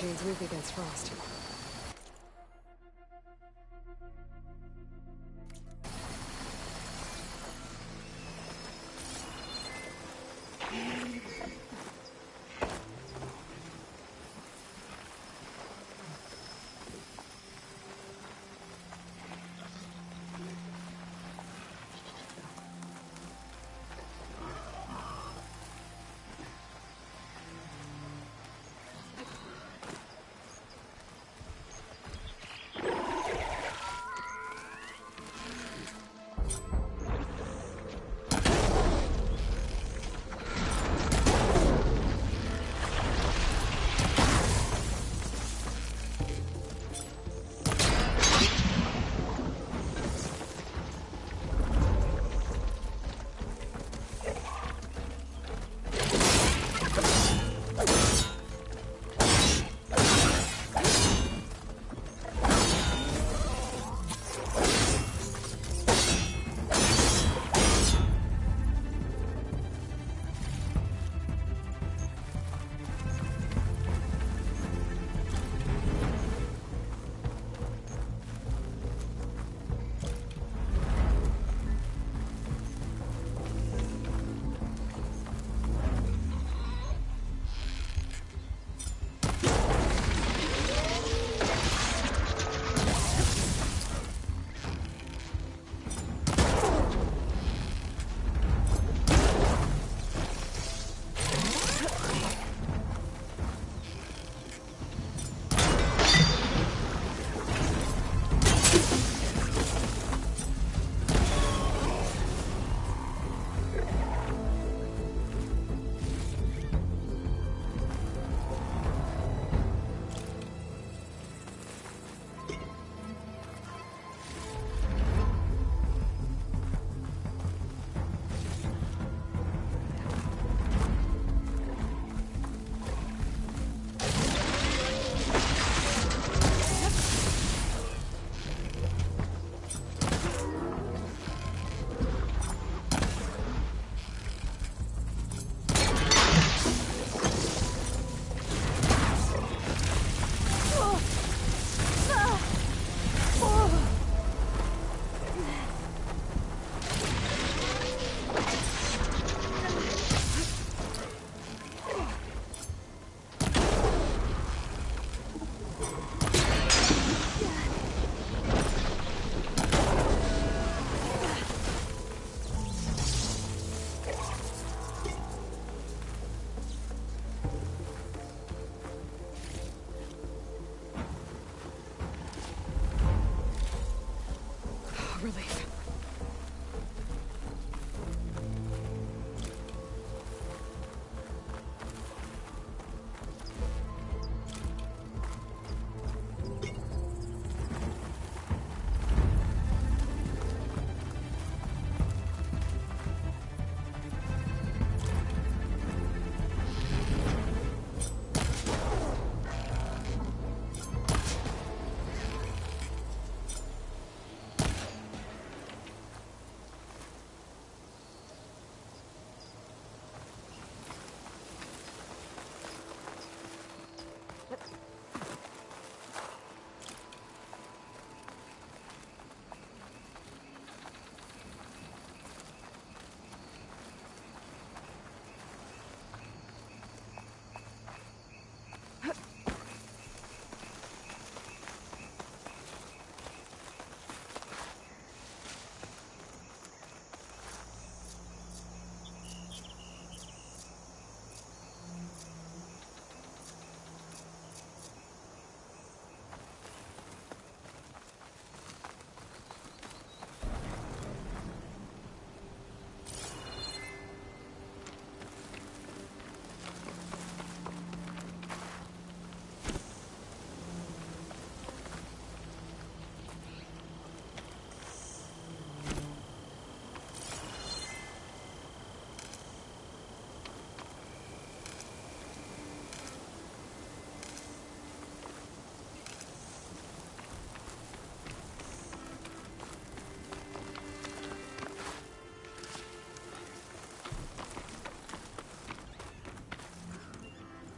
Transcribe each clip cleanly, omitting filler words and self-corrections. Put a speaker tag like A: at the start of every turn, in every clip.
A: Centigene's weak against frost. Relief.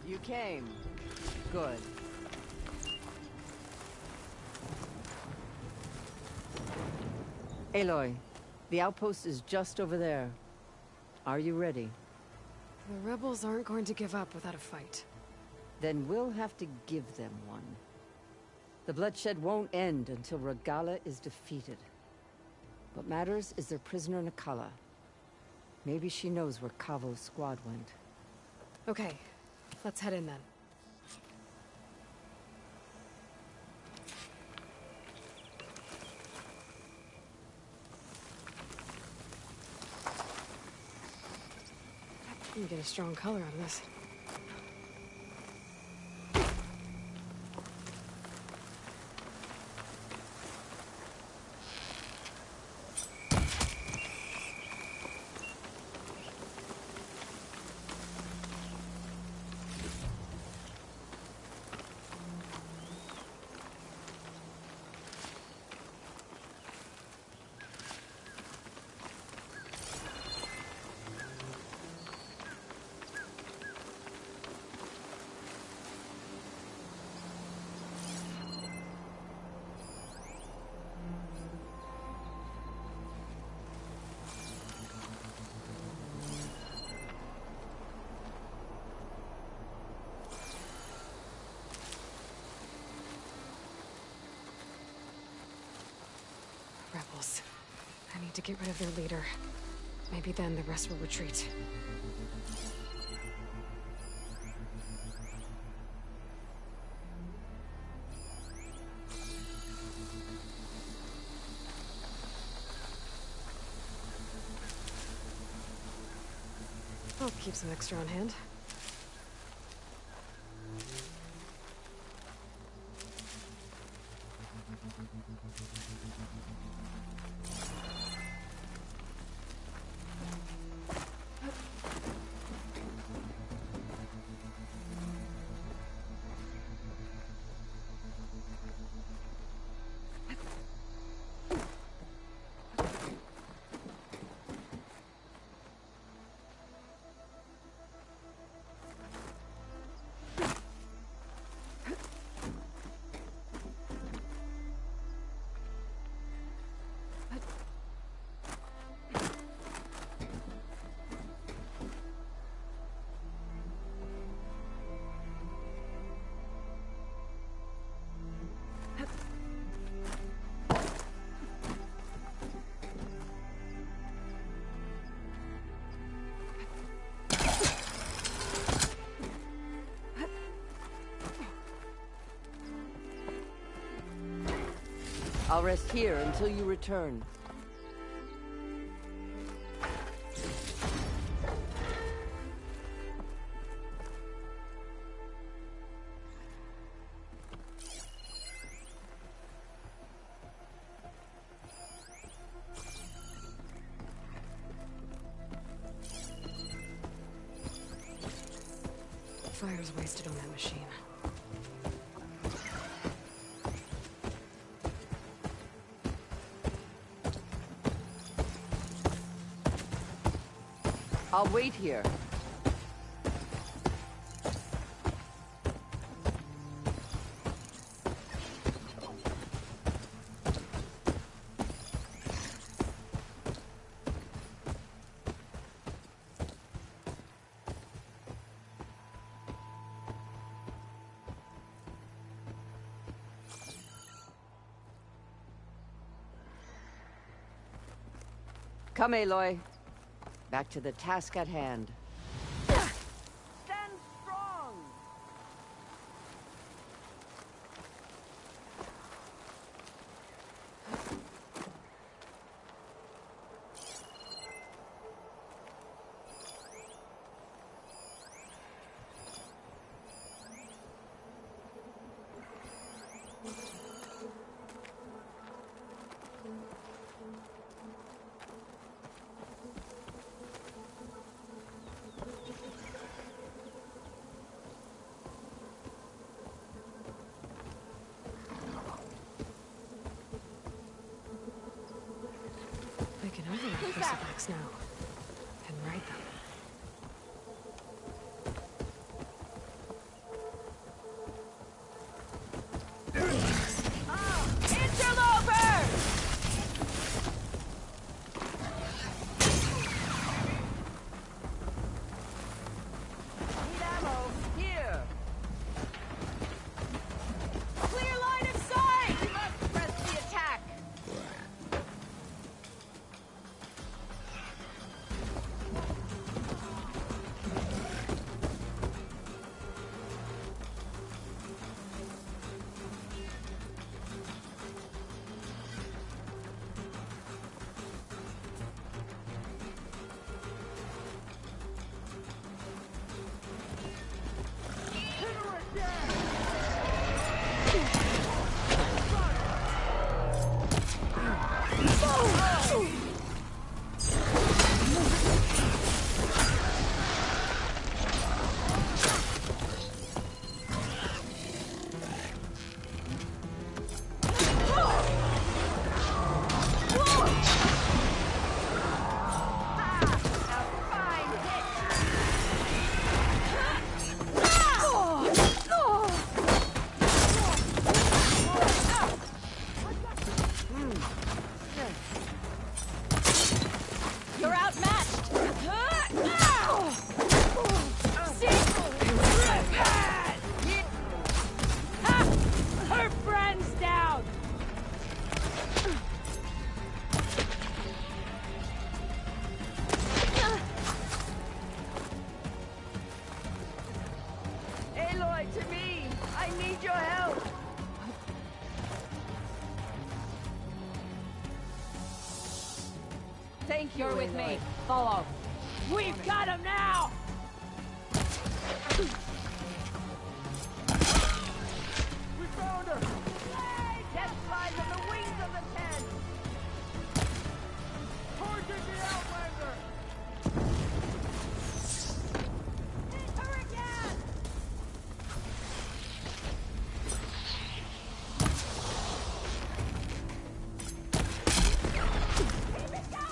B: You came. Good.
A: Aloy, the outpost is just over there. Are you ready?
B: The rebels aren't going to give up without a fight.
A: Then we'll have to give them one. The bloodshed won't end until Regalla is defeated. What matters is their prisoner Nikala. Maybe she knows where Kavo's squad went.
B: Okay, let's head in then. You can get a strong color out of this. Rebels. I need to get rid of their leader. Maybe then the rest will retreat. I'll keep some extra on hand.
A: I'll rest here until you return.
B: Fire's wasted on that machine.
A: I'll wait here. Come, Aloy. Back to the task at hand. Stand strong!
B: I can override crucifix now. And ride them.
A: Interloper! Thank you,
C: You're with
A: Aloy.
C: me. Follow. We've got him now!
D: We found her!
C: Yay! Death flies on the wings of the tent!
D: Target the Outlander!
C: Hit her again! Keep it going!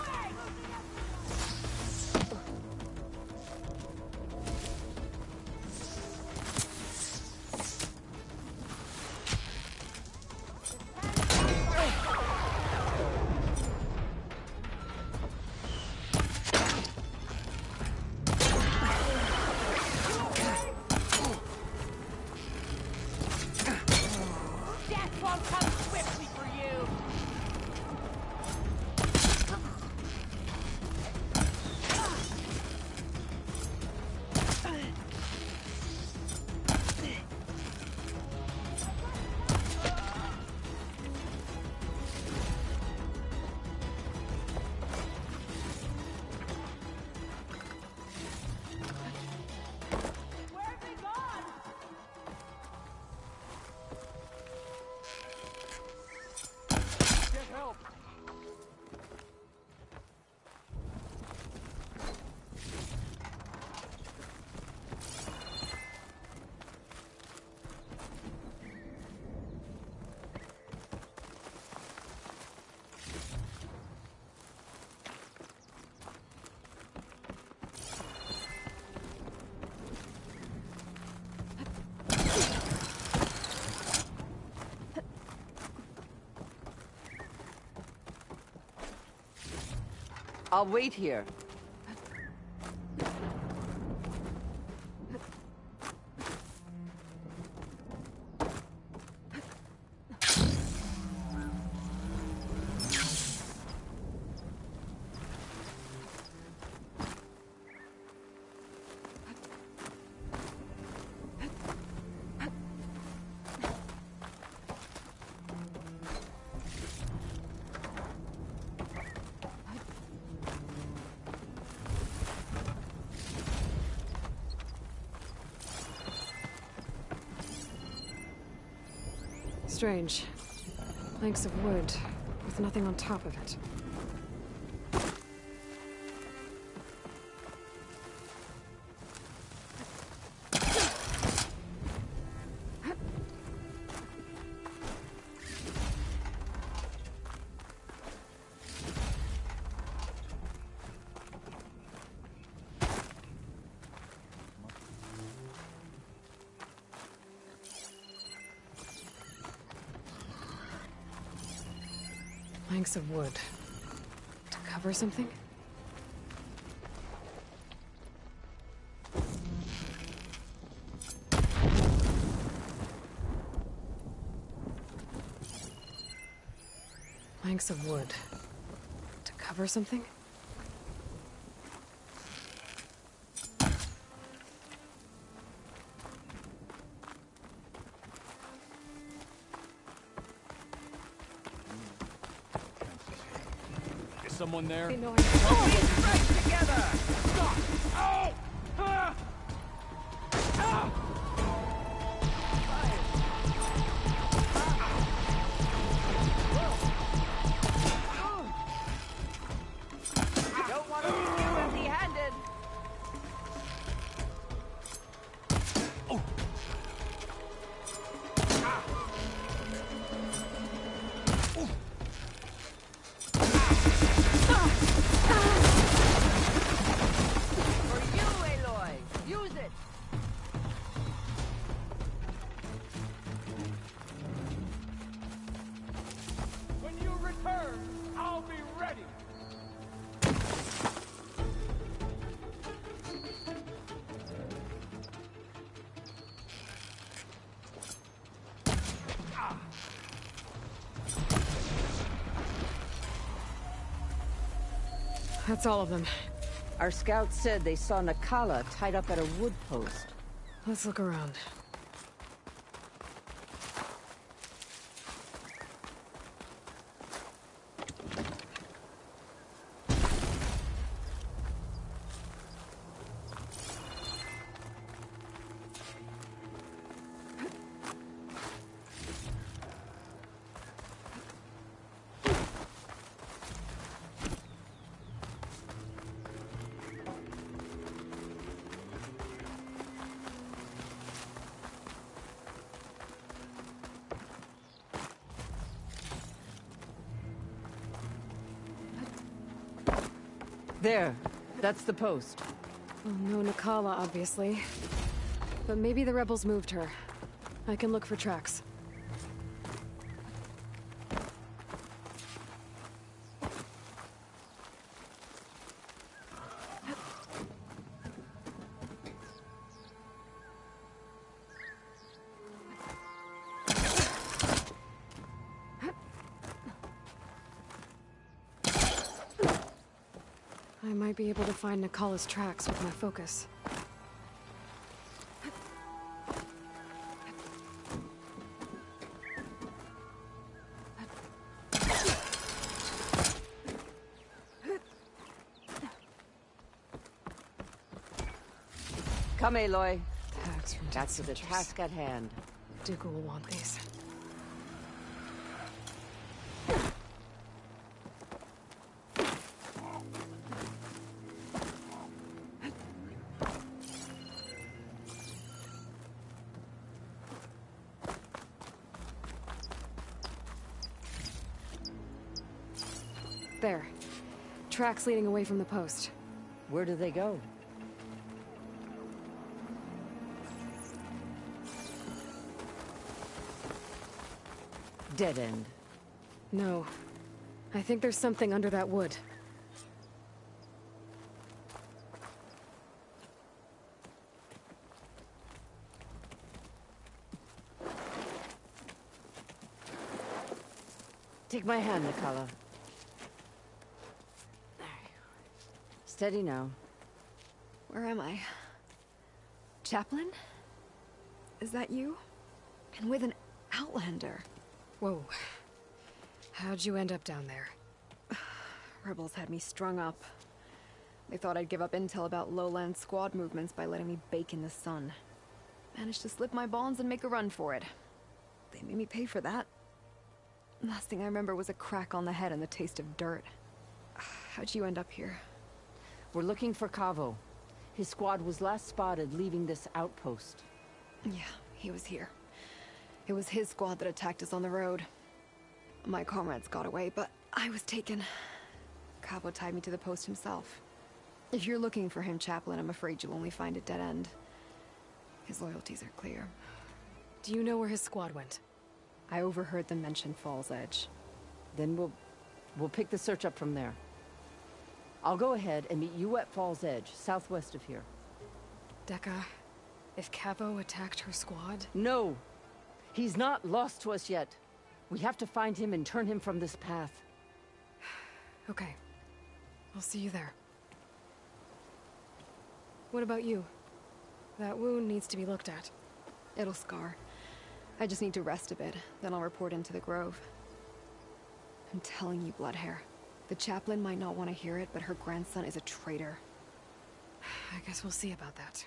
C: Death won't come swiftly for you! Where have they gone?
D: Get help!
A: I'll wait here.
B: Strange. Planks of wood, with nothing on top of it. Planks of wood. To cover something? Planks of wood. To cover something?
D: Is someone there?
B: I know
C: Strike together!
D: Stop! Oh! Ah! Ah!
C: Don't want to see you empty-handed. For you, Aloy. Use it.
D: When you return, I'll be ready!
B: That's all of them.
A: Our scouts said they saw Nakala tied up at a wood post.
B: Let's look around.
A: There. That's the post.
B: Well, no Nakala, obviously. But maybe the rebels moved her. I can look for tracks. I might be able to find Nakala's tracks with my focus.
A: Come, Aloy.
B: Tags from
A: Back to the
B: soldiers.
A: task at hand.
B: Dooku will want these. There. Tracks leading away from the post.
A: Where do they go? Dead end.
B: No. I think there's something under that wood.
A: Take my hand, Nakala. Steady now.
E: Where am I? Chaplain? Is that you? And with an Outlander.
B: Whoa. How'd you end up down there?
E: Rebels had me strung up. They thought I'd give up intel about lowland squad movements by letting me bake in the sun. Managed to slip my bonds and make a run for it. They made me pay for that. Last thing I remember was a crack on the head and the taste of dirt. How'd you end up here?
A: We're looking for Kavo. His squad was last spotted leaving this outpost.
E: Yeah, he was here. It was his squad that attacked us on the road. My comrades got away, but I was taken. Cabo tied me to the post himself. If you're looking for him, Chaplain, I'm afraid you'll only find a dead end. His loyalties are clear.
B: Do you know where his squad went?
E: I overheard them mention Fall's Edge.
A: Then we'll pick the search up from there. I'll go ahead and meet you at Fall's Edge, southwest of here.
B: Dekka, if Cabo attacked her squad...
A: No! He's not lost to us yet. We have to find him and turn him from this path.
B: Okay. I'll see you there. What about you? That wound needs to be looked at.
E: It'll scar. I just need to rest a bit, then I'll report into the Grove. I'm telling you, Bloodhair. The Chaplain might not want to hear it, but her grandson is a traitor.
B: I guess we'll see about that.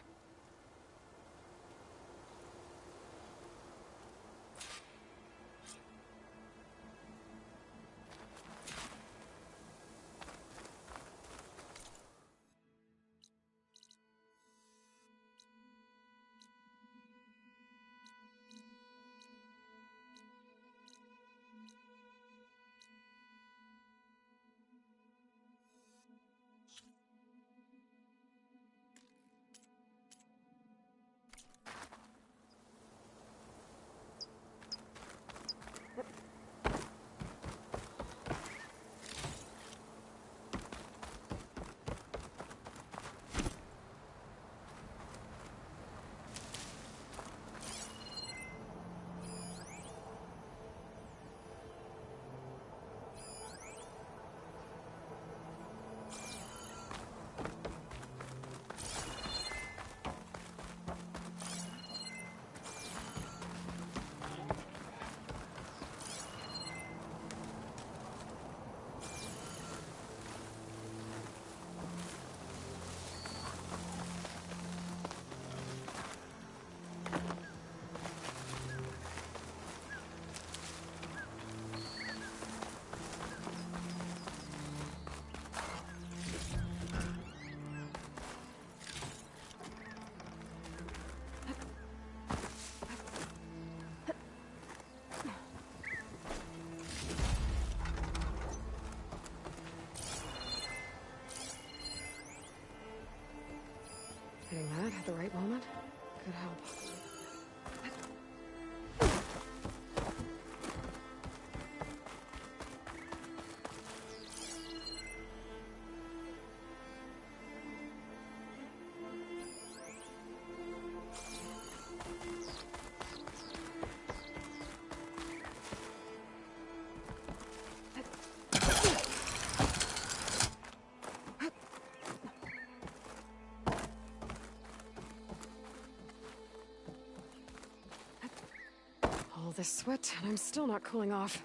B: this sweat, and I'm still not cooling off.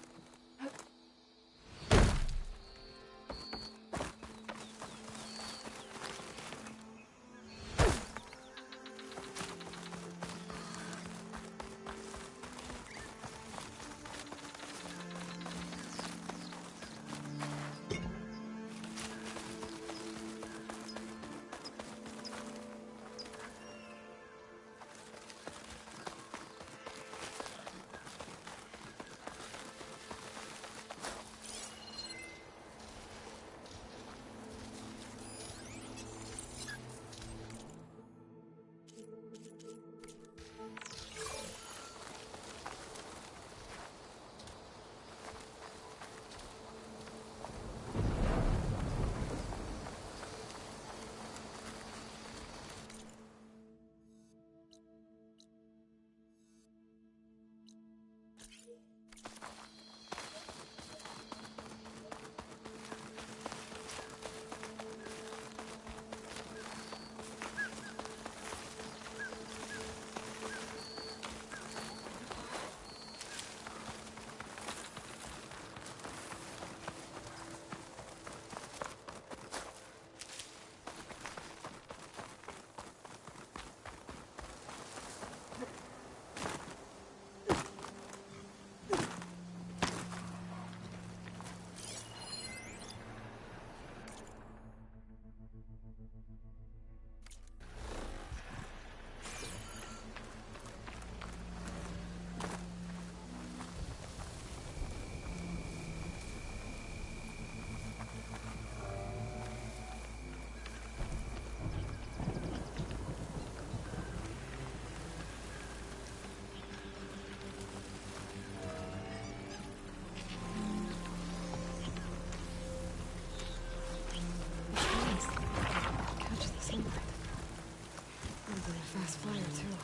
B: Fast flyer, too.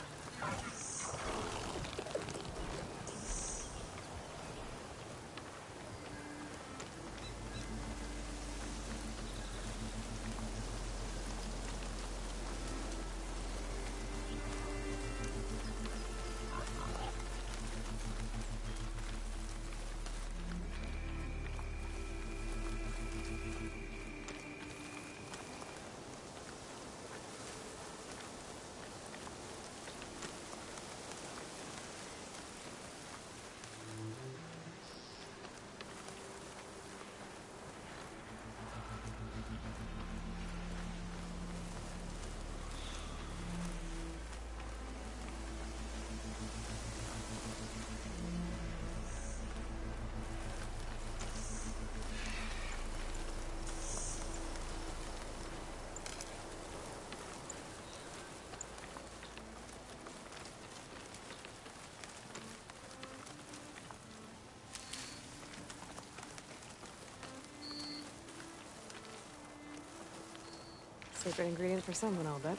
B: Secret ingredient for someone, I'll bet.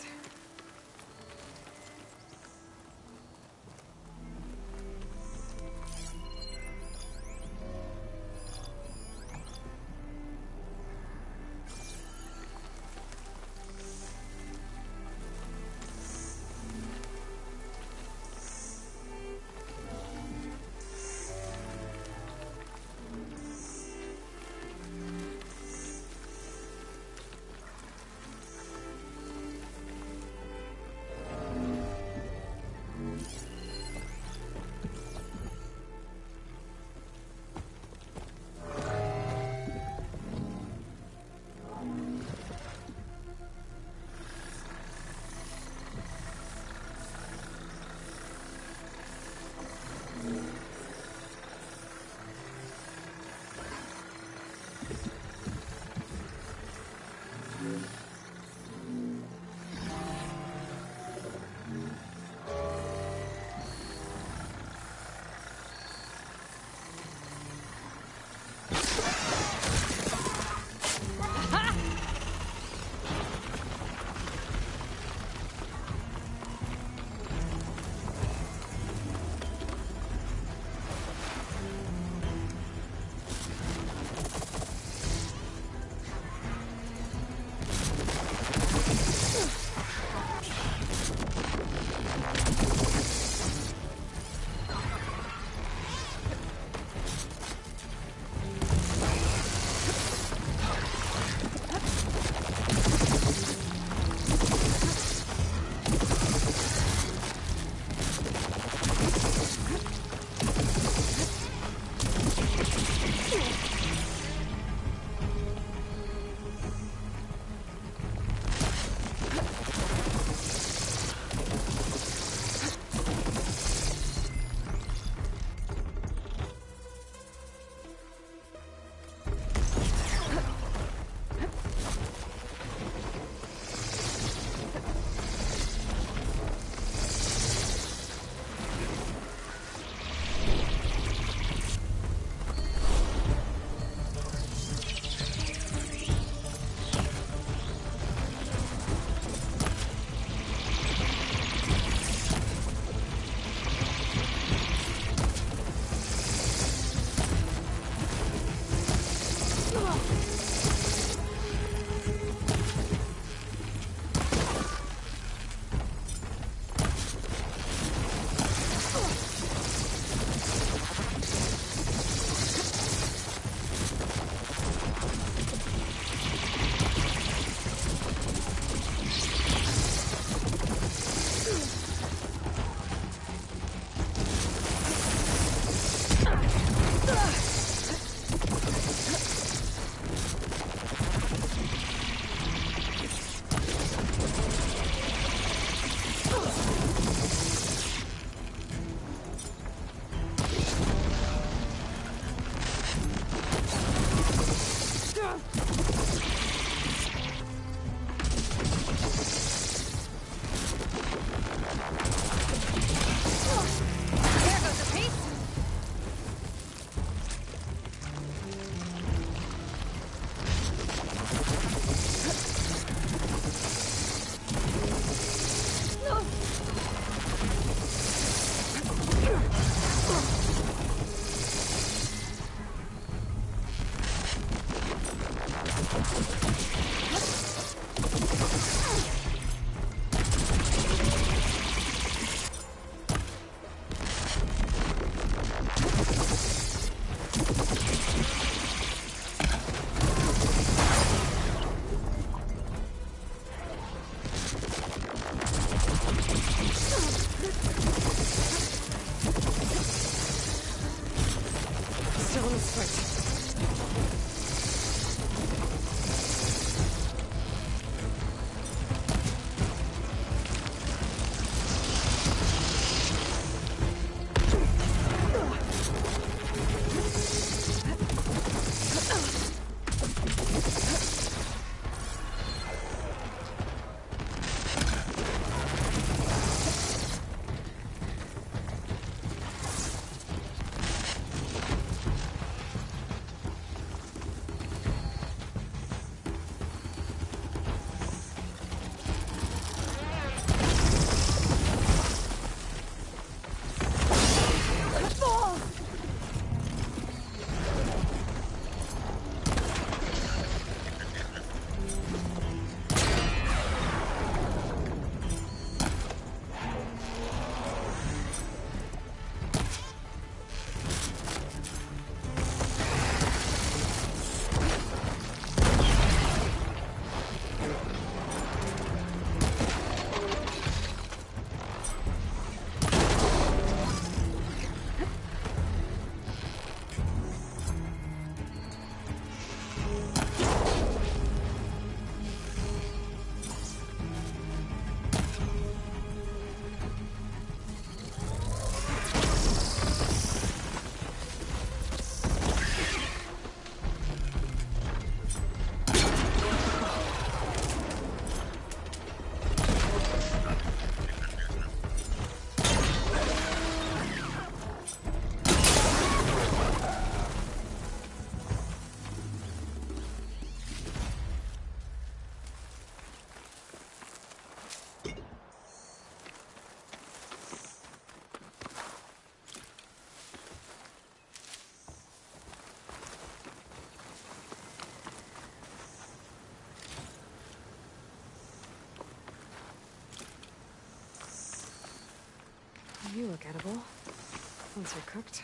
B: Still in the sprint. You look edible. Once you're cooked.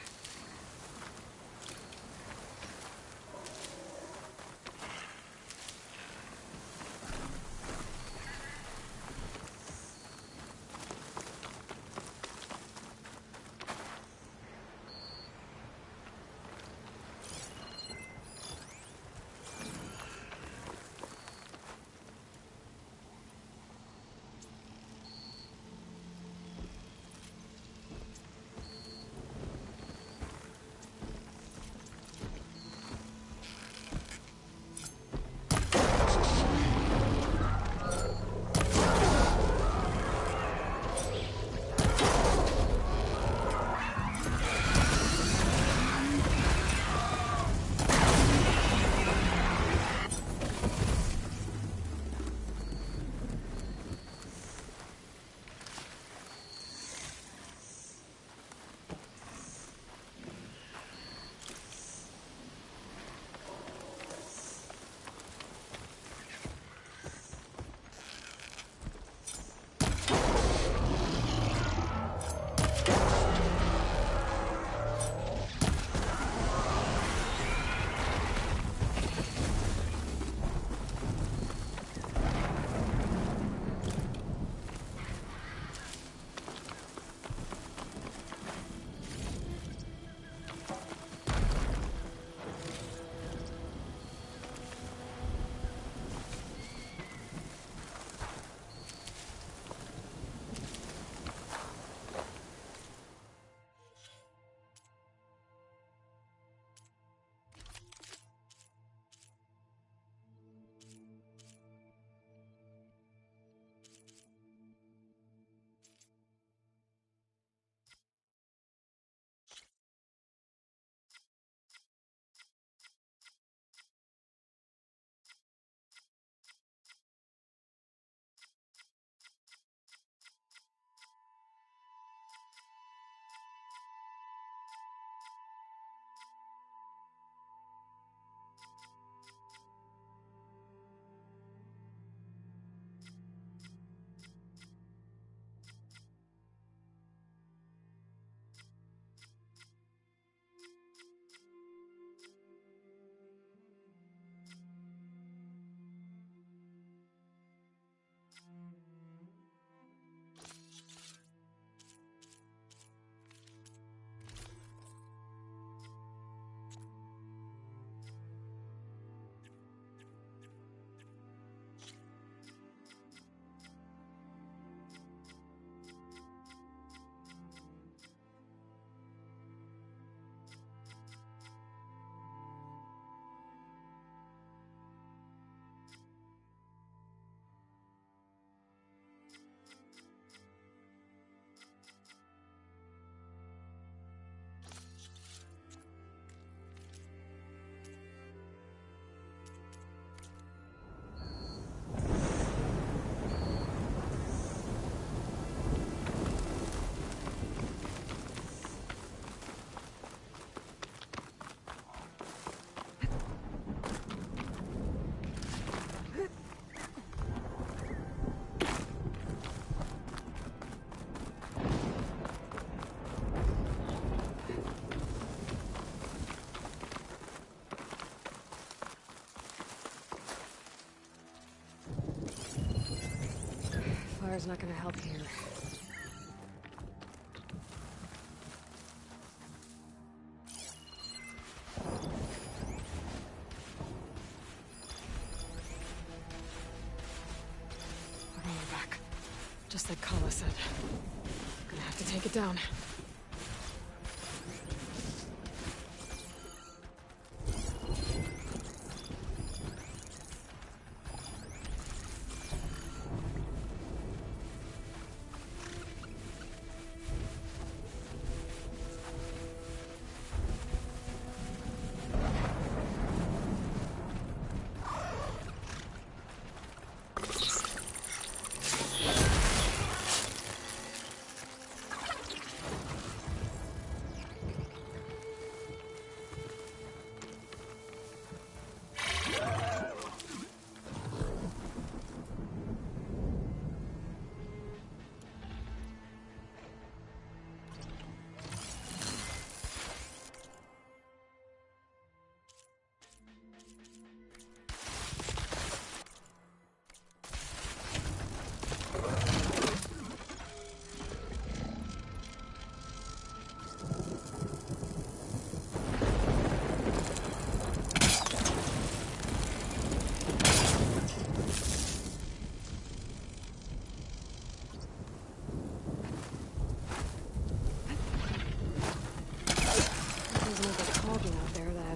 B: fire's not gonna help here. I'm on back. Just like Kala said. Gonna have to take it down.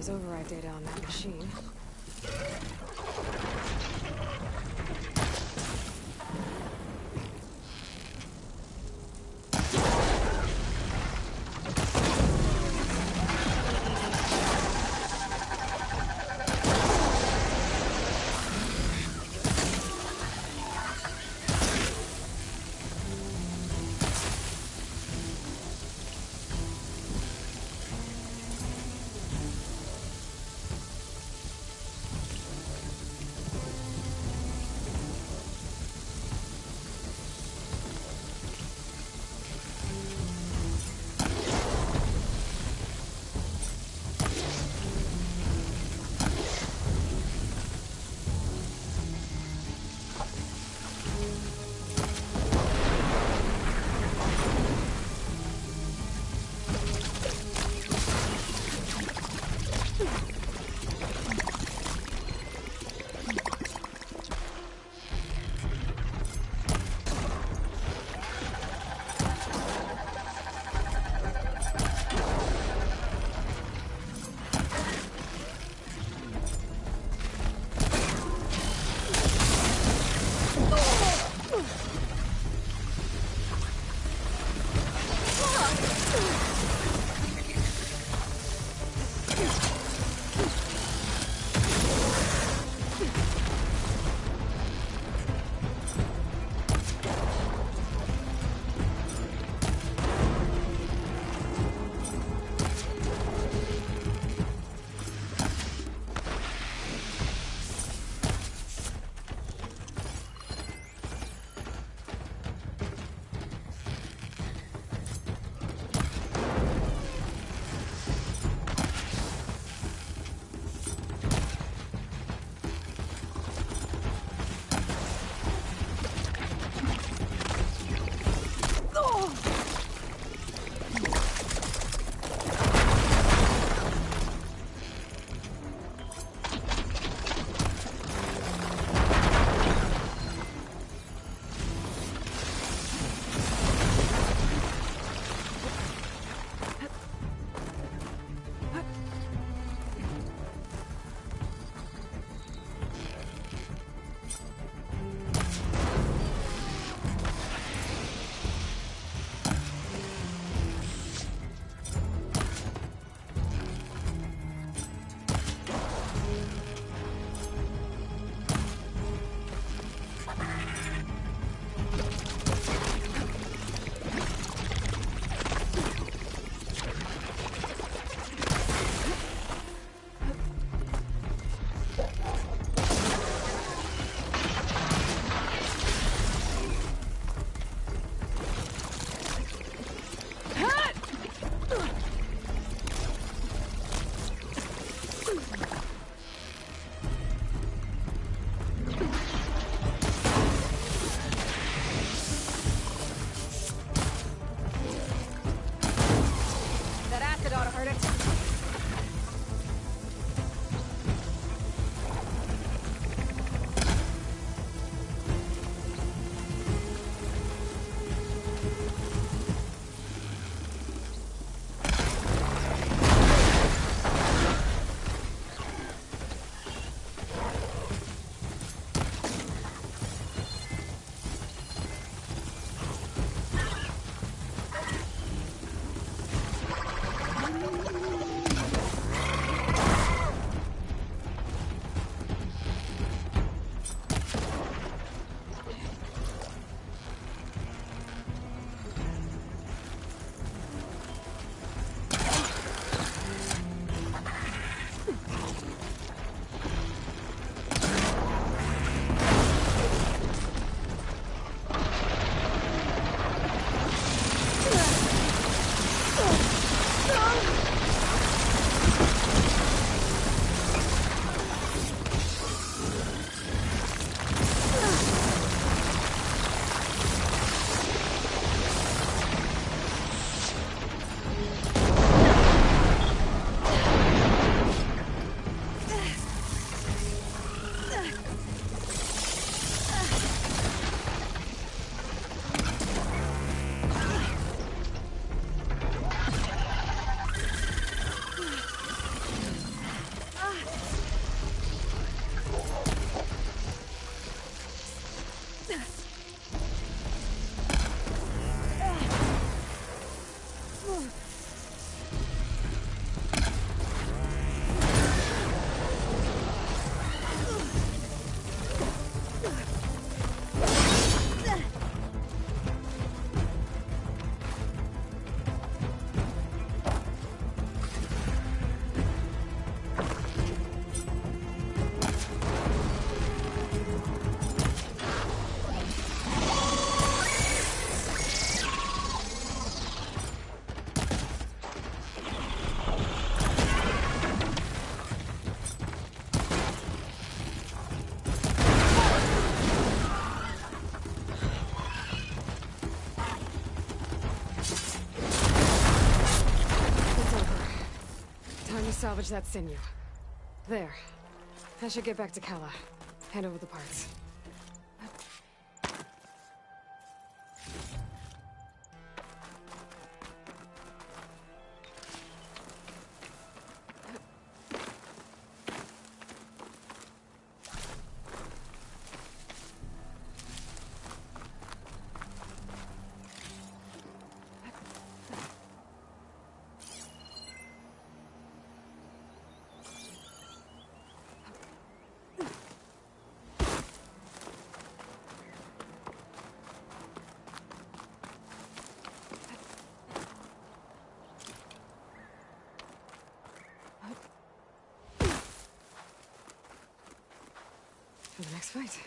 B: There's override data on that machine. salvage that sinew. There. I should get back to Kala. Hand over the parts. For the next fight.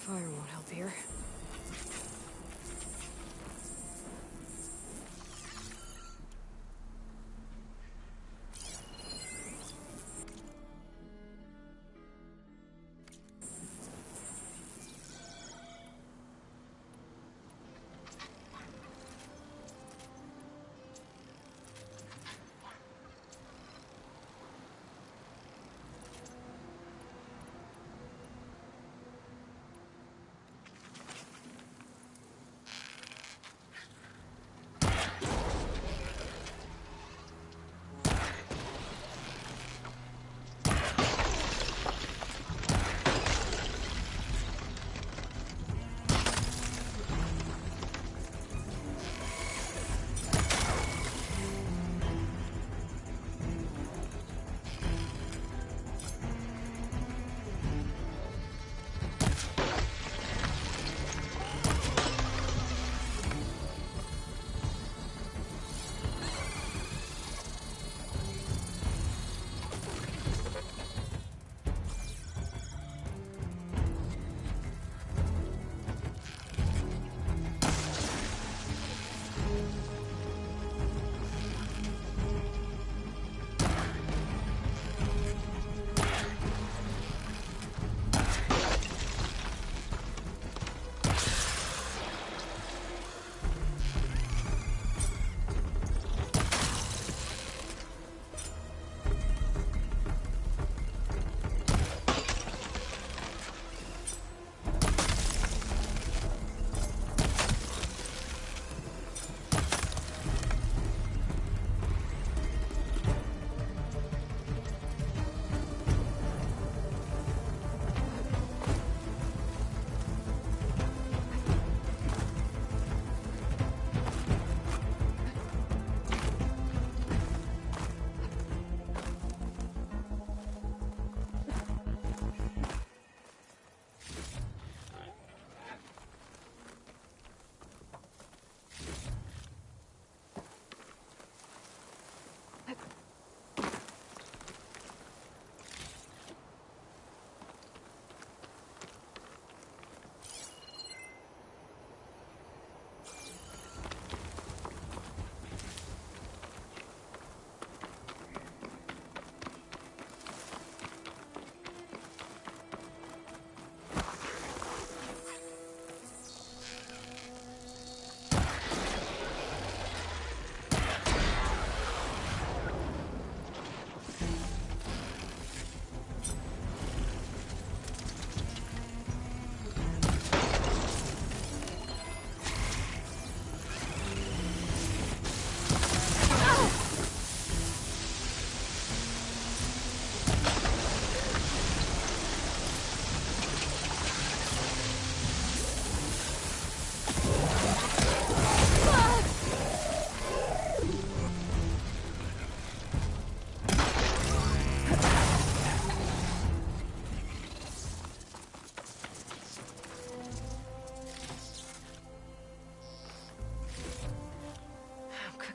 B: Fire won't help here.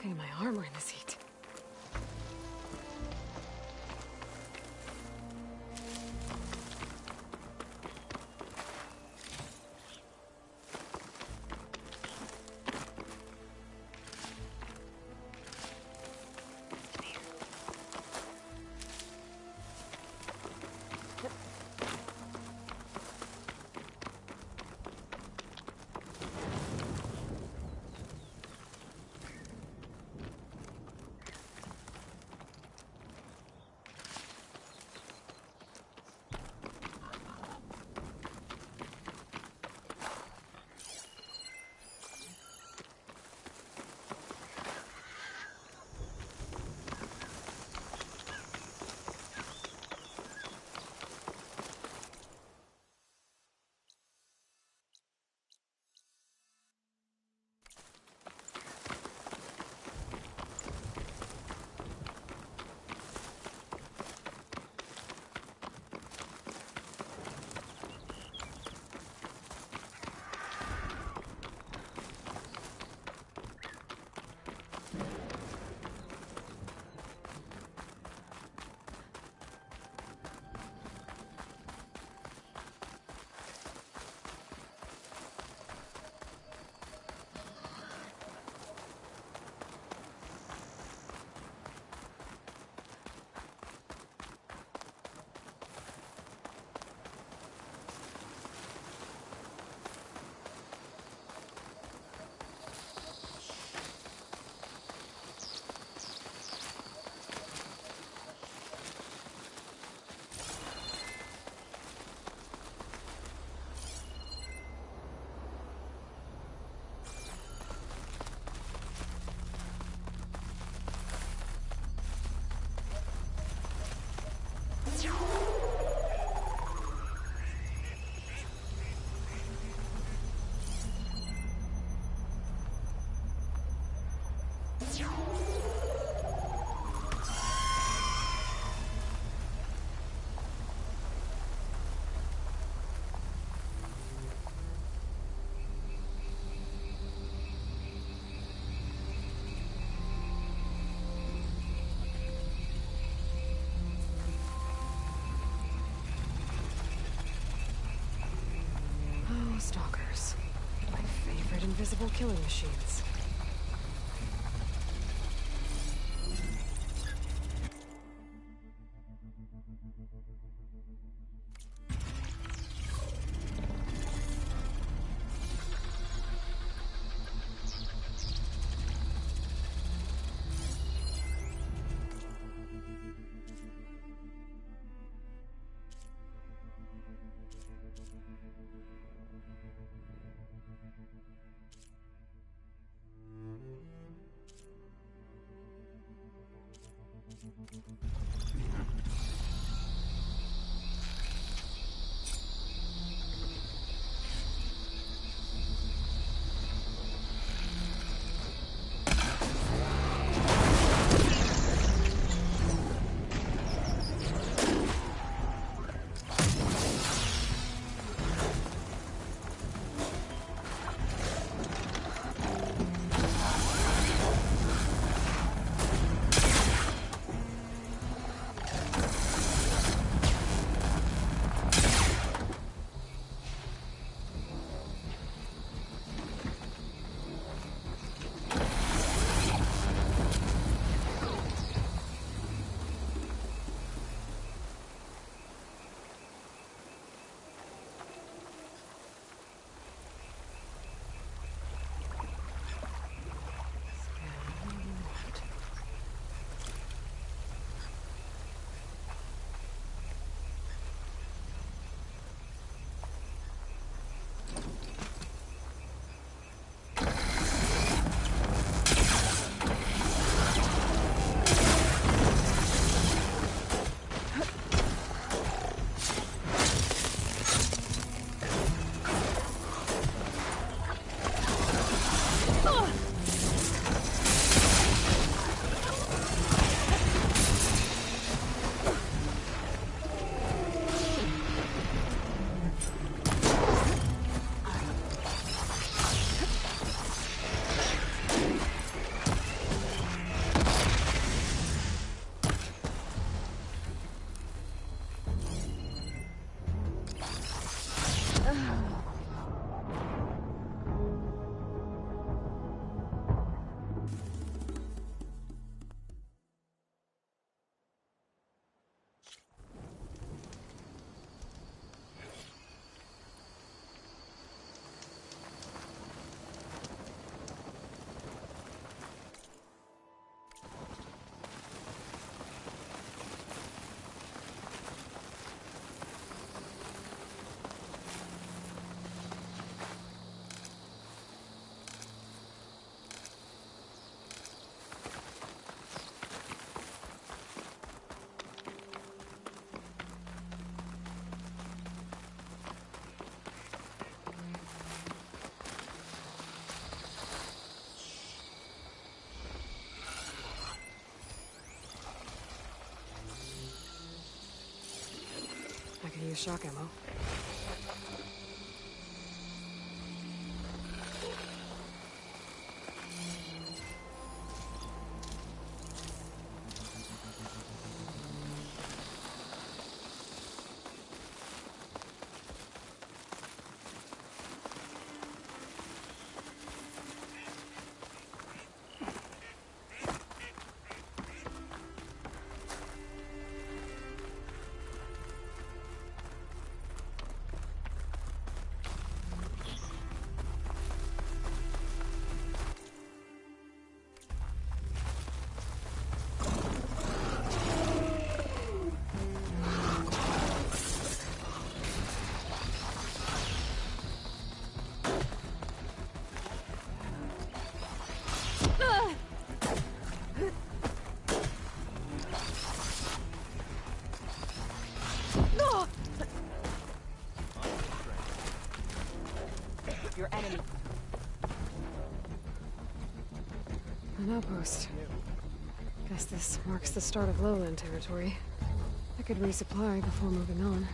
B: Looking at my armor in this heat. Oh, stalkers. My favorite invisible killing machines. could use shock ammo.
C: Your enemy.
B: An outpost. Guess this marks the start of lowland territory. I could resupply before moving on.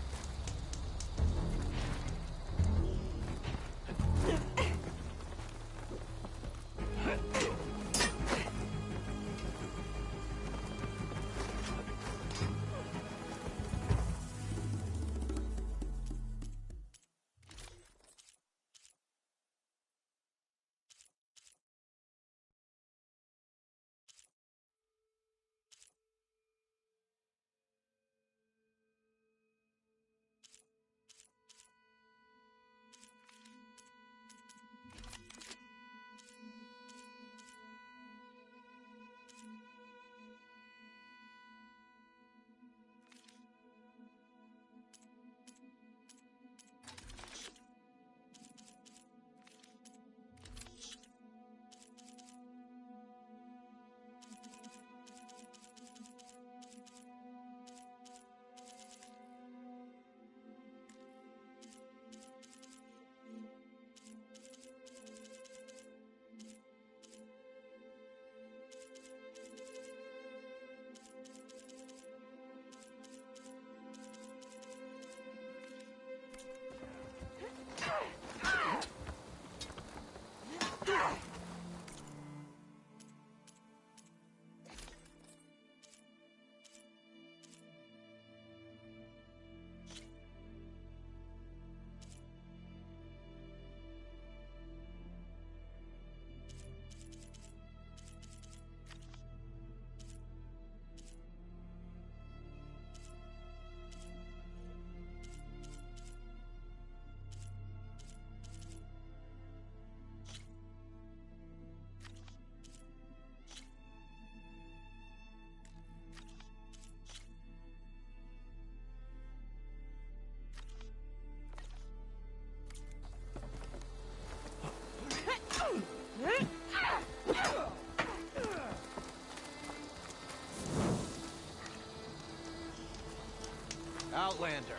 F: Outlander,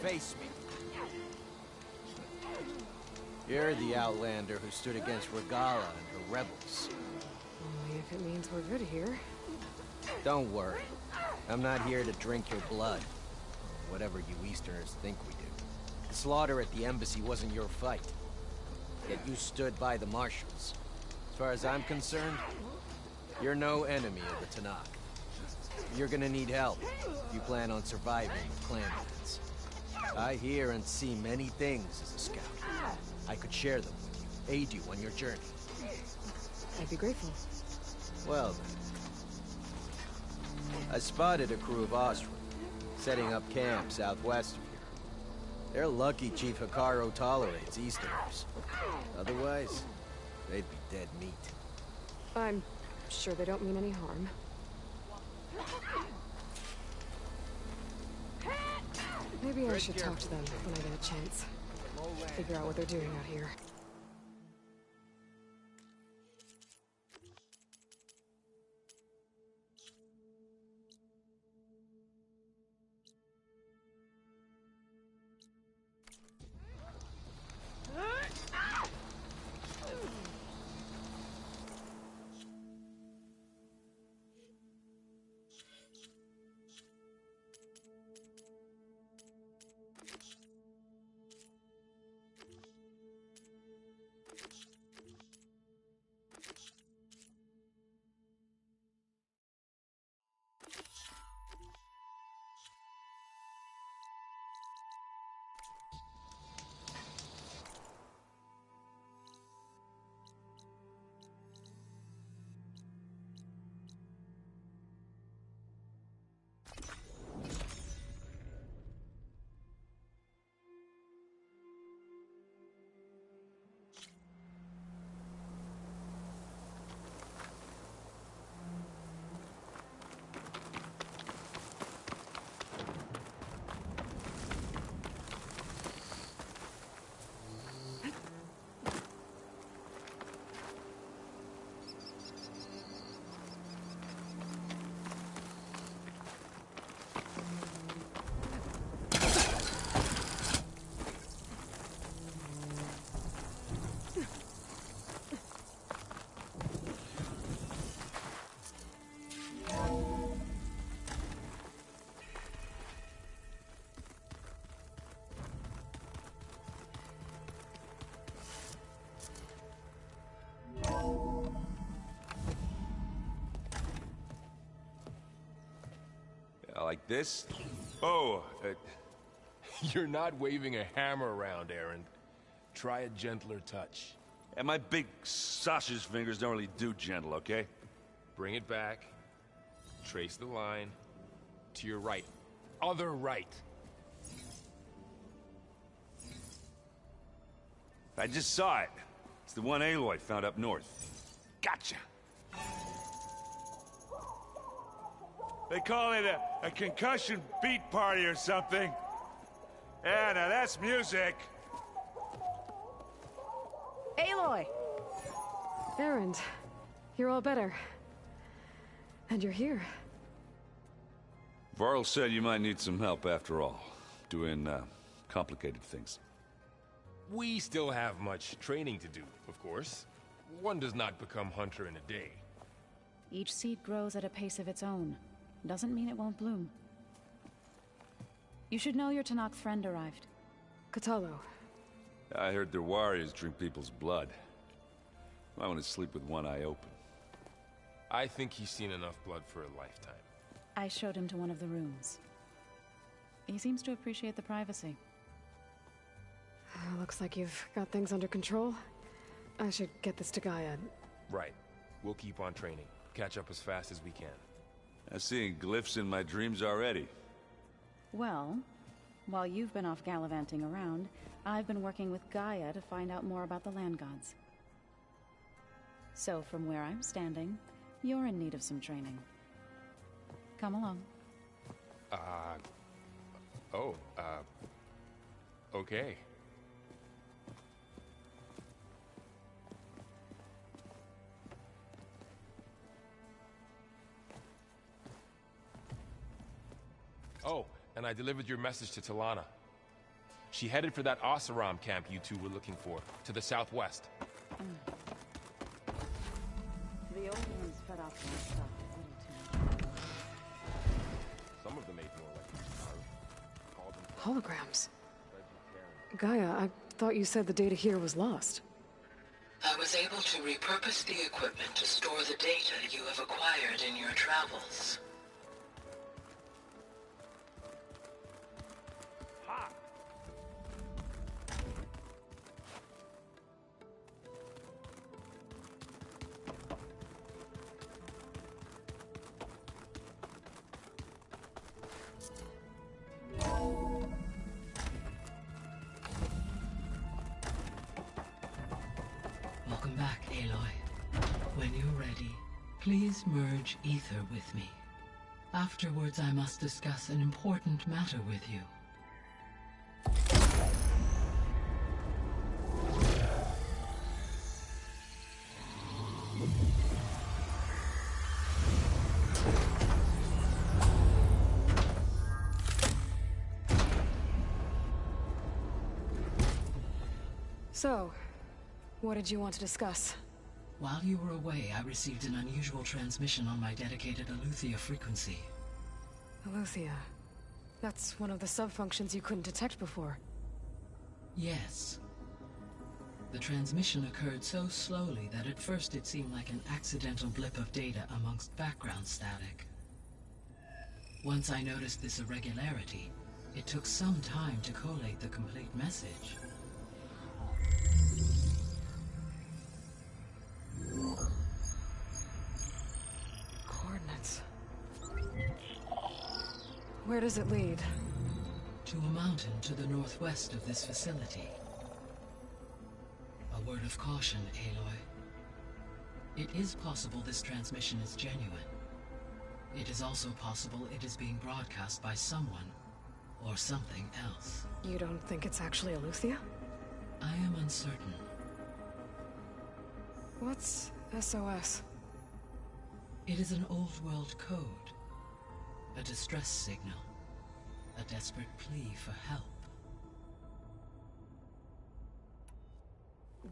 F: face me. You're the Outlander who stood against Regalla and her rebels.
B: Only if it means we're good here.
F: Don't worry. I'm not here to drink your blood. Or whatever you Easterners think we do. The slaughter at the embassy wasn't your fight. Yet you stood by the Marshals. As far as I'm concerned, you're no enemy of the Tenakth. You're gonna need help if you plan on surviving the clan events. I hear and see many things as a scout. I could share them with you, aid you on your journey.
B: I'd be grateful.
F: Well then. I spotted a crew of Osran, setting up camp southwest of here. They're lucky Chief Hekarro tolerates Easterners. Otherwise, they'd be dead meat.
B: I'm sure they don't mean any harm. Maybe I should talk to them when I get a chance. Figure out what they're doing out here.
G: Like this? Oh,
H: You're not waving a hammer around, Erend. Try a gentler touch.
G: and my big sausage fingers don't really do gentle, okay?
H: Bring it back. Trace the line. To your right. Other right.
G: I just saw it. It's the one Aloy found up north. Gotcha. They call it a concussion beat party or something. Yeah, now that's music.
C: Aloy!
B: Erend, you're all better. And you're here.
G: Varl said you might need some help after all. Doing, complicated things.
H: We still have much training to do, of course. One does not become hunter in a day.
I: Each seed grows at a pace of its own. Doesn't mean it won't bloom. You should know your Tenakth friend arrived.
B: Kotallo.
G: I heard their warriors drink people's blood. I want to sleep with one eye open.
H: I think he's seen enough blood for a lifetime.
I: I showed him to one of the rooms. He seems to appreciate the privacy.
B: Looks like you've got things under control. I should get this to Gaia.
H: Right. We'll keep on training. Catch up as fast as we can.
G: I'm seeing glyphs in my dreams already.
I: Well, while you've been off gallivanting around, I've been working with Gaia to find out more about the land gods. So from where I'm standing, you're in need of some training. Come along.
H: Okay. Oh, and I delivered your message to Talana. She headed for that Oseram camp you two were looking for, to the southwest.
I: The old ones fed off my stuff a little too much.
H: Some of them ate more like you,
B: Holograms. Gaia, I thought you said the data here was lost.
J: I was able to repurpose the equipment to store the data you have acquired in your travels.
K: Welcome back, Aloy. When you're ready, please merge ether with me. Afterwards, I must discuss an important matter with you.
B: So, what did you want to discuss?
K: While you were away, I received an unusual transmission on my dedicated Eleuthia frequency.
B: Eleuthia. That's one of the sub-functions you couldn't detect before.
K: Yes. The transmission occurred so slowly that at first it seemed like an accidental blip of data amongst background static. Once I noticed this irregularity, it took some time to collate the complete message.
B: Coordinates. Where does it lead?
K: To a mountain to the northwest of this facility. A word of caution, Aloy. It is possible this transmission is genuine. It is also possible it is being broadcast by someone, or something else.
B: You don't think it's actually Eleuthia?
K: I am uncertain.
B: What's SOS?
K: It is an old-world code. A distress signal. A desperate plea for help.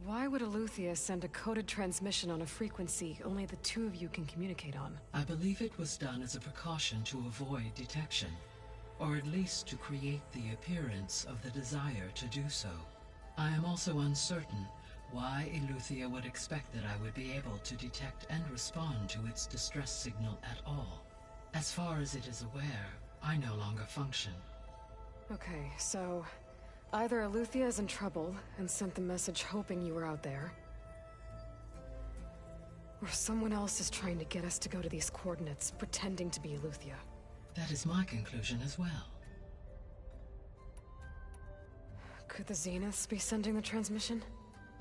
B: Why would Eleuthia send a coded transmission on a frequency only the two of you can communicate on?
K: I believe it was done as a precaution to avoid detection, or at least to create the appearance of the desire to do so. I am also uncertain why Eleuthia would expect that I would be able to detect and respond to its distress signal at all. As far as it is aware, I no longer function.
B: Okay, so either Eleuthia is in trouble and sent the message hoping you were out there, or someone else is trying to get us to go to these coordinates, pretending to be Eleuthia.
K: That is my conclusion as well.
B: Could the Zeniths be sending the transmission?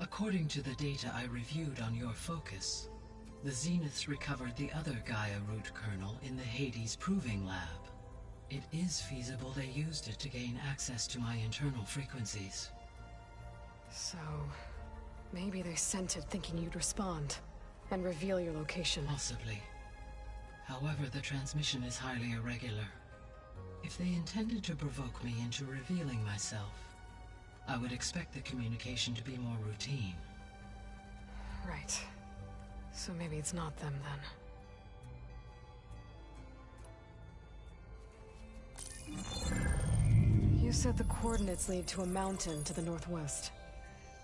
K: According to the data I reviewed on your focus, the Zeniths recovered the other Gaia root kernel in the Hades Proving Lab. It is feasible they used it to gain access to my internal frequencies.
B: So, maybe they sent it thinking you'd respond and reveal your location.
K: Possibly. However, the transmission is highly irregular. If they intended to provoke me into revealing myself, I would expect the communication to be more routine.
B: Right. So maybe it's not them then. You said the coordinates lead to a mountain to the northwest.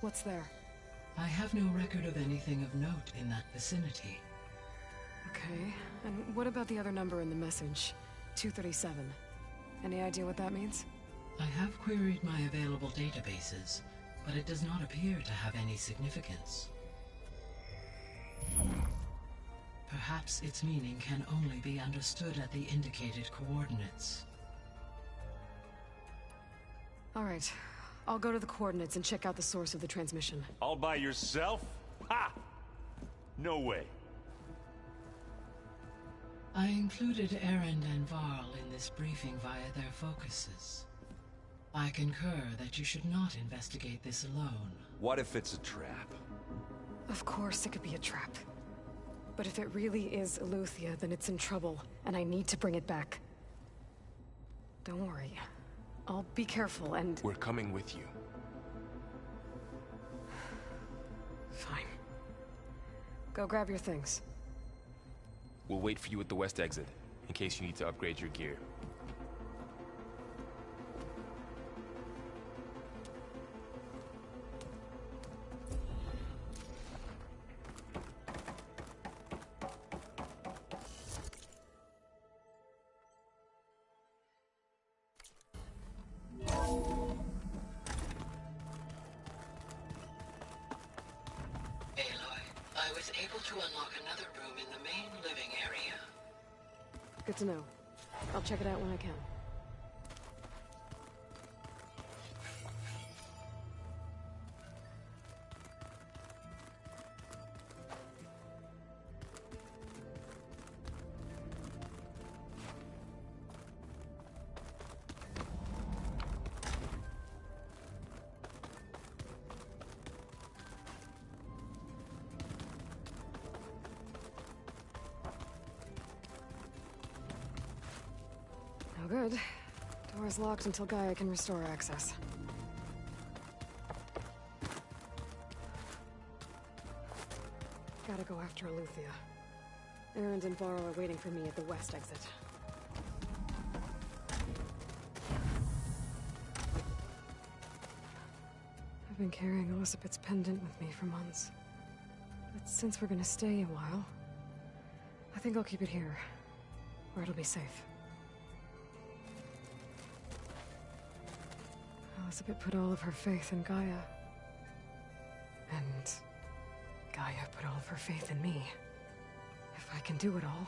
B: What's there?
K: I have no record of anything of note in that vicinity.
B: Okay, and what about the other number in the message? 237. Any idea what that means?
K: I have queried my available databases, but it does not appear to have any significance. Perhaps its meaning can only be understood at the indicated coordinates.
B: All right, I'll go to the coordinates and check out the source of the transmission.
G: All by yourself? Ha! No way.
K: I included Erend and Varl in this briefing via their focuses. I concur that you should not investigate this alone.
L: What if it's a trap?
B: Of course it could be a trap. But if it really is Eleuthia, then it's in trouble, and I need to bring it back. Don't worry. I'll be careful and...
H: We're coming with you.
B: Fine. Go grab your things.
H: We'll wait for you at the west exit, in case you need to upgrade your gear.
B: Good to know. I'll check it out when I can. No good. Door's locked until Gaia can restore access. Gotta go after Eleuthia. Erend and Varl are waiting for me at the west exit. I've been carrying Elizabeth's pendant with me for months. But since we're gonna stay a while, I think I'll keep it here, where it'll be safe. Elizabeth put all of her faith in Gaia. And Gaia put all of her faith in me. If I can do it all,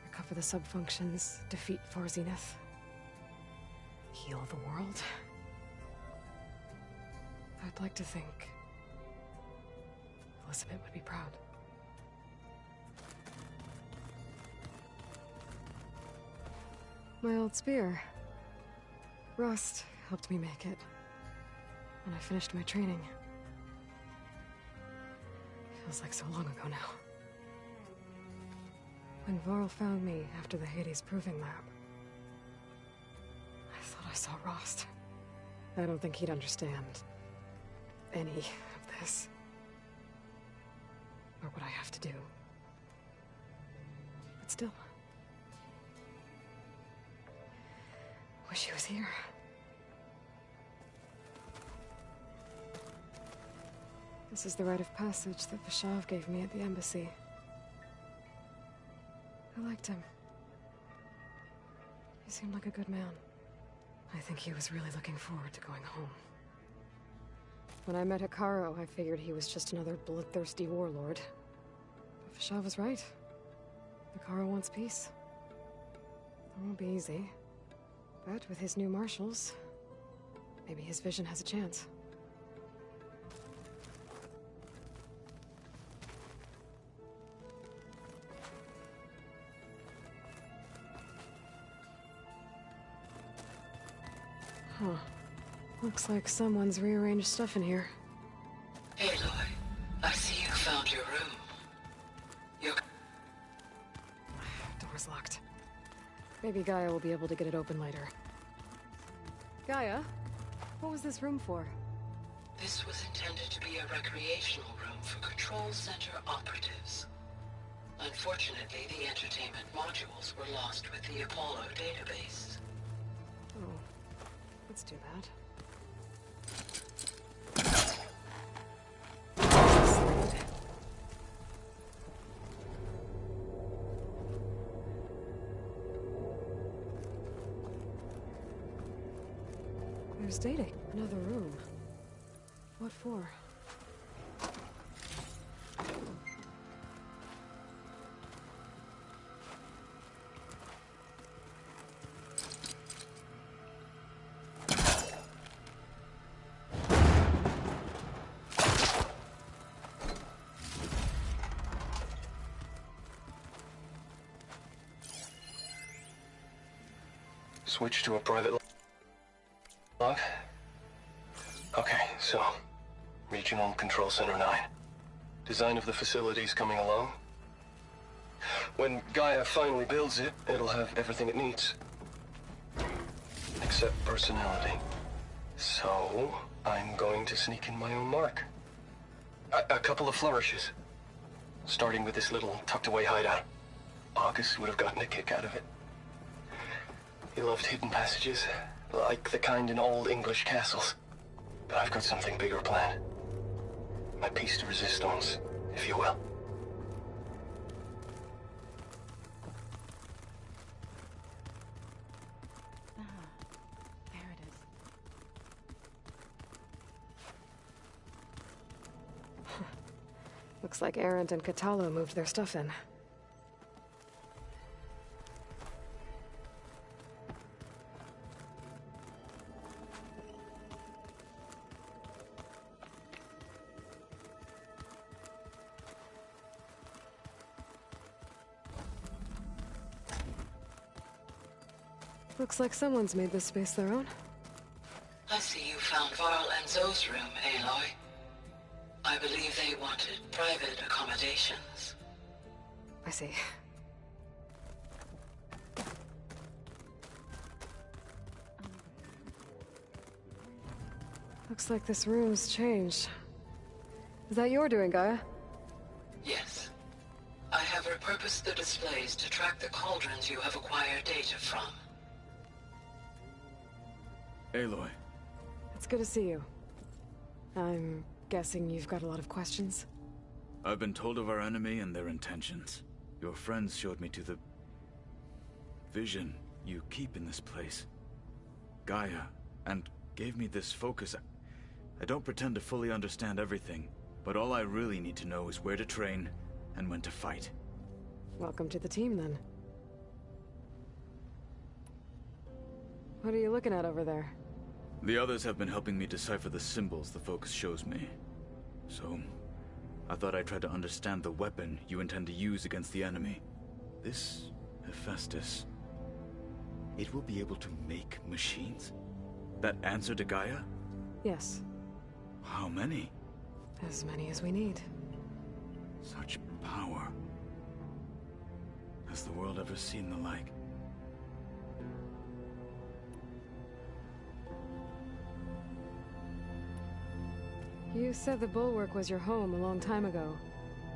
B: recover the subfunctions, defeat Far Zenith, heal the world, I'd like to think Elizabeth would be proud. My old spear. Rust helped me make it when I finished my training. Feels like so long ago now. When Varl found me after the Hades Proving Lab, I thought I saw Rost. I don't think he'd understand any of this, or what I have to do. But still, wish he was here. This is the rite of passage that Vashav gave me at the embassy. I liked him. He seemed like a good man. I think he was really looking forward to going home. When I met Hekarro, I figured he was just another bloodthirsty warlord. But Fashav was right. Hekarro wants peace. It won't be easy. But with his new marshals, maybe his vision has a chance. Huh. Looks like someone's rearranged stuff in here.
J: Aloy, I see you found your room.
B: Door's locked. Maybe Gaia will be able to get it open later. Gaia? What was this room for?
J: This was intended to be a recreational room for Control Center operatives. Unfortunately, the entertainment modules were lost with the Apollo database.
B: Oh, that's too bad. There's dating. Another room. What for?
L: Switch to a private log. Okay, so Regional Control Center 9. Design of the facility's coming along. When Gaia finally builds it, it'll have everything it needs. Except personality. So, I'm going to sneak in my own mark. A couple of flourishes. Starting with this little tucked-away hideout. August would have gotten a kick out of it. He loved hidden passages, like the kind in old English castles. But I've got something bigger planned. My piece de resistance, if you will.
I: There it is.
B: Looks like Erend and Kotallo moved their stuff in. Looks like someone's made this space their own.
J: I see you found Varl and Zoe's room, Aloy. I believe they wanted private accommodations.
B: I see. Looks like this room's changed. Is that your doing, Gaia?
J: Yes. I have repurposed the displays to track the cauldrons you have acquired data from.
M: Aloy.
B: It's good to see you. I'm guessing you've got a lot of questions?
M: I've been told of our enemy and their intentions. Your friends showed me to the vision you keep in this place, Gaia, and gave me this focus. I don't pretend to fully understand everything, but all I really need to know is where to train and when to fight.
B: Welcome to the team, then. What are you looking at over there?
M: The others have been helping me decipher the symbols the focus shows me. So, I thought I'd try to understand the weapon you intend to use against the enemy. This Hephaestus, it will be able to make machines? That answer to Gaia?
B: Yes.
M: How many?
B: As many as we need.
M: Such power. Has the world ever seen the like?
B: You said the Bulwark was your home a long time ago.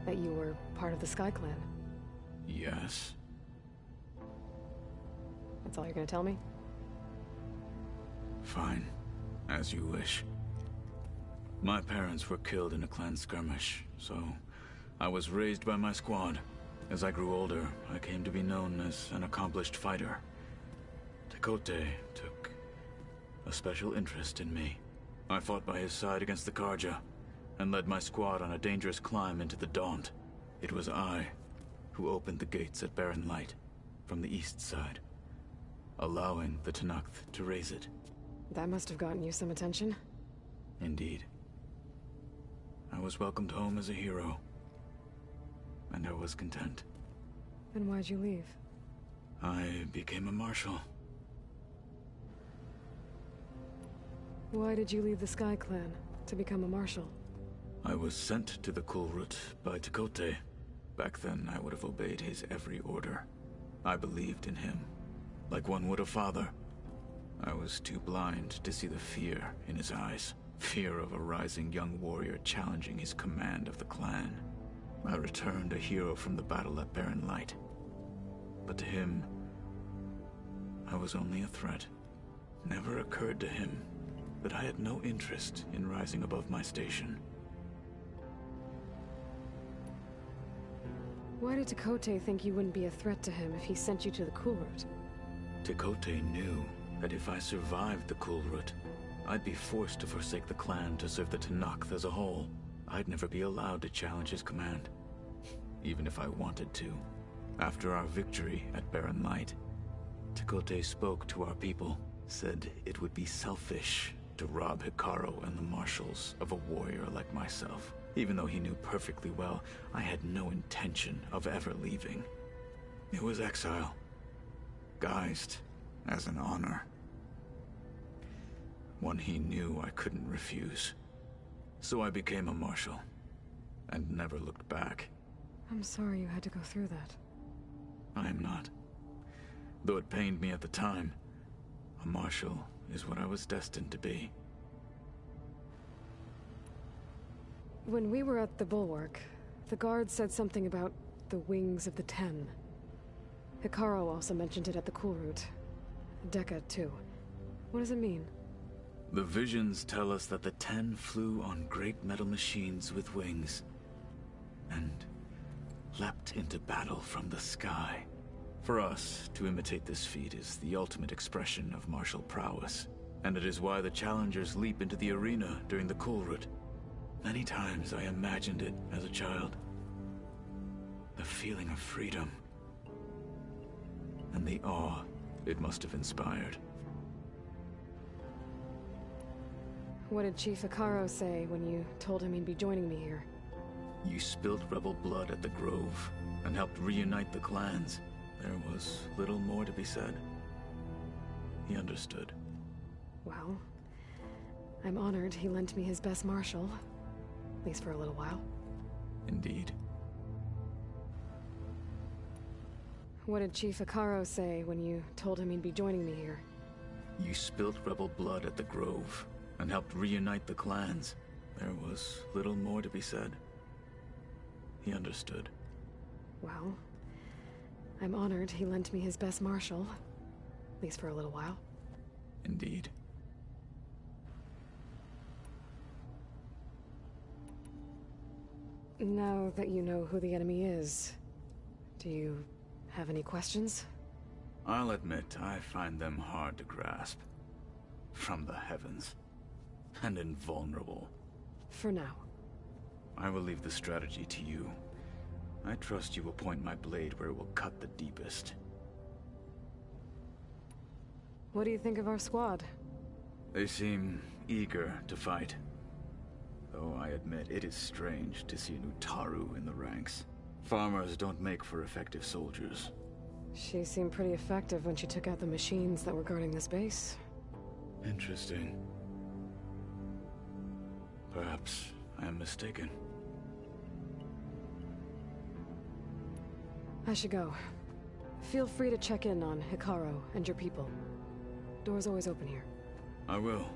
B: That you were part of the Sky Clan.
M: Yes.
B: That's all you're gonna tell me?
M: Fine. As you wish. My parents were killed in a clan skirmish, so I was raised by my squad. As I grew older, I came to be known as an accomplished fighter. Tekote took a special interest in me. I fought by his side against the Carja, and led my squad on a dangerous climb into the Daunt. It was I who opened the gates at Barren Light, from the east side, allowing the Tenakth to raise it.
B: That must have gotten you some attention.
M: Indeed. I was welcomed home as a hero, and I was content.
B: Then why'd you leave?
M: I became a marshal.
B: Why did you leave the Sky Clan to become a marshal?
M: I was sent to the Kulrut by Tekote. Back then, I would have obeyed his every order. I believed in him, like one would a father. I was too blind to see the fear in his eyes. Fear of a rising young warrior challenging his command of the clan. I returned a hero from the battle at Barren Light. But to him, I was only a threat. Never occurred to him that I had no interest in rising above my station.
B: Why did Tekote think you wouldn't be a threat to him if he sent you to the Kulrut?
M: Tekote knew that if I survived the Kulrut, I'd be forced to forsake the clan to serve the Tenakth as a whole. I'd never be allowed to challenge his command, even if I wanted to. After our victory at Barren Light, Tekote spoke to our people, said it would be selfish to rob Hekarro and the marshals of a warrior like myself. Even though he knew perfectly well I had no intention of ever leaving. It was exile, guised as an honor. One he knew I couldn't refuse. So I became a marshal, and never looked back.
B: I'm sorry you had to go through that.
M: I am not. Though it pained me at the time, a marshal is what I was destined to be.
B: When we were at the Bulwark, the guard said something about the Wings of the Ten. Hekarro also mentioned it at the Kulrut. Dekka, too. What does it mean?
M: The visions tell us that the Ten flew on great metal machines with wings, and leapt into battle from the sky. For us, to imitate this feat is the ultimate expression of martial prowess, and it is why the challengers leap into the arena during the Kulrut. Many times I imagined it as a child. The feeling of freedom, and the awe it must have inspired.
B: What did Chief Hekarro say when you told him he'd be joining me here?
M: You spilled rebel blood at the Grove, and helped reunite the clans. There was little more to be said. He understood.
B: Well, I'm honored he lent me his best marshal. At least for a little while.
M: Indeed.
B: What did Chief Hekarro say when you told him he'd be joining me here?
M: You spilled rebel blood at the Grove, and helped reunite the clans. There was little more to be said. He understood.
B: Well, I'm honored he lent me his best marshal. At least for a little while.
M: Indeed.
B: Now that you know who the enemy is, do you have any questions?
M: I'll admit, I find them hard to grasp. From the heavens. And invulnerable.
B: For now.
M: I will leave the strategy to you. I trust you will point my blade where it will cut the deepest.
B: What do you think of our squad?
M: They seem eager to fight. Though I admit it is strange to see an Utaru in the ranks. Farmers don't make for effective soldiers.
B: She seemed pretty effective when she took out the machines that were guarding this base.
M: Interesting. Perhaps I am mistaken.
B: I should go. Feel free to check in on Hekarro and your people. Door's always open here.
M: I will.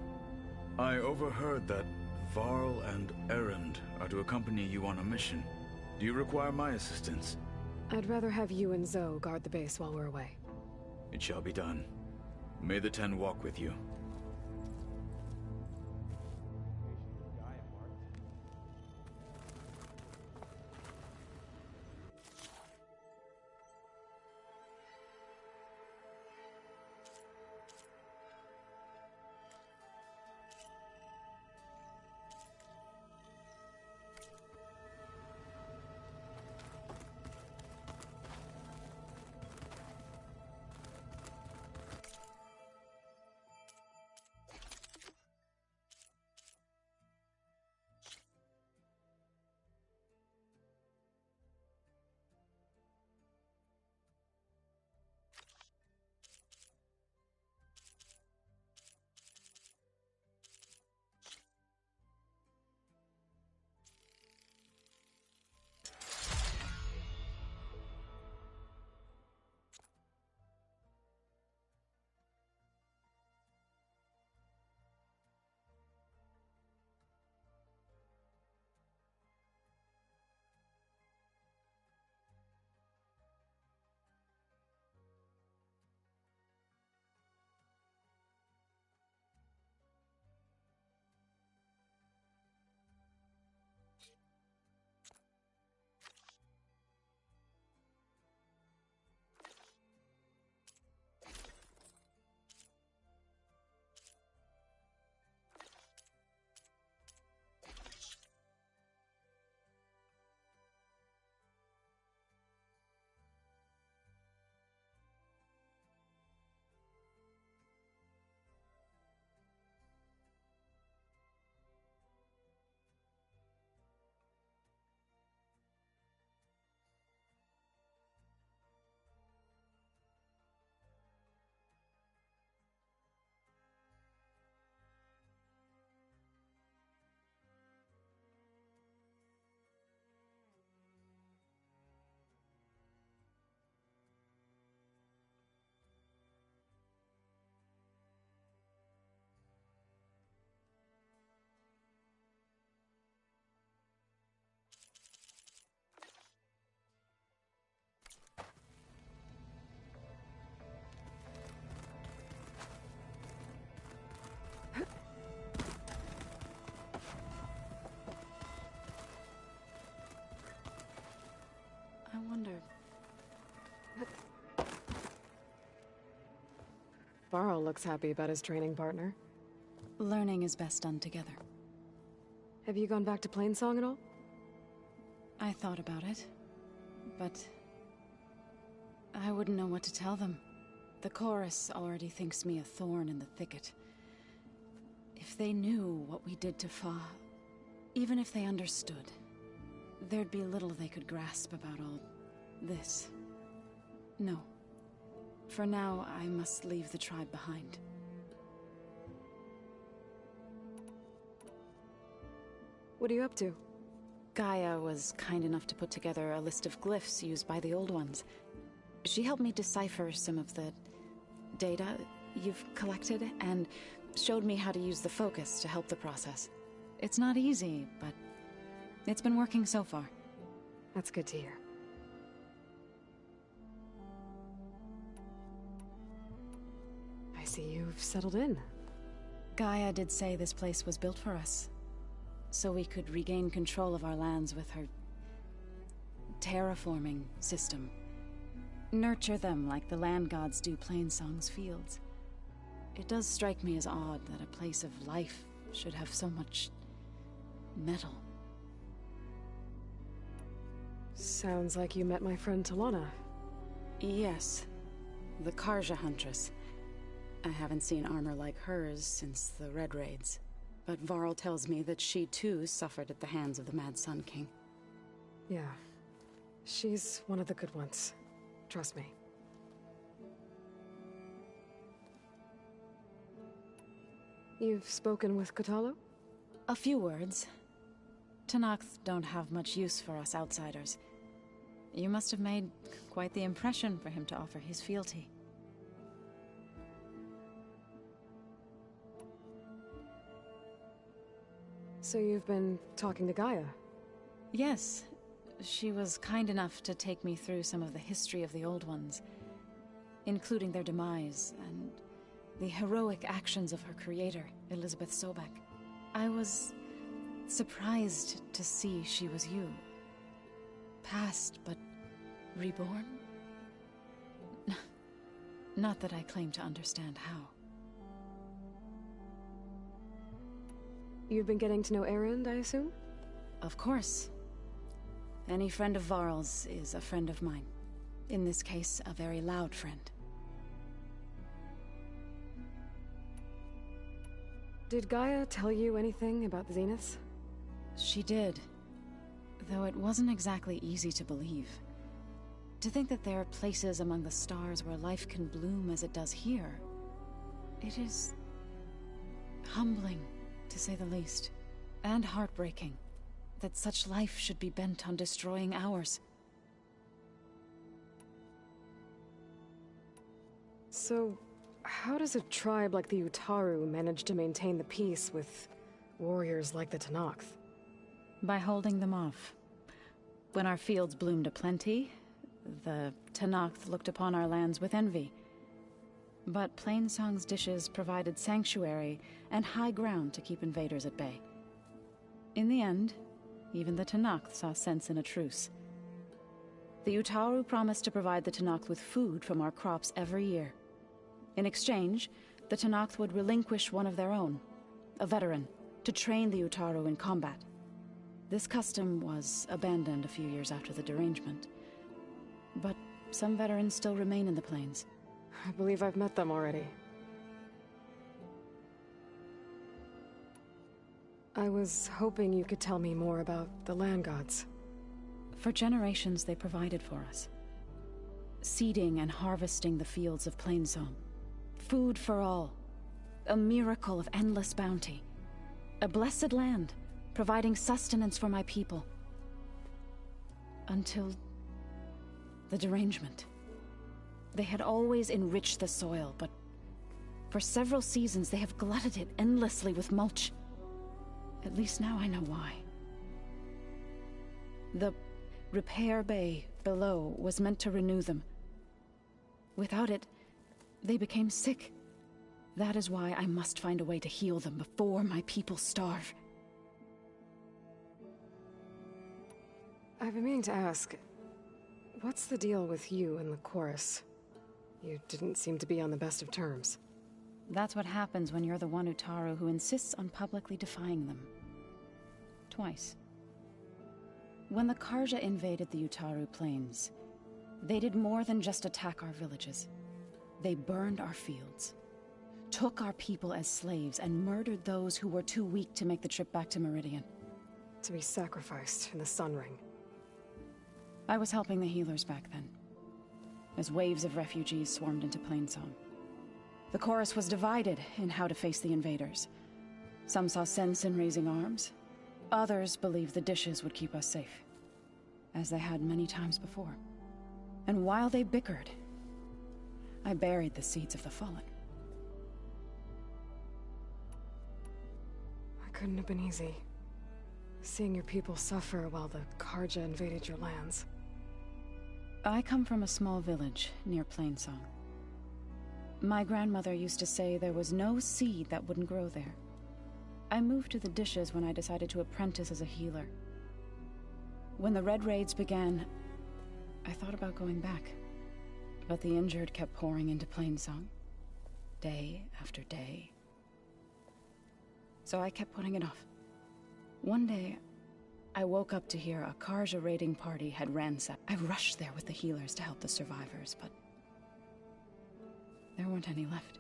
M: I overheard that Varl and Erend are to accompany you on a mission. Do you require my assistance?
B: I'd rather have you and Zoe guard the base while we're away.
M: It shall be done. May the Ten walk with you.
I: I wonder...
B: Varl looks happy about his training partner.
I: Learning is best done together.
B: Have you gone back to Plainsong at all?
I: I thought about it, but... I wouldn't know what to tell them. The chorus already thinks me a thorn in the thicket. If they knew what we did to Fa, even if they understood, there'd be little they could grasp about all this. No. For now, I must leave the tribe behind.
B: What are you up to?
I: Gaia was kind enough to put together a list of glyphs used by the Old Ones. She helped me decipher some of the data you've collected, and showed me how to use the focus to help the process. It's not easy, but it's been working so far.
B: That's good to hear. I see you've settled in.
I: Gaia did say this place was built for us, so we could regain control of our lands with her terraforming system. Nurture them like the land gods do Plainsong's fields. It does strike me as odd that a place of life should have so much metal.
B: Sounds like you met my friend Talana.
I: Yes, the Karja Huntress. I haven't seen armor like hers since the Red Raids, but Varl tells me that she too suffered at the hands of the Mad Sun King.
B: Yeah, she's one of the good ones. Trust me. You've spoken with Kotallo?
I: A few words. Tenakth don't have much use for us outsiders. You must have made quite the impression for him to offer his fealty.
B: So you've been talking to Gaia?
I: Yes. She was kind enough to take me through some of the history of the Old Ones, including their demise and the heroic actions of her creator, Elizabeth Sobek. I was surprised to see she was you. Past, but reborn? Not that I claim to understand how.
B: You've been getting to know Erend, I assume?
I: Of course. Any friend of Varl's is a friend of mine. In this case, a very loud friend.
B: Did Gaia tell you anything about the Zeniths?
I: She did. Though it wasn't exactly easy to believe. To think that there are places among the stars where life can bloom as it does here. It is humbling, to say the least. And heartbreaking. That such life should be bent on destroying ours.
B: So, how does a tribe like the Utaru manage to maintain the peace with warriors like the Tenakth?
I: By holding them off. When our fields bloomed aplenty, the Tenakth looked upon our lands with envy. But Plainsong's dishes provided sanctuary and high ground to keep invaders at bay. In the end, even the Tenakth saw sense in a truce. The Utaru promised to provide the Tenakth with food from our crops every year. In exchange, the Tenakth would relinquish one of their own, a veteran, to train the Utaru in combat. This custom was abandoned a few years after the derangement. But some veterans still remain in the plains.
B: I believe I've met them already. I was hoping you could tell me more about the land gods.
I: For generations, they provided for us. Seeding and harvesting the fields of Plainsong. Food for all. A miracle of endless bounty. A blessed land, providing sustenance for my people. Until the derangement. They had always enriched the soil, but for several seasons they have glutted it endlessly with mulch. At least now I know why. The repair bay below was meant to renew them. Without it, they became sick. That is why I must find a way to heal them before my people starve.
B: I've been meaning to ask, What's the deal with you and the chorus? You didn't seem to be on the best of terms.
I: That's what happens when you're the one Utaru who insists on publicly defying them. Twice. When the Karja invaded the Utaru plains, they did more than just attack our villages. They burned our fields, took our people as slaves, and murdered those who were too weak to make the trip back to Meridian.
B: To be sacrificed in the Sun Ring.
I: I was helping the healers back then, as waves of refugees swarmed into Plainsong. The chorus was divided in how to face the invaders. Some saw sense in raising arms. Others believed the dishes would keep us safe, as they had many times before. And while they bickered, I buried the seeds of the fallen.
B: It couldn't have been easy. Seeing your people suffer while the Karja invaded your lands.
I: I come from a small village near Plainsong. My grandmother used to say there was no seed that wouldn't grow there. I moved to the dishes when I decided to apprentice as a healer. When the Red Raids began, I thought about going back. But the injured kept pouring into Plainsong, day after day. So I kept putting it off. One day, I woke up to hear a Karja raiding party had ransacked. I rushed there with the healers to help the survivors, but there weren't any left.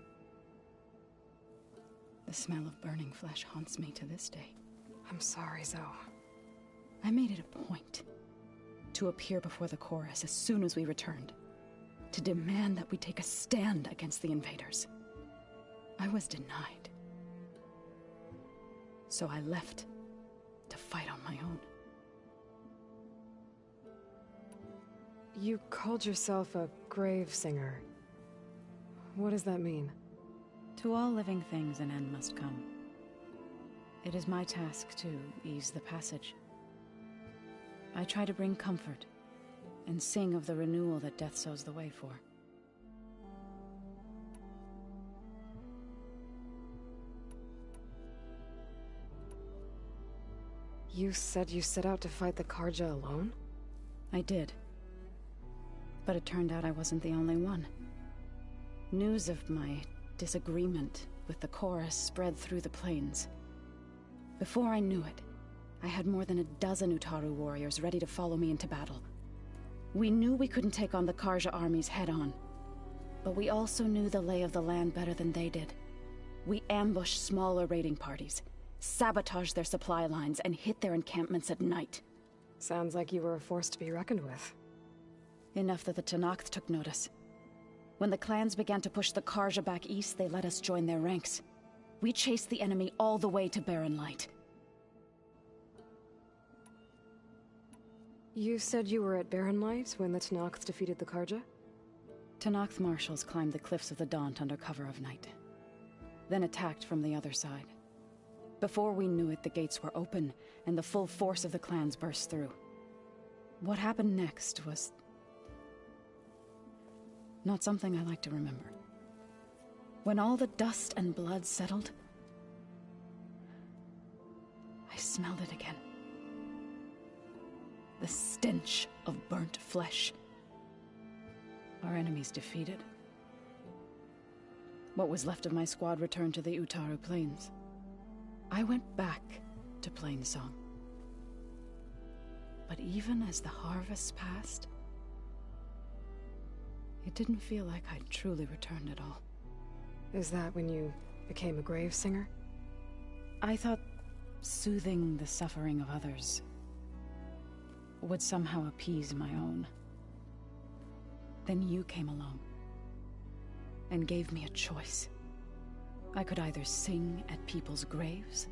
I: The smell of burning flesh haunts me to this day.
B: I'm sorry, Zoe.
I: I made it a point to appear before the chorus as soon as we returned, to demand that we take a stand against the invaders. I was denied. So I left to fight on my own.
B: You called yourself a grave singer. What does that mean?
I: To all living things an end must come. It is my task to ease the passage. I try to bring comfort and sing of the renewal that death sows the way for.
B: You said you set out to fight the Karja alone?
I: I did. But it turned out I wasn't the only one. News of my disagreement with the chorus spread through the plains. Before I knew it, I had more than a dozen Utaru warriors ready to follow me into battle. We knew we couldn't take on the Karja armies head-on, but we also knew the lay of the land better than they did. We ambushed smaller raiding parties, sabotaged their supply lines, and hit their encampments at night.
B: Sounds like you were a force to be reckoned with.
I: Enough that the Tenakth took notice. When the clans began to push the Karja back east, they let us join their ranks. We chased the enemy all the way to Barren Light.
B: You said you were at Barren Light when the Tenakth defeated the Karja?
I: Tenakth marshals climbed the cliffs of the Daunt under cover of night, then attacked from the other side. Before we knew it, the gates were open, and the full force of the clans burst through. What happened next was not something I like to remember. When all the dust and blood settled, I smelled it again. The stench of burnt flesh. Our enemies defeated. What was left of my squad returned to the Utaru Plains. I went back to Plainsong. But even as the harvests passed, it didn't feel like I'd truly returned at all.
B: Is that when you became a grave singer?
I: I thought soothing the suffering of others would somehow appease my own. Then you came along and gave me a choice. I could either sing at people's graves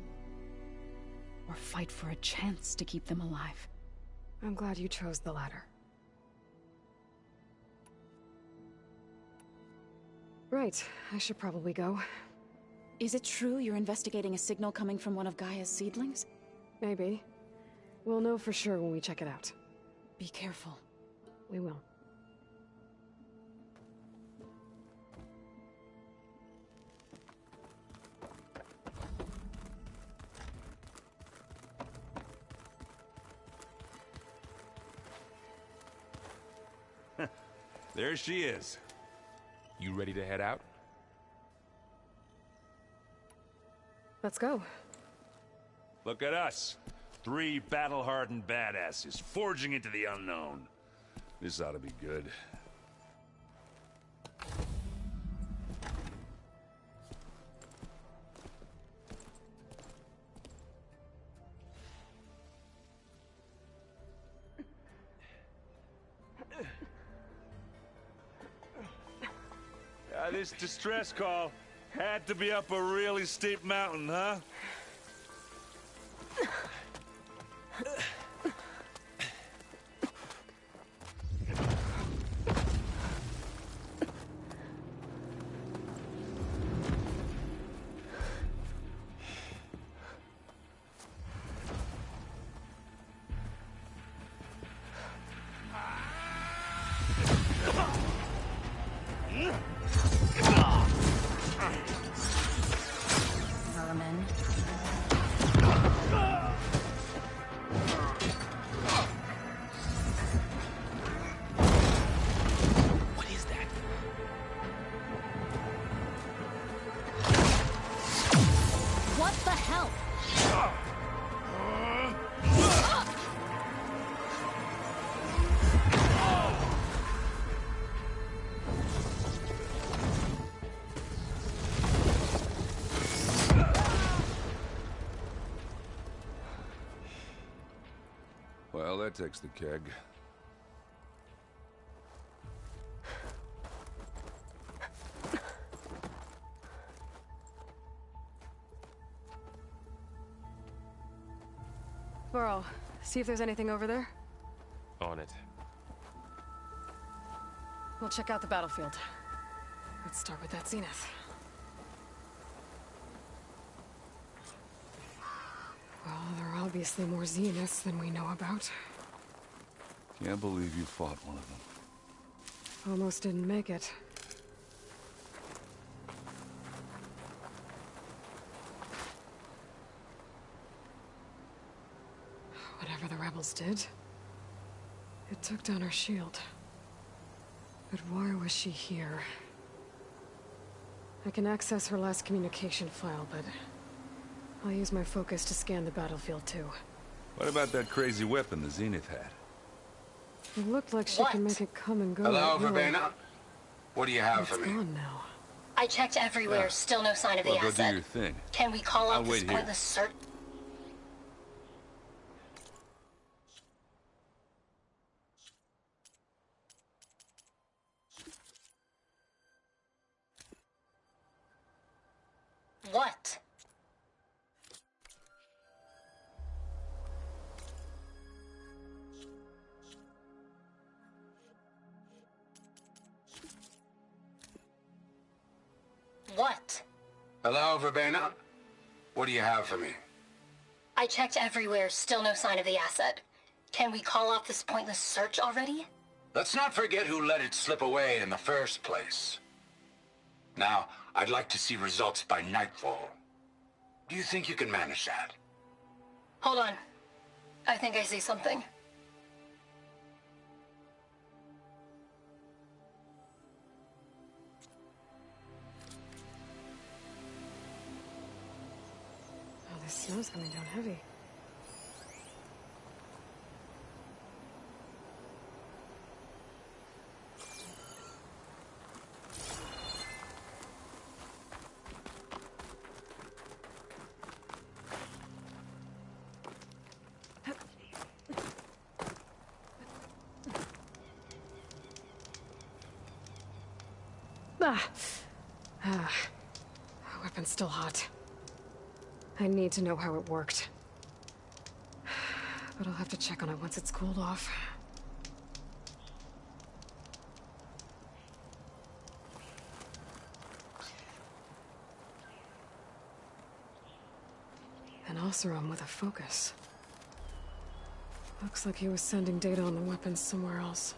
I: or fight for a chance to keep them alive.
B: I'm glad you chose the latter. Right, I should probably go.
I: Is it true you're investigating a signal coming from one of Gaia's seedlings?
B: Maybe. We'll know for sure when we check it out.
I: Be careful.
B: We will.
G: There she is.
H: You ready to head out?
B: Let's go.
G: Look at us. 3 battle-hardened badasses forging into the unknown. This ought to be good. This distress call had to be up a really steep mountain, huh?
N: Well, that takes the keg.
B: Varl, see if there's anything over there.
H: On it.
B: We'll check out the battlefield. Let's start with that Zenith. Well, there are obviously more Zeniths than we know about.
N: Can't believe you fought one of them.
B: Almost didn't make it. Whatever the rebels did, it took down our shield. But why was she here? I can access her last communication file, but I'll use my focus to scan the battlefield too.
N: What about that crazy weapon the Zenith had?
B: It looked like she can make it come and go.
O: Hello,
B: at will.
O: Verbena? What do you have for me?
B: It's gone now.
P: I checked everywhere, still no sign of the
N: Well, go
P: asset.
N: do your thing.
P: Can we call
N: I'll
P: out this
N: wait here.
P: pointless search? What? What?
O: Hello, Verbena? What do you have for me?
P: I checked everywhere, still no sign of the asset. Can we call off this pointless search already?
O: Let's not forget who let it slip away in the first place. Now, I'd like to see results by nightfall. Do you think you can manage that?
P: Hold on. I think I see something.
B: Oh, this snow's coming down heavy. Weapon's still hot. I need to know how it worked. But I'll have to check on it once it's cooled off. An Oseram with a focus. Looks like he was sending data on the weapons somewhere else.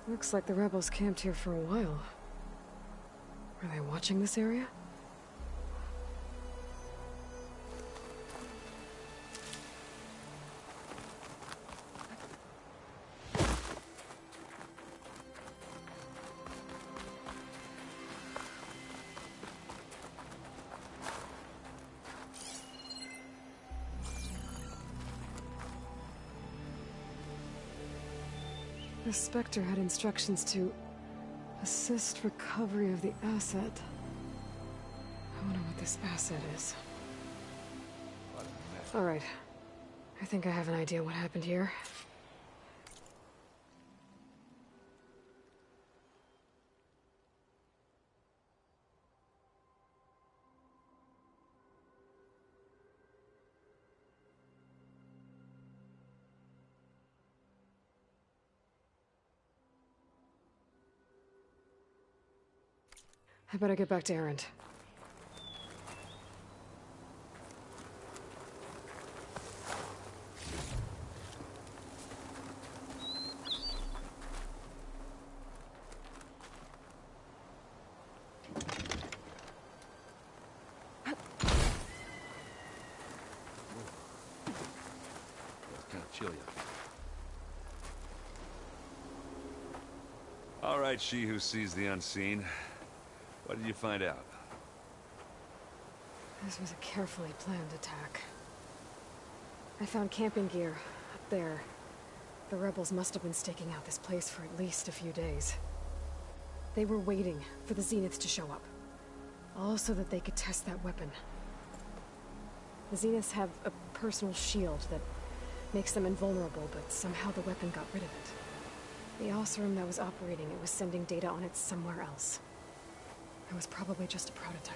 B: Looks like the rebels camped here for a while. Are they watching this area? The Spectre had instructions to assist recovery of the asset. I wonder what this asset is. Alright. I think I have an idea what happened here. I better get back to Erend.
N: It's kind of chilly out here.
G: All right, she who sees the unseen. What did you find out?
B: This was a carefully planned attack. I found camping gear up there. The rebels must have been staking out this place for at least a few days. They were waiting for the Zeniths to show up. All so that they could test that weapon. The Zeniths have a personal shield that makes them invulnerable, but somehow the weapon got rid of it. The Oseram that was operating it was sending data on it somewhere else. It was probably just a prototype.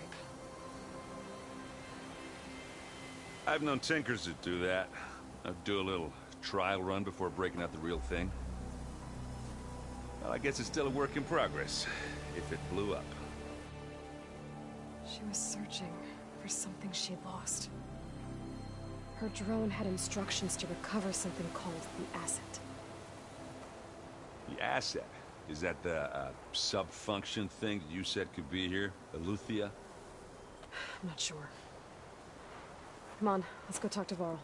G: I've known tinkers that do that. I'd do a little trial run before breaking out the real thing. Well, I guess it's still a work in progress, if it blew up.
B: She was searching for something she lost. Her drone had instructions to recover something called the asset.
G: The asset? Is that the sub-function thing that you said could be here? Eleuthia?
B: I'm not sure. Come on, let's go talk to Varl.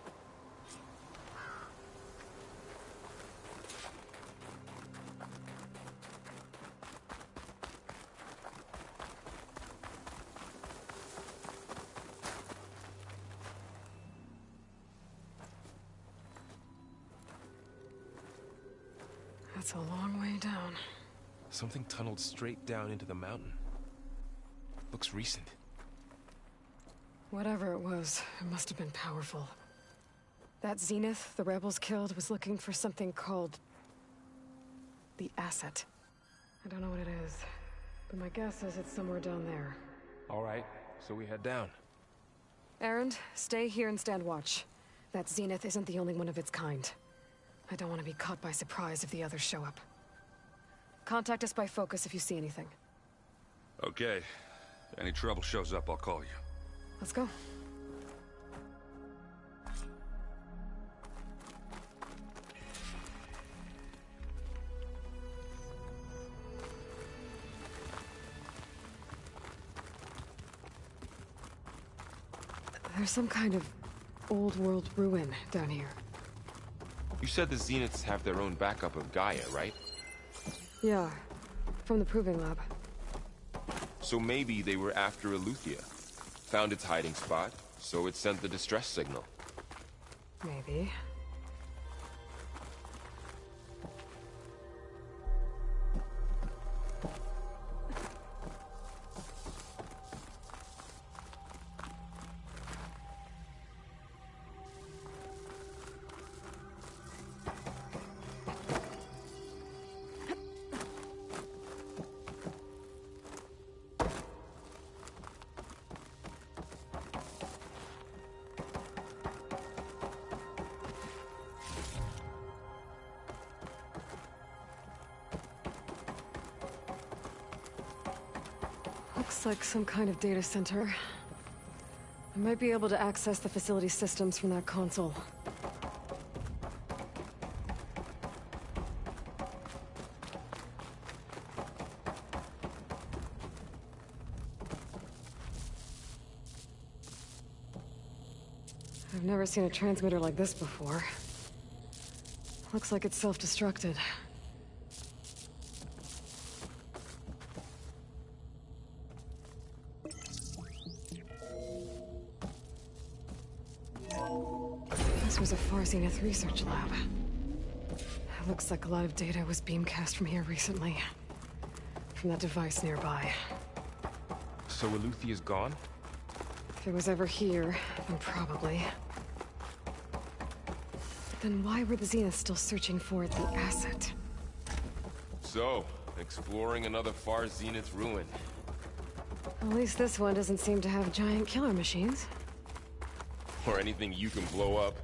B: That's a long way down.
H: Something tunneled straight down into the mountain. Looks recent.
B: Whatever it was, it must have been powerful. That Zenith the rebels killed was looking for something called the asset. I don't know what it is, but my guess is it's somewhere down there.
H: All right, so we head down.
B: Erend, stay here and stand watch. That Zenith isn't the only one of its kind. I don't want to be caught by surprise if the others show up. Contact us by focus if you see anything.
G: Okay. If any trouble shows up, I'll call you.
B: Let's go. There's some kind of old world ruin down here.
H: You said the Zeniths have their own backup of Gaia, right?
B: Yeah, from the Proving Lab.
H: So maybe they were after Eleuthia. Found its hiding spot, so it sent the distress signal.
B: Maybe. Looks like some kind of data center. I might be able to access the facility systems from that console. never seen a transmitter like this before. Looks like it's self-destructed. This was a Far Zenith research lab. It looks like a lot of data was beamcast from here recently. From that device nearby.
H: So Eleuthea's gone?
B: If it was ever here, then probably. But then why were the Zenith still searching for the asset?
H: So, exploring another Far Zenith ruin.
B: At least this one doesn't seem to have giant killer machines.
H: Or anything you can blow up.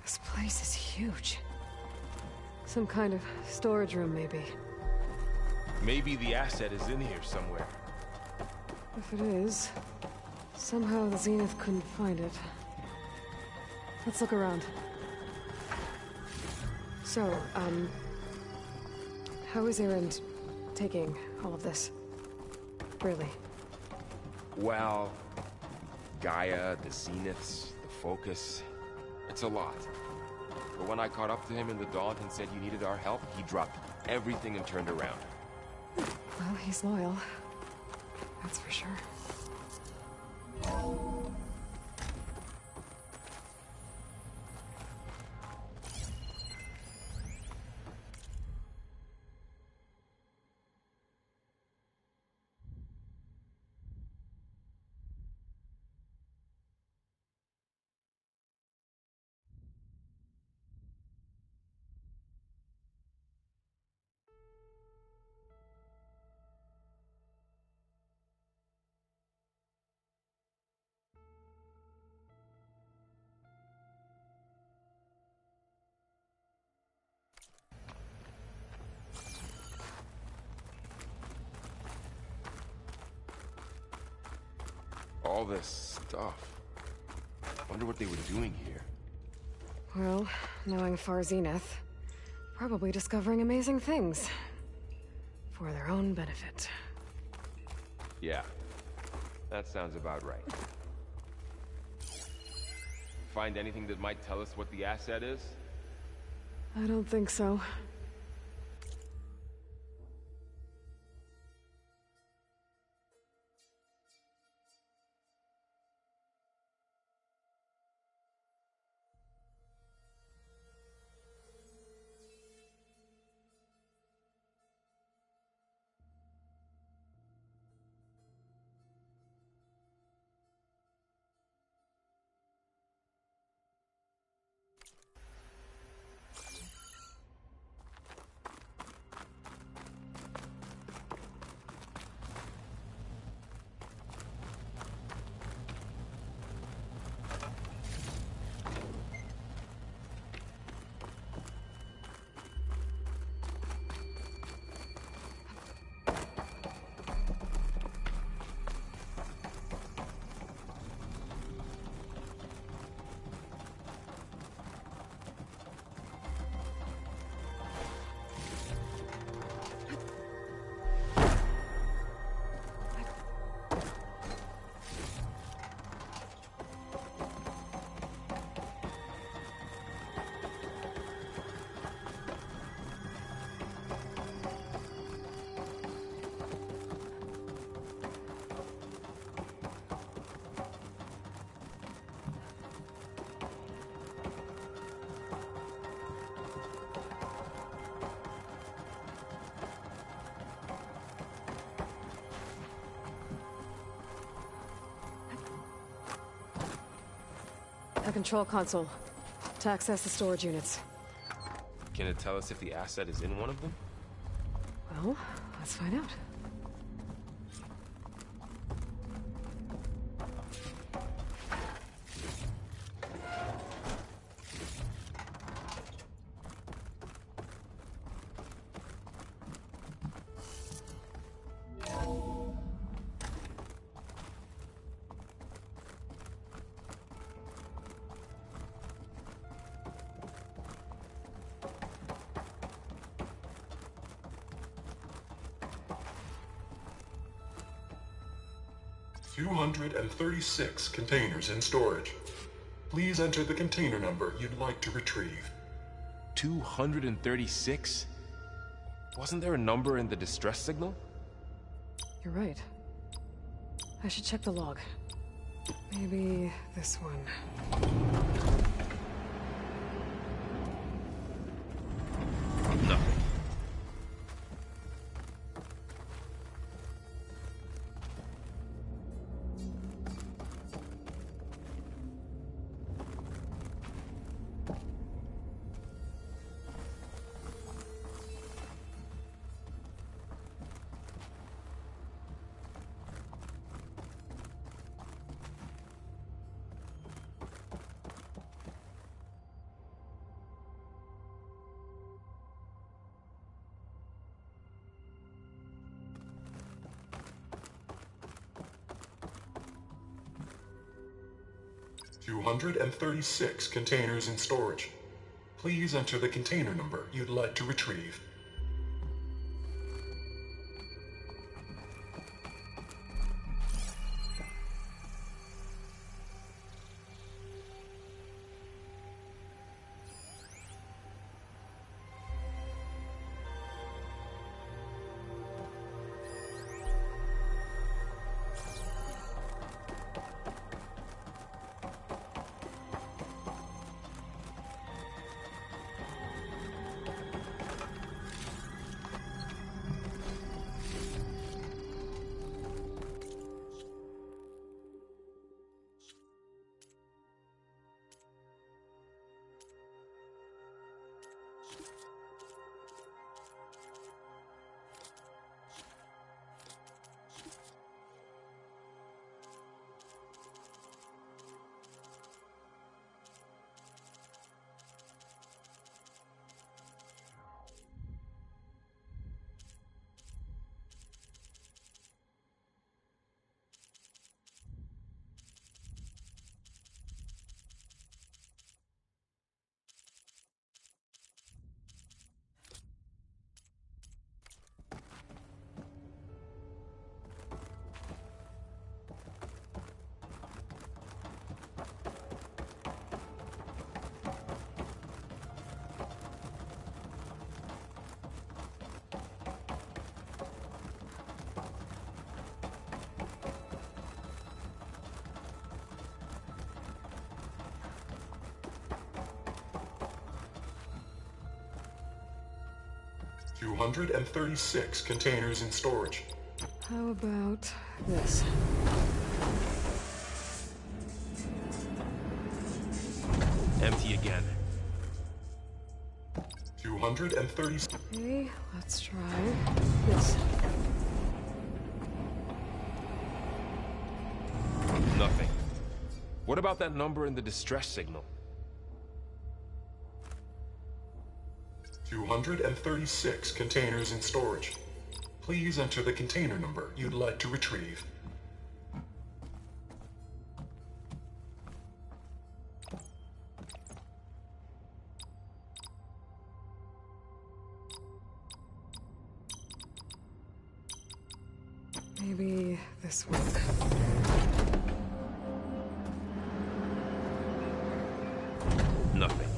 B: This place is huge. Some kind of storage room, maybe.
H: Maybe the asset is in here somewhere.
B: If it is, somehow the Zenith couldn't find it. Let's look around. So, how is Erend taking all of this? Really?
H: Well, Gaia, the Zeniths, the Focus. It's a lot. But when I caught up to him in the Daunt and said you needed our help, he dropped everything and turned around.
B: Well, he's loyal. That's for sure.
H: All this stuff. Wonder what they were doing here.
B: Well, knowing Far Zenith, probably discovering amazing things. For their own benefit.
H: Yeah. That sounds about right. Find anything that might tell us what the asset is?
B: I don't think so. control console. To access the storage units.
H: Can it tell us if the asset is in one of them?
B: Well, let's find out.
Q: $236 containers in storage. Please enter the container number you'd like to retrieve.
H: 236? Wasn't there a number in the distress signal?
B: You're right. I should check the log. Maybe this one.
H: Nothing.
Q: $236 containers in storage. Please enter the container number you'd like to retrieve. $236 containers in storage.
B: How about this?
H: Empty again.
Q: 230.
B: Okay, let's try this.
H: Nothing. What about that number in the distress signal?
Q: 236 containers in storage. Please enter the container number you'd like to retrieve.
B: Maybe this one.
H: Nothing.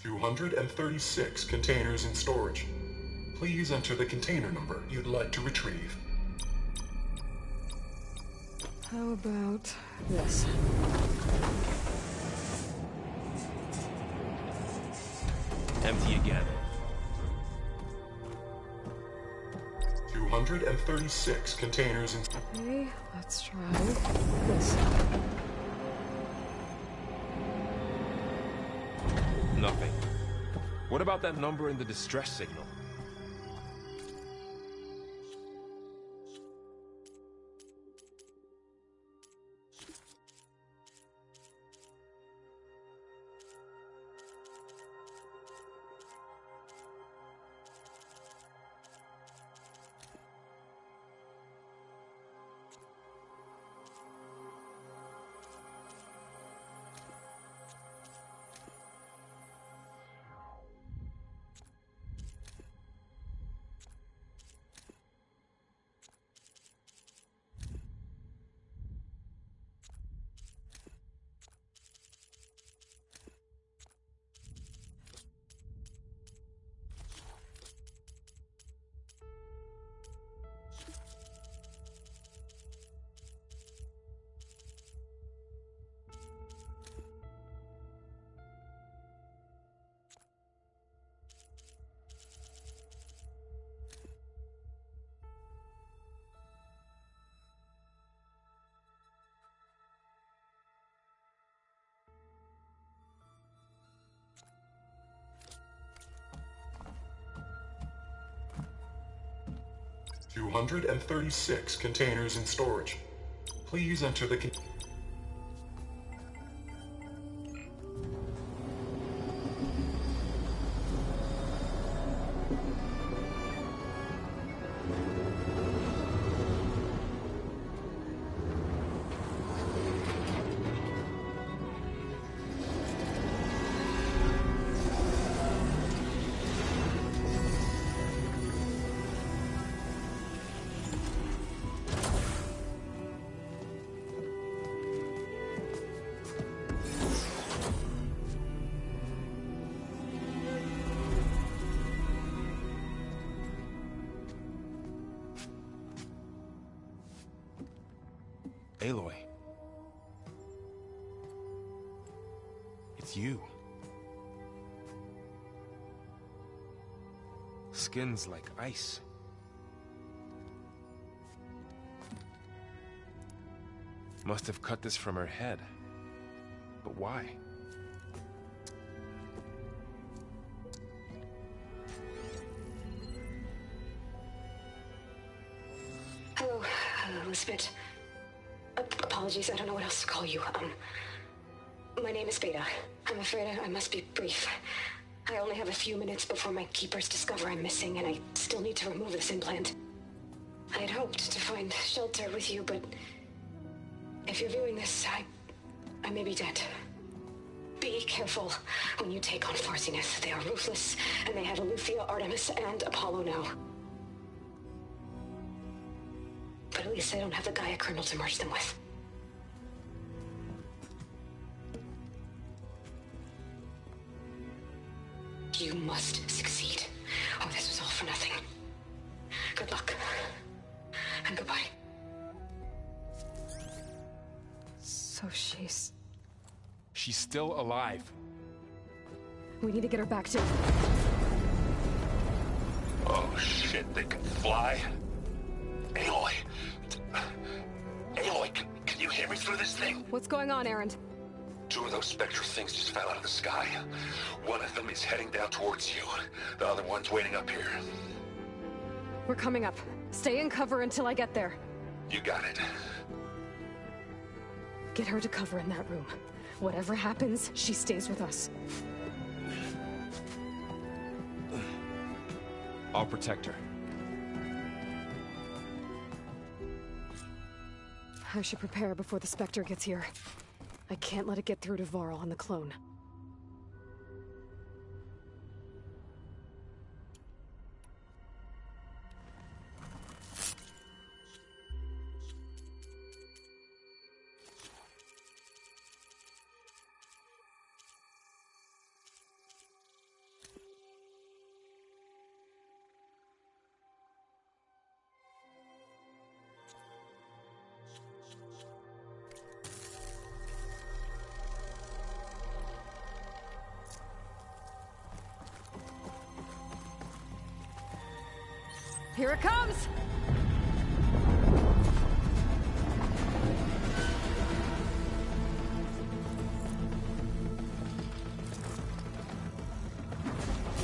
Q: 236 containers in storage. Please enter the container number you'd like to retrieve.
B: How about this?
H: Empty again.
Q: 236 containers in...
B: Okay, let's try this.
H: Nothing. What about that number in the distress signal?
Q: $236 containers in storage. Please enter the...
H: Aloy. It's you. Skin's like ice. Must have cut this from her head. But why?
R: Hello, Elizabeth. Apologies, I don't know what else to call you. My name is Beta. I'm afraid I must be brief. I only have a few minutes before my keepers discover I'm missing, and I still need to remove this implant. I had hoped to find shelter with you, but if you're viewing this, I may be dead. Be careful when you take on Farsineth. They are ruthless, and they have Aletheia, Artemis, and Apollo now. But at least I don't have the Gaia kernel to merge them with. You must succeed, or this was all for nothing. Good luck. And goodbye.
B: So she's
H: still alive.
B: We need to get her back to...
O: Oh shit, they can fly? Aloy! Aloy, can you hear me through this thing?
B: What's going on, Erend?
O: Two of those spectral things just fell out of the sky. One of them is heading down towards you. The other one's waiting up here.
B: We're coming up. Stay in cover until I get there.
O: You got it.
B: Get her to cover in that room. Whatever happens, she stays with us.
H: I'll protect her.
B: I should prepare before the Spectre gets here. I can't let it get through to Varl and the clone.
A: Here it comes!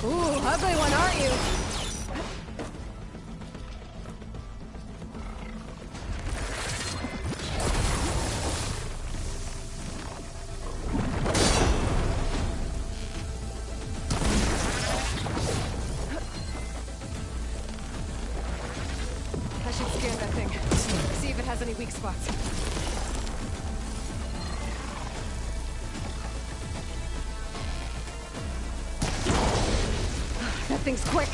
E: Ooh, ugly one, aren't you? I should scan that thing. See if it has any weak spots. That thing's quick.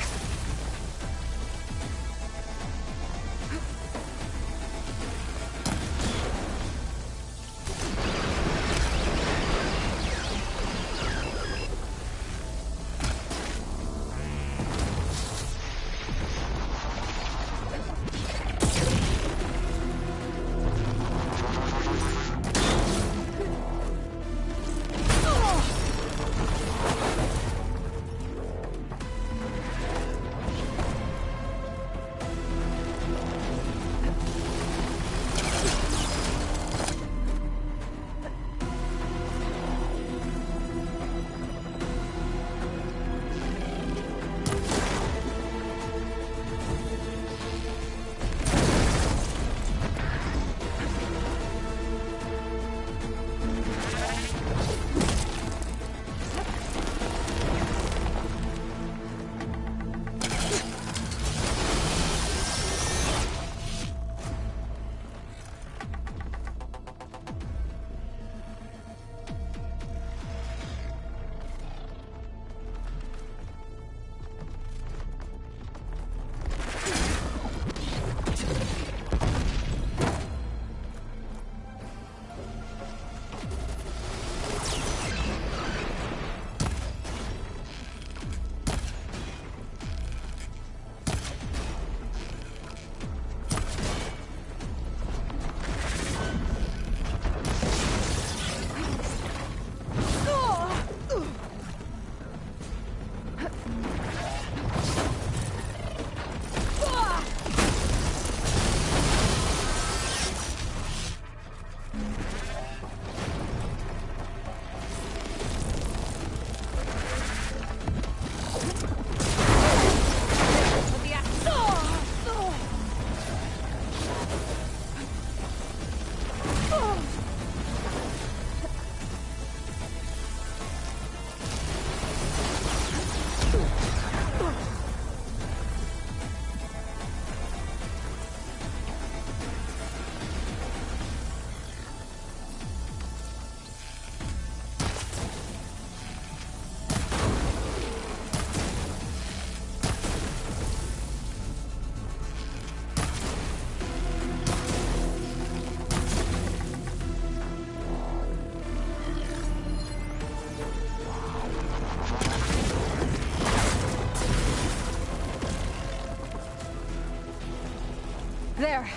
E: There.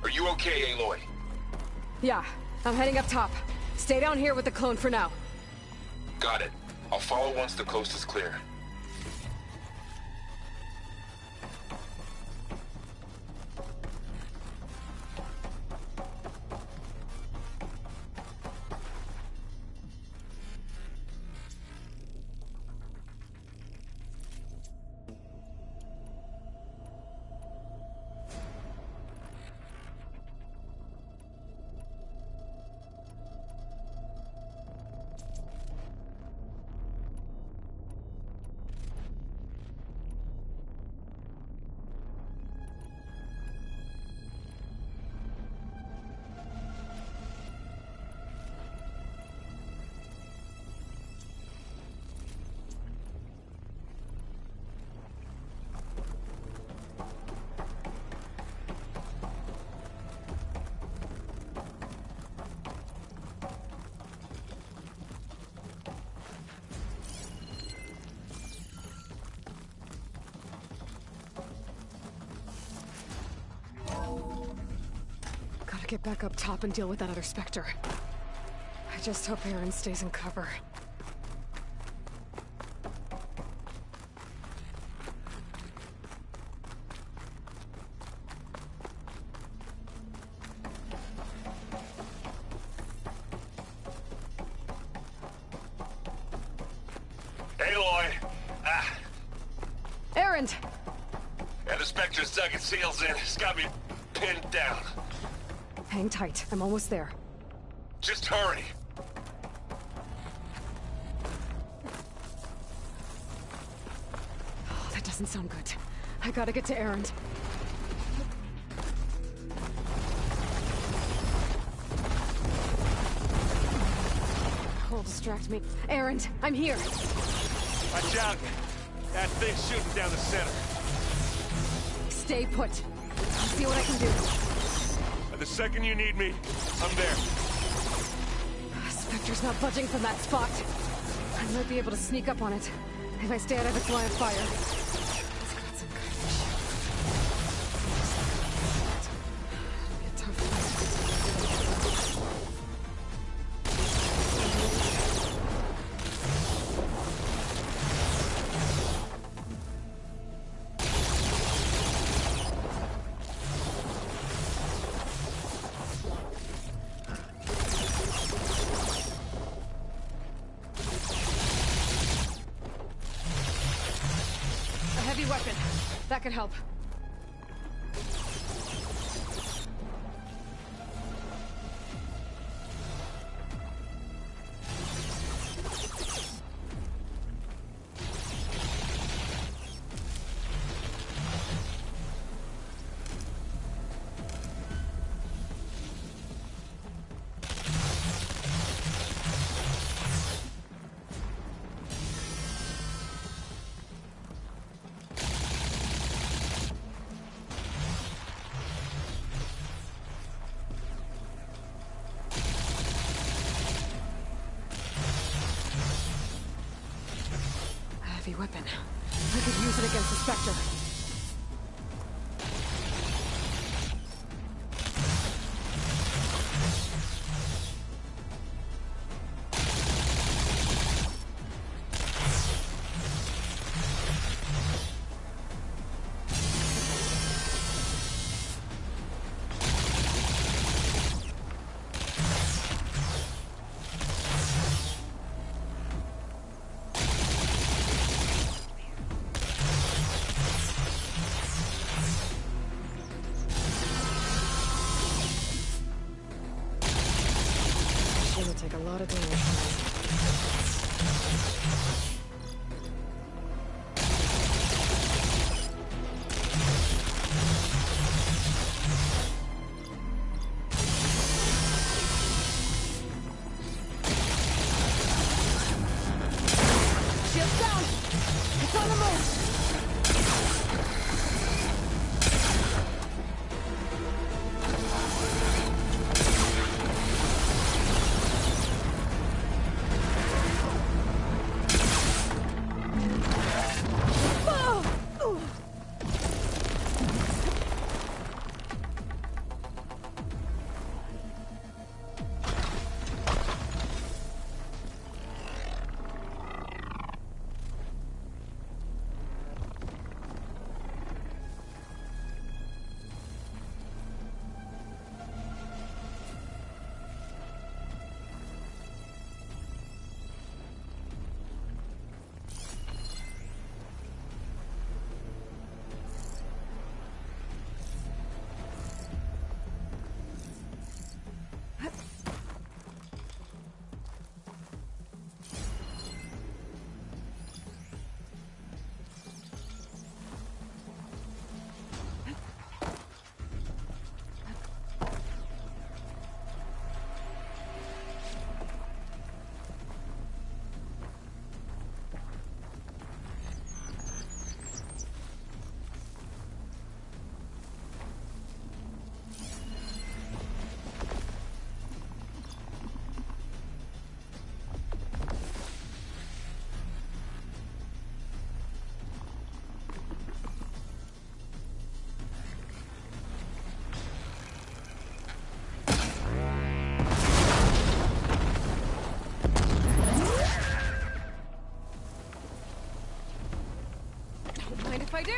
H: Are you okay, Aloy?
E: Yeah, I'm heading up top. Stay down here with the clone for now.
H: Got it. I'll follow once the coast is clear.
E: Gotta get back up top and deal with that other Spectre. I just hope Aaron stays in cover.
O: Aloy,
E: Erend!
S: And the Spectre's dug its heels in. It's got me pinned down.
E: Hang tight. I'm almost there.
S: Just hurry.
E: Oh, that doesn't sound good. I gotta get to Erend. Will distract me. Erend, I'm here.
S: Watch out. That thing's shooting down the center.
E: Stay put. I'll see what I can do.
S: And the second you need me, I'm there.
E: Spectre's not budging from that spot. I might be able to sneak up on it if I stay out of its line of fire. Weapon. That could help. Heavy weapon. I could use it against the Spectre. Take a lot of damage. Shields down! It's on the move! If I do.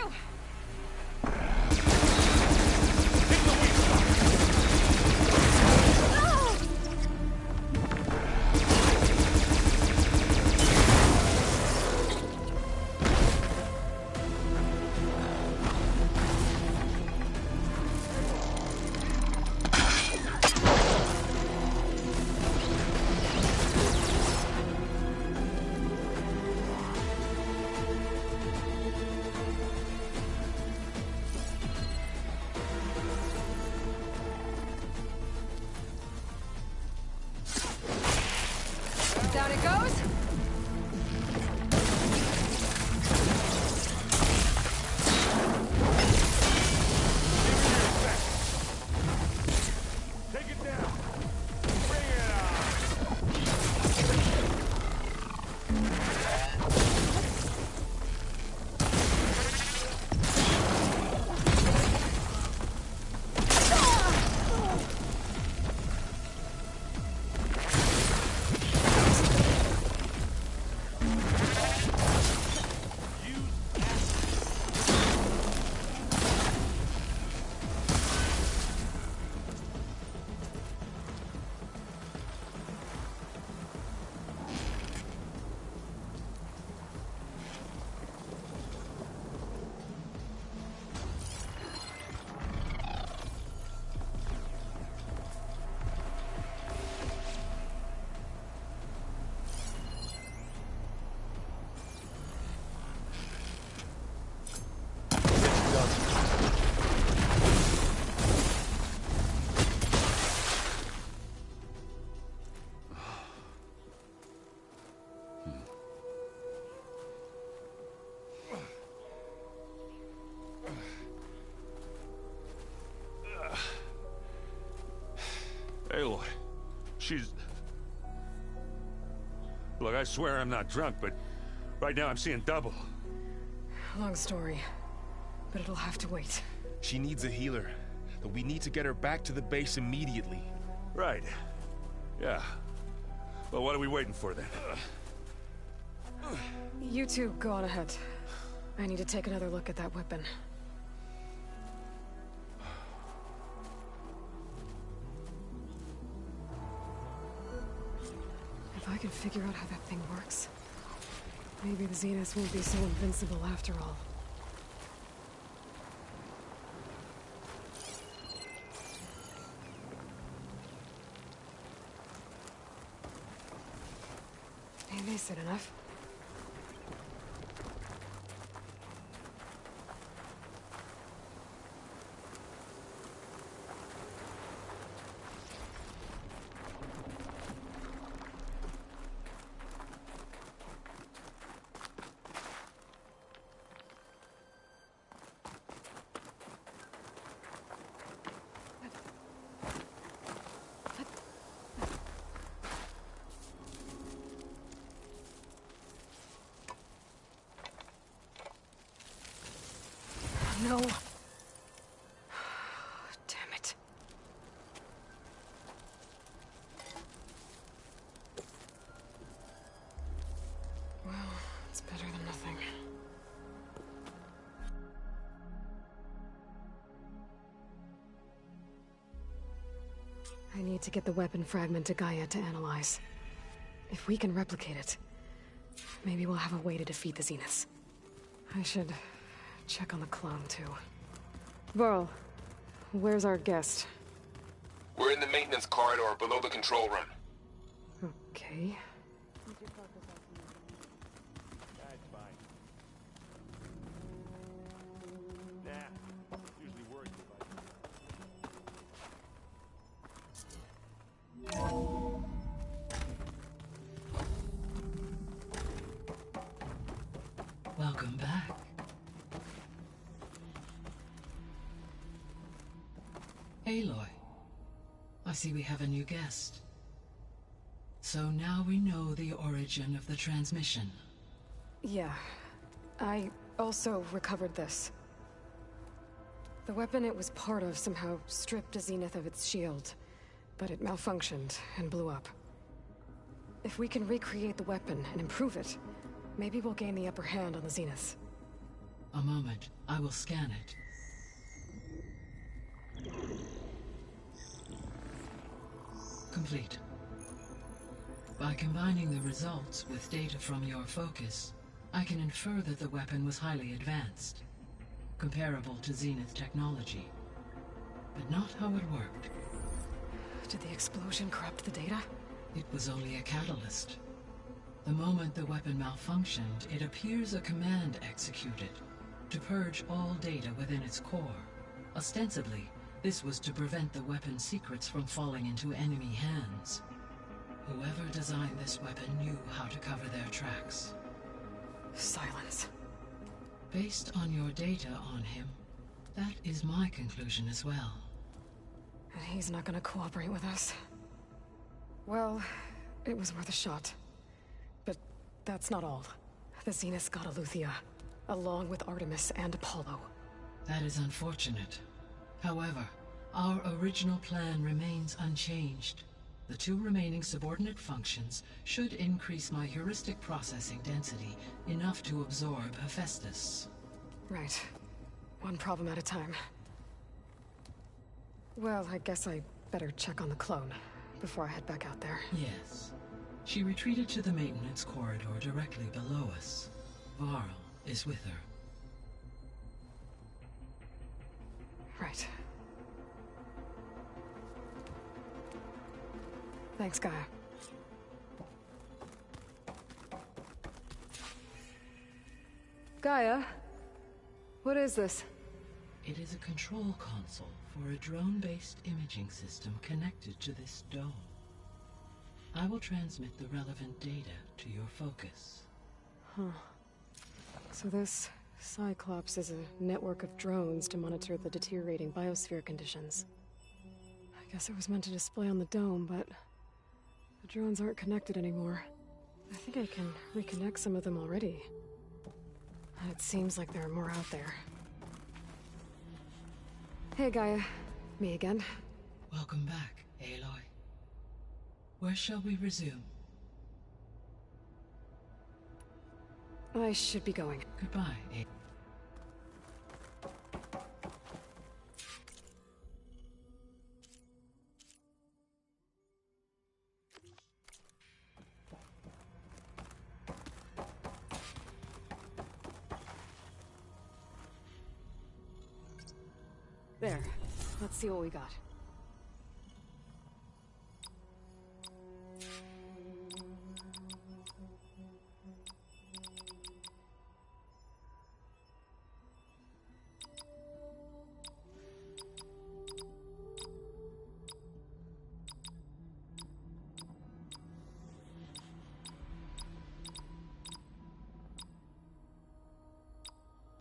G: She's... Look, I swear I'm not drunk, but right now I'm seeing double.
B: Long story, but it'll have to wait.
H: She needs a healer, but we need to get her back to the base immediately.
G: Right. Yeah. Well, what are we waiting for then?
B: You two go on ahead. I need to take another look at that weapon. If I can figure out how that thing works, maybe the Zeniths won't be so invincible after all. Hey, they said enough. No. Damn it. Well, it's better than nothing. I need to get the weapon fragment to Gaia to analyze. If we can replicate it, maybe we'll have a way to defeat the Zeniths. I should check on the clone, too. Varl, where's our guest?
H: We're in the maintenance corridor below the control room.
B: Okay.
G: That's fine. Nah, usually worried about
K: Welcome back. Aloy, I see we have a new guest. So now we know the origin of the transmission.
B: Yeah. I also recovered this. The weapon it was part of somehow stripped a Zenith of its shield, but it malfunctioned and blew up. If we can recreate the weapon and improve it, maybe we'll gain the upper hand on the Zeniths.
K: A moment, I will scan it. Complete. By combining the results with data from your focus, I can infer that the weapon was highly advanced, comparable to Zenith technology, but not how it worked.
B: Did the explosion corrupt the data?
K: It was only a catalyst. The moment the weapon malfunctioned, it appears a command executed to purge all data within its core. Ostensibly, this was to prevent the weapon's secrets from falling into enemy hands. Whoever designed this weapon knew how to cover their tracks.
B: Silence.
K: Based on your data on him, that is my conclusion as well.
B: And he's not gonna cooperate with us. Well, it was worth a shot. But that's not all. The Zeniths got Eleuthia, along with Artemis and Apollo.
K: That is unfortunate. However, our original plan remains unchanged. The two remaining subordinate functions should increase my heuristic processing density enough to absorb Hephaestus.
B: Right. One problem at a time. Well, I guess I better check on the clone before I head back out there.
K: Yes. She retreated to the maintenance corridor directly below us. Varl is with her.
B: Right. Thanks, Gaia. Gaia? What is this?
K: It is a control console for a drone-based imaging system connected to this dome. I will transmit the relevant data to your focus.
B: Huh. So this Cyclops is a network of drones to monitor the deteriorating biosphere conditions. I guess it was meant to display on the dome, but The drones aren't connected anymore. I think I can reconnect some of them already. It seems like there are more out there. Hey, Gaia. Me again.
K: Welcome back, Aloy. Where shall we resume?
B: I should be going.
K: Goodbye, Aloy.
B: There. Let's see what we got.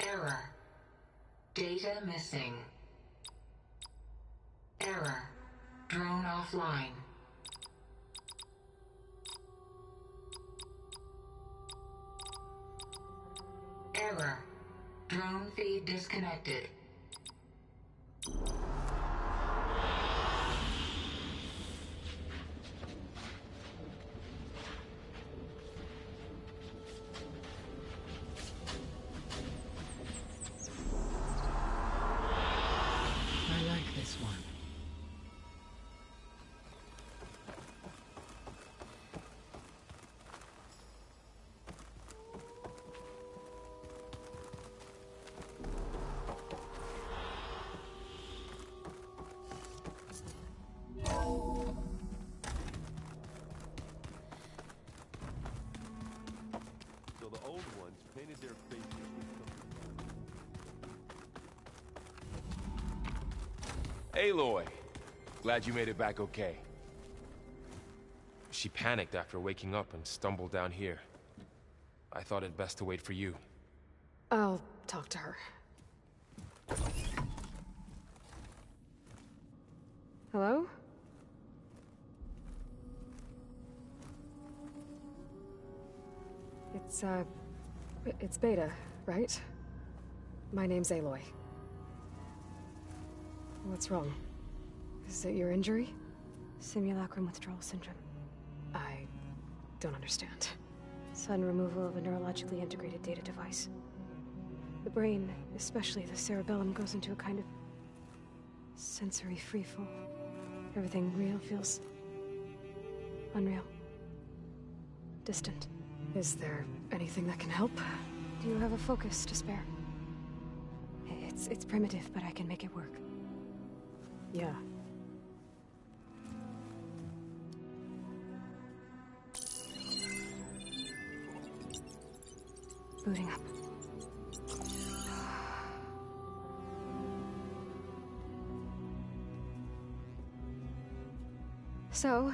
J: Error. Data missing. Error. Drone offline. Error. Drone feed disconnected.
K: I like this one.
T: So the old ones painted their faces with
H: Aloy! Glad you made it back okay. She panicked after waking up and stumbled down here. I thought it best to wait for you.
B: I'll talk to her. Hello? It's Beta, right? My name's Aloy. What's wrong? Is it your injury?
E: Simulacrum withdrawal syndrome.
B: I don't understand.
E: Sudden removal of a neurologically integrated data device. The brain, especially the cerebellum, goes into a kind of sensory freefall. Everything real feels unreal. Distant.
B: Is there anything that can help?
E: Do you have a focus to spare? It's primitive, but I can make it work.
B: Yeah.
E: Booting up. So,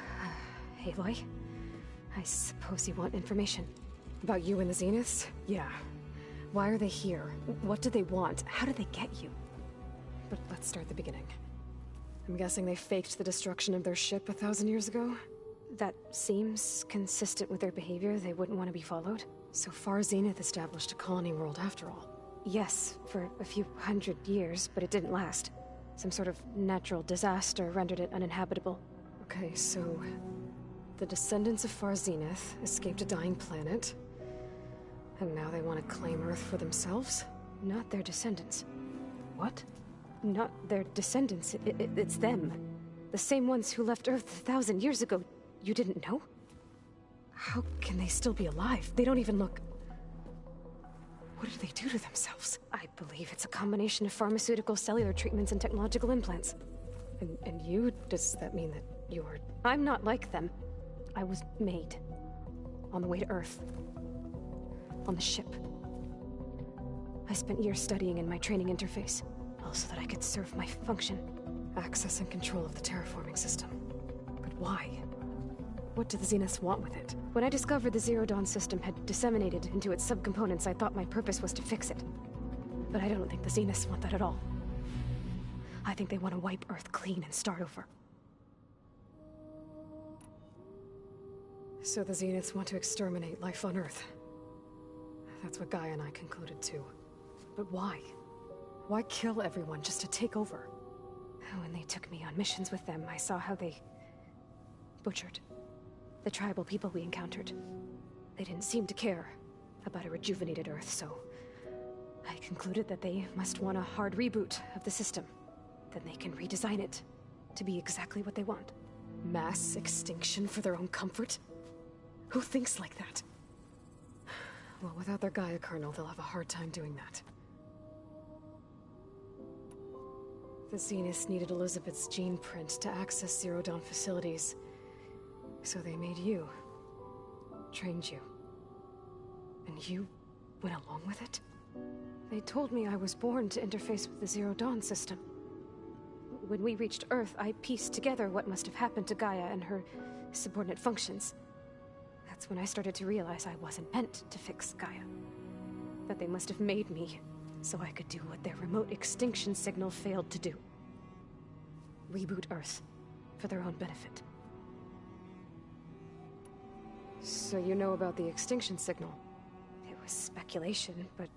E: Aloy, I suppose you want information.
B: About you and the Zeniths? Yeah. Why are they here? What do they want? How did they get you? But let's start at the beginning. I'm guessing they faked the destruction of their ship 1,000 years ago?
E: That seems consistent with their behavior. They wouldn't want to be followed.
B: So far, Zenith established a colony world after all.
E: Yes, for a few hundred years, but it didn't last. Some sort of natural disaster rendered it uninhabitable.
B: Okay, so the descendants of Far Zenith escaped a dying planet, and now they want to claim Earth for themselves?
E: Not their descendants.
B: What?
E: Not their descendants. It's them. The same ones who left Earth 1,000 years ago. You didn't know?
B: How can they still be alive? They don't even look... What did they do to themselves?
E: I believe it's a combination of pharmaceutical, cellular treatments, and technological implants.
B: And you? Does that mean that you're...
E: I'm not like them. I was made. On the way to Earth. On the ship. I spent years studying in my training interface. All so that I could serve my function.
B: Access and control of the terraforming system. But why? What do the Zeniths want with it?
E: When I discovered the Zero Dawn system had disseminated into its subcomponents, I thought my purpose was to fix it. But I don't think the Zeniths want that at all. I think they want to wipe Earth clean and start over.
B: So the Zeniths want to exterminate life on Earth. That's what Gaia and I concluded too. But why? Why kill everyone just to take over? When they took me on missions with them, I saw how they butchered the tribal people we encountered. They didn't seem to care about a rejuvenated Earth, so I concluded that they must want a hard reboot of the system. Then they can redesign it to be exactly what they want. Mass extinction for their own comfort? Who thinks like that? Well, without their Gaia kernel, they'll have a hard time doing that. The Zeniths needed Elizabeth's gene print to access Zero Dawn facilities. So they made you. Trained you. And you went along with it? They told me I was born to interface with the Zero Dawn system. When we reached Earth, I pieced together what must have happened to Gaia and her subordinate functions. That's when I started to realize I wasn't meant to fix Gaia. That they must have made me so I could do what their remote extinction signal failed to do. Reboot Earth for their own benefit. So you know about the extinction signal? It was speculation, but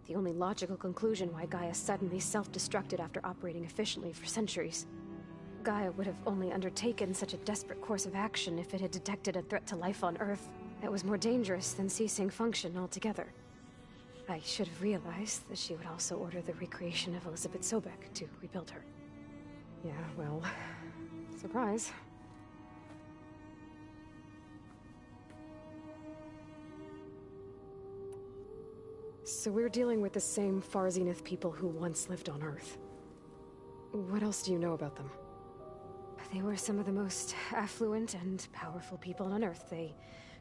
B: the only logical conclusion why Gaia suddenly self-destructed after operating efficiently for centuries. Gaia would have only undertaken such a desperate course of action if it had detected a threat to life on Earth that was more dangerous than ceasing function altogether. I should have realized that she would also order the recreation of Elizabeth Sobek to rebuild her. Yeah, well, surprise. So we're dealing with the same Far Zenith people who once lived on Earth. What else do you know about them? They were some of the most affluent and powerful people on Earth. They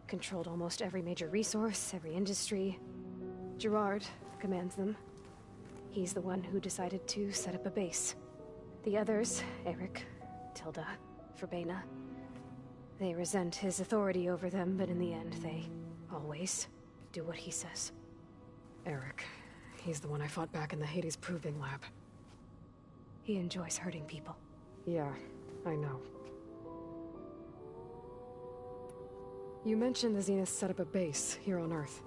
B: controlled almost every major resource, every industry. Gerard commands them. He's the one who decided to set up a base. The others, Eric, Tilda, Verbena, they resent his authority over them, but in the end, they always do what he says. Eric, he's the one I fought back in the Hades Proving Lab. He enjoys hurting people. Yeah, I know. You mentioned the Zeniths set up a base here on Earth.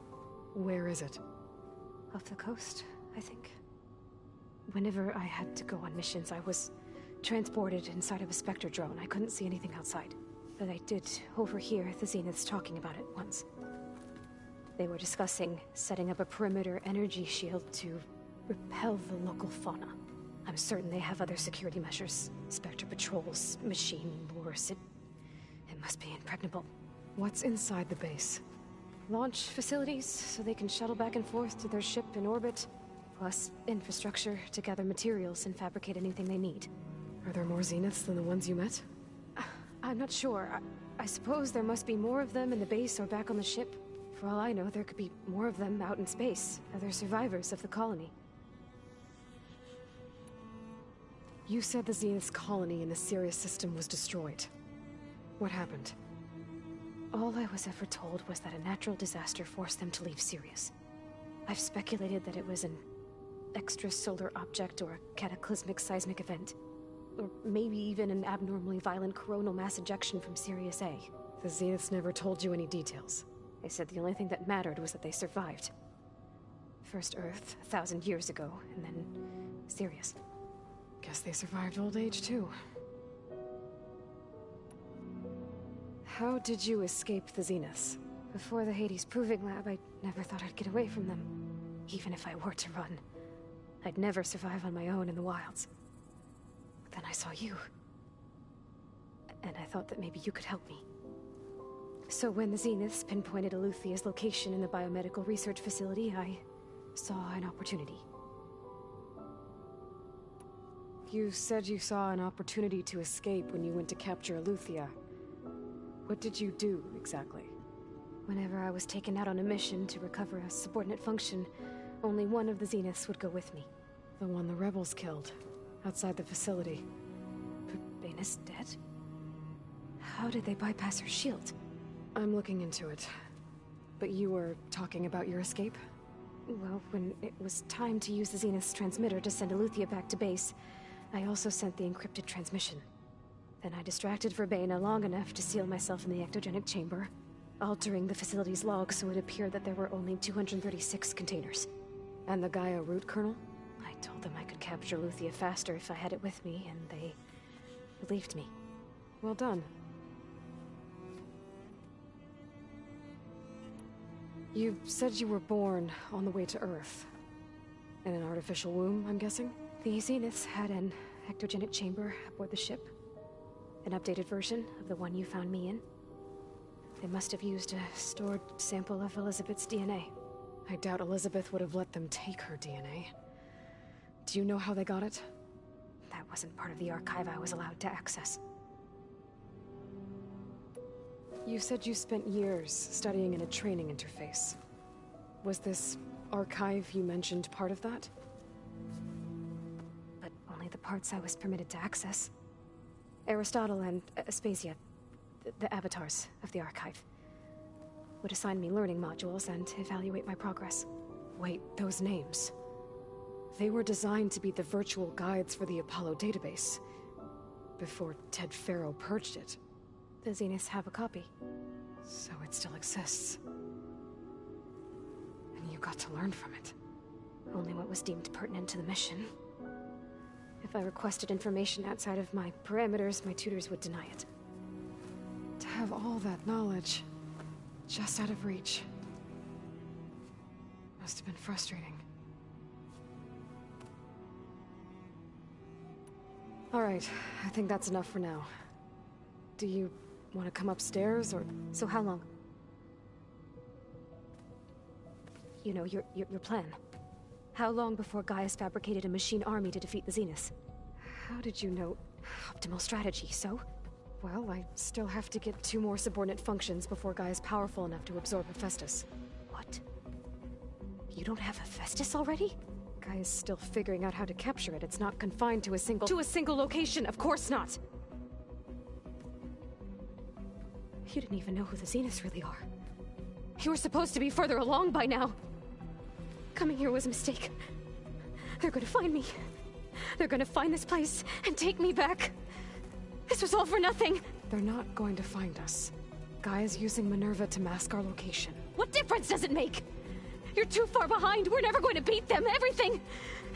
B: Where is it? Off the coast, I think. Whenever I had to go on missions, I was transported inside of a Spectre drone. I couldn't see anything outside. But I did overhear the Zeniths talking about it once. They were discussing setting up a perimeter energy shield to repel the local fauna. I'm certain they have other security measures. Spectre patrols, machine wars. It must be impregnable. What's inside the base? Launch facilities, so they can shuttle back and forth to their ship in orbit. Plus, infrastructure to gather materials and fabricate anything they need. Are there more Zeniths than the ones you met? I'm not sure. I suppose there must be more of them in the base or back on the ship. For all I know, there could be more of them out in space, other survivors of the colony. You said the Zenith's colony in the Sirius system was destroyed. What happened? All I was ever told was that a natural disaster forced them to leave Sirius. I've speculated that it was an extrasolar object or a cataclysmic seismic event. Or maybe even an abnormally violent coronal mass ejection from Sirius A. The Zeniths never told you any details. They said the only thing that mattered was that they survived. First Earth, 1,000 years ago, and then Sirius. Guess they survived old age, too. How did you escape the Zeniths? Before the Hades Proving Lab, I never thought I'd get away from them. Even if I were to run. I'd never survive on my own in the wilds. But then I saw you. And I thought that maybe you could help me. So when the Zeniths pinpointed Eluthia's location in the biomedical research facility, I saw an opportunity. You said you saw an opportunity to escape when you went to capture Eluthia. What did you do, exactly? Whenever I was taken out on a mission to recover a subordinate function, only one of the Zeniths would go with me. The one the rebels killed, outside the facility. Verbena's dead? How did they bypass her shield? I'm looking into it. But you were talking about your escape? Well, when it was time to use the Zenith's transmitter to send Eluthia back to base, I also sent the encrypted transmission. Then I distracted Verbena long enough to seal myself in the ectogenic chamber, altering the facility's log so it appeared that there were only 236 containers.
E: And the Gaia root kernel?
B: I told them I could capture Luthia faster if I had it with me, and they believed me.
E: Well done. You said you were born on the way to Earth. In an artificial womb, I'm guessing?
B: The Zeniths had an ectogenic chamber aboard the ship. An updated version of the one you found me in. They must have used a stored sample of Elizabeth's DNA.
E: I doubt Elizabeth would have let them take her DNA. Do you know how they got it?
B: That wasn't part of the archive I was allowed to access.
E: You said you spent years studying in a training interface. Was this archive you mentioned part of that?
B: But only the parts I was permitted to access. Aristotle and Aspasia, the avatars of the archive, would assign me learning modules and evaluate my progress.
E: Wait, those names. They were designed to be the virtual guides for the Apollo database, before Ted Faro purged it.
B: The Zeniths have a copy.
E: So it still exists. And you got to learn from it.
B: Only what was deemed pertinent to the mission. If I requested information outside of my parameters, my tutors would deny it.
E: To have all that knowledge, just out of reach. Must have been frustrating. Alright, I think that's enough for now. Do you want to come upstairs, or...?
B: So how long? You know, your plan. How long before Gaia's fabricated a machine army to defeat the Zeniths?
E: How did you know?
B: Optimal strategy, so?
E: Well, I still have to get 2 more subordinate functions before Gaia's powerful enough to absorb Hephaestus.
B: What? You don't have Hephaestus already?
E: Gaia's still figuring out how to capture it. It's not confined to a single... To a single location! Of course not!
B: You didn't even know who the Zeniths really are.
E: You were supposed to be further along by now!
B: Coming here was a mistake. They're gonna find me. They're gonna find this place and take me back. This was all for nothing!
E: They're not going to find us. Gaia's using Minerva to mask our location.
B: What difference does it make? You're too far behind. We're never going to beat them. Everything.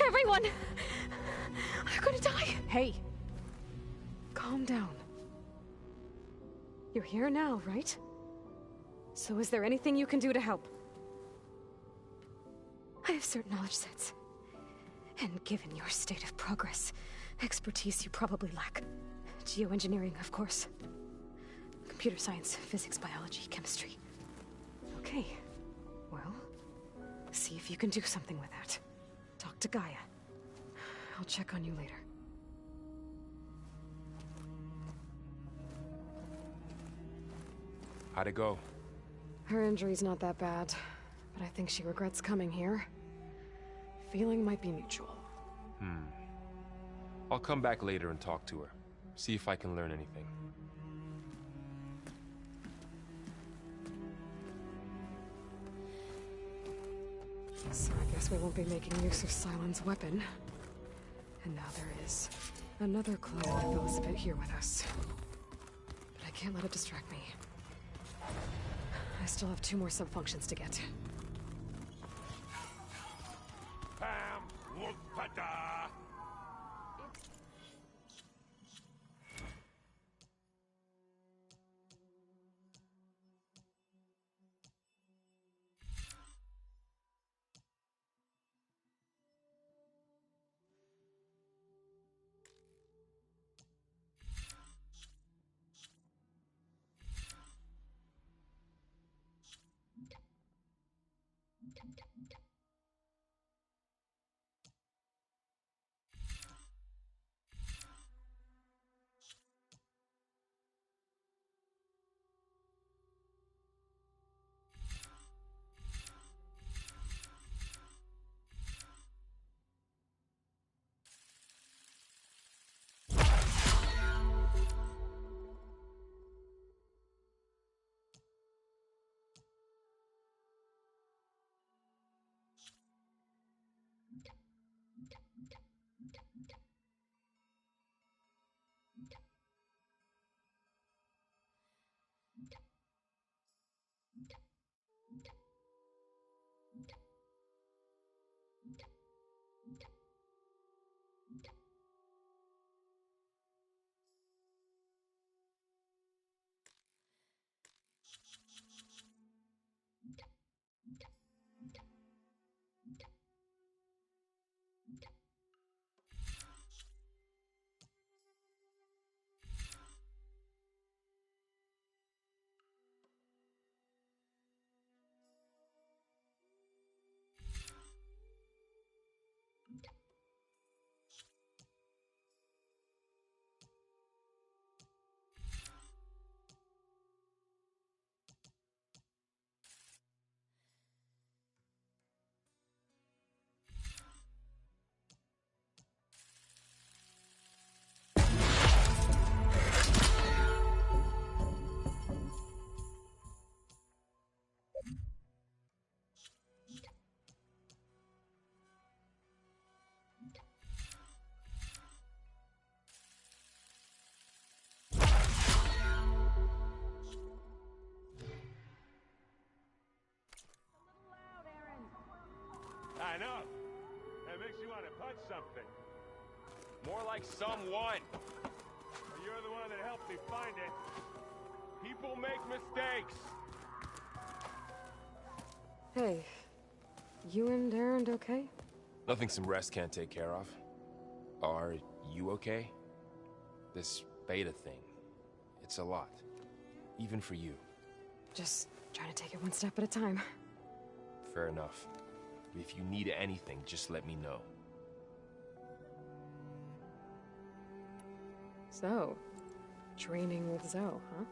B: Everyone. They're gonna die.
E: Hey. Calm down. You're here now, right? So is there anything you can do to help?
B: I have certain knowledge sets. And given your state of progress, expertise you probably lack. Geoengineering, of course. Computer science, physics, biology, chemistry.
E: Okay. Well, see if you can do something with that. Talk to Gaia. I'll check on you later.
H: How'd it go?
E: Her injury's not that bad, but I think she regrets coming here. Feeling might be mutual.
H: I'll come back later and talk to her. See if I can learn anything.
E: So I guess we won't be making use of Sylens' weapon. And now there is another clue that feels a bit here with us. But I can't let it distract me. I still have 2 more sub-functions to get.
S: Pam, look, pata. I know. That makes you want to punch something.
H: More like someone.
S: Well, you're the one that helped me find it. People make mistakes.
B: Hey, you and Aaron okay?
H: Nothing some rest can't take care of. Are you okay? This beta thing, it's a lot. Even for you.
B: Just trying to take it one step at a time.
H: Fair enough. If you need anything, just let me know.
B: So, training with Zoe, huh?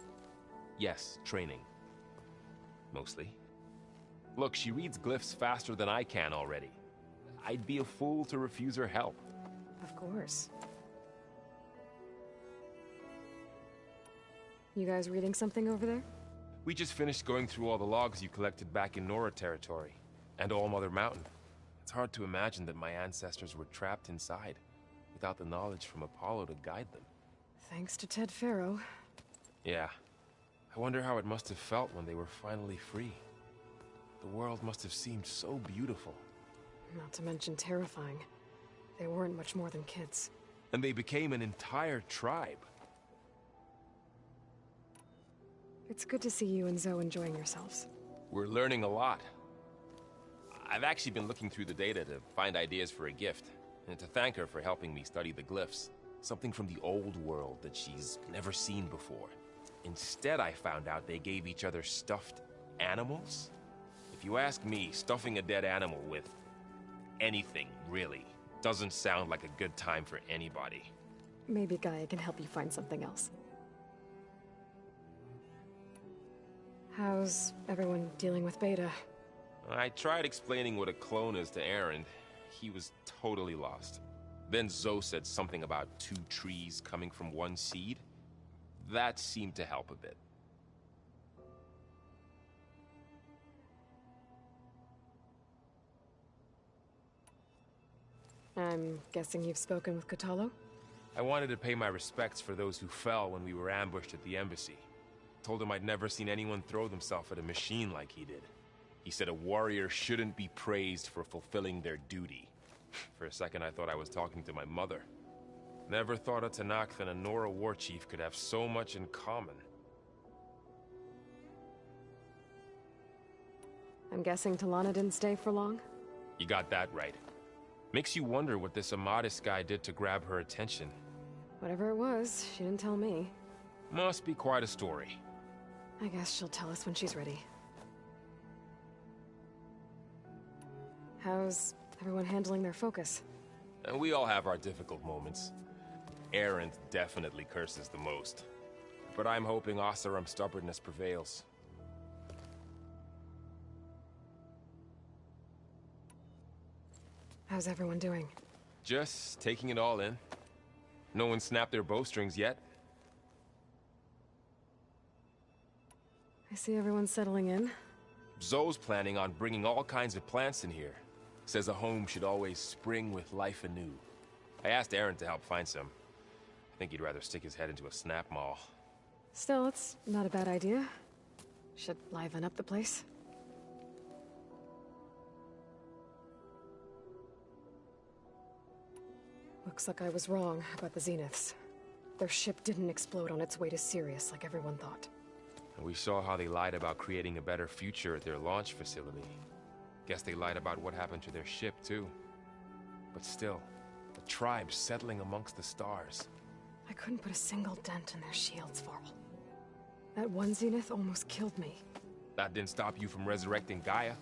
H: Yes, training. Mostly. Look, she reads glyphs faster than I can already. I'd be a fool to refuse her help.
B: Of course. You guys reading something over there?
H: We just finished going through all the logs you collected back in Nora territory, and All Mother Mountain. It's hard to imagine that my ancestors were trapped inside, without the knowledge from Apollo to guide them.
B: Thanks to Ted Faro.
H: Yeah. I wonder how it must have felt when they were finally free. The world must have seemed so beautiful.
B: Not to mention terrifying. They weren't much more than kids.
H: And they became an entire tribe.
B: It's good to see you and Zoe enjoying yourselves.
H: We're learning a lot. I've actually been looking through the data to find ideas for a gift, and to thank her for helping me study the glyphs. Something from the old world that she's never seen before. Instead, I found out they gave each other stuffed animals. If you ask me, stuffing a dead animal with anything, really, doesn't sound like a good time for anybody.
B: Maybe Gaia can help you find something else. How's everyone dealing with Beta?
H: I tried explaining what a clone is to Aaron. He was totally lost. Then Zoe said something about 2 trees coming from 1 seed. That seemed to help a bit.
B: I'm guessing you've spoken with Kotallo?
H: I wanted to pay my respects for those who fell when we were ambushed at the embassy. Told him I'd never seen anyone throw themselves at a machine like he did. He said a warrior shouldn't be praised for fulfilling their duty. For a second, I thought I was talking to my mother. Never thought a Tenakth and a Nora war chief could have so much in common.
B: I'm guessing Talana didn't stay for long?
H: You got that right. Makes you wonder what this Amadis guy did to grab her attention.
B: Whatever it was, she didn't tell me.
H: Must be quite a story.
B: I guess she'll tell us when she's ready. How's everyone handling their focus?
H: And we all have our difficult moments. Aaron definitely curses the most. But I'm hoping Oseram's stubbornness prevails.
B: How's everyone doing?
H: Just taking it all in. No one snapped their bowstrings yet.
B: I see everyone settling in.
H: Zoe's planning on bringing all kinds of plants in here. Says a home should always spring with life anew. I asked Aaron to help find some. I think he'd rather stick his head into a snap mall.
B: Still, it's not a bad idea. Should liven up the place. Looks like I was wrong about the Zeniths. Their ship didn't explode on its way to Sirius like everyone thought.
H: And we saw how they lied about creating a better future at their launch facility. Guess they lied about what happened to their ship, too. But still, the tribe settling amongst the stars.
B: I couldn't put a single dent in their shields, Varl. That one Zenith almost killed me.
H: That didn't stop you from resurrecting Gaia.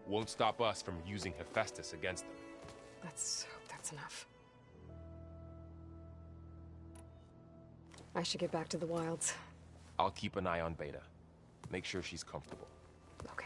H: Won't stop us from using Hephaestus against them.
B: Let's hope that's enough. I should get back to the wilds.
H: I'll keep an eye on Beta. Make sure she's comfortable.
B: Okay.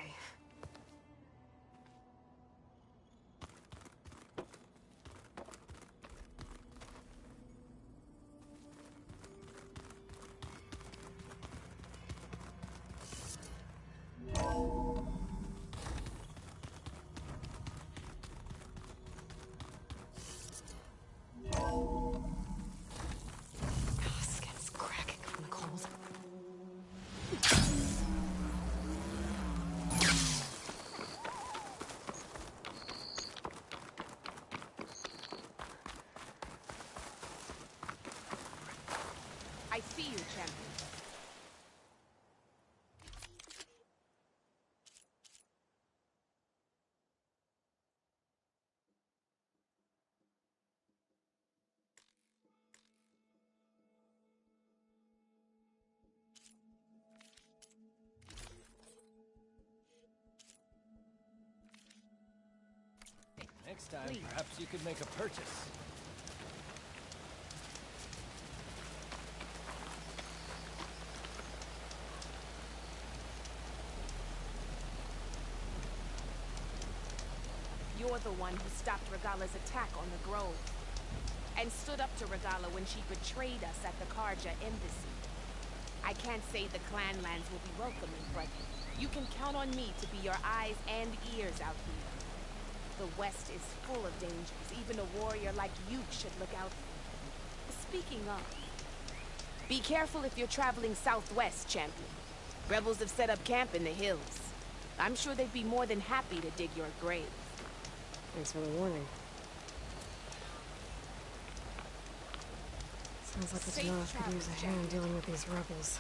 U: Next time,
C: Please.
U: perhaps you could make a purchase.
C: You're the one who stopped Regala's attack on the Grove. And stood up to Regala when she betrayed us at the Karja embassy. I can't say the Clanlands will be welcoming, but you can count on me to be your eyes and ears out here. The West is full of dangers. Even a warrior like you should look out for. Speaking of, be careful if you're traveling southwest, champion. Rebels have set up camp in the hills. I'm sure they'd be more than happy to dig your grave.
B: Thanks for the warning. Sounds like the
C: Safe
B: Tenakth could use a
C: travels,
B: hand dealing with these rebels.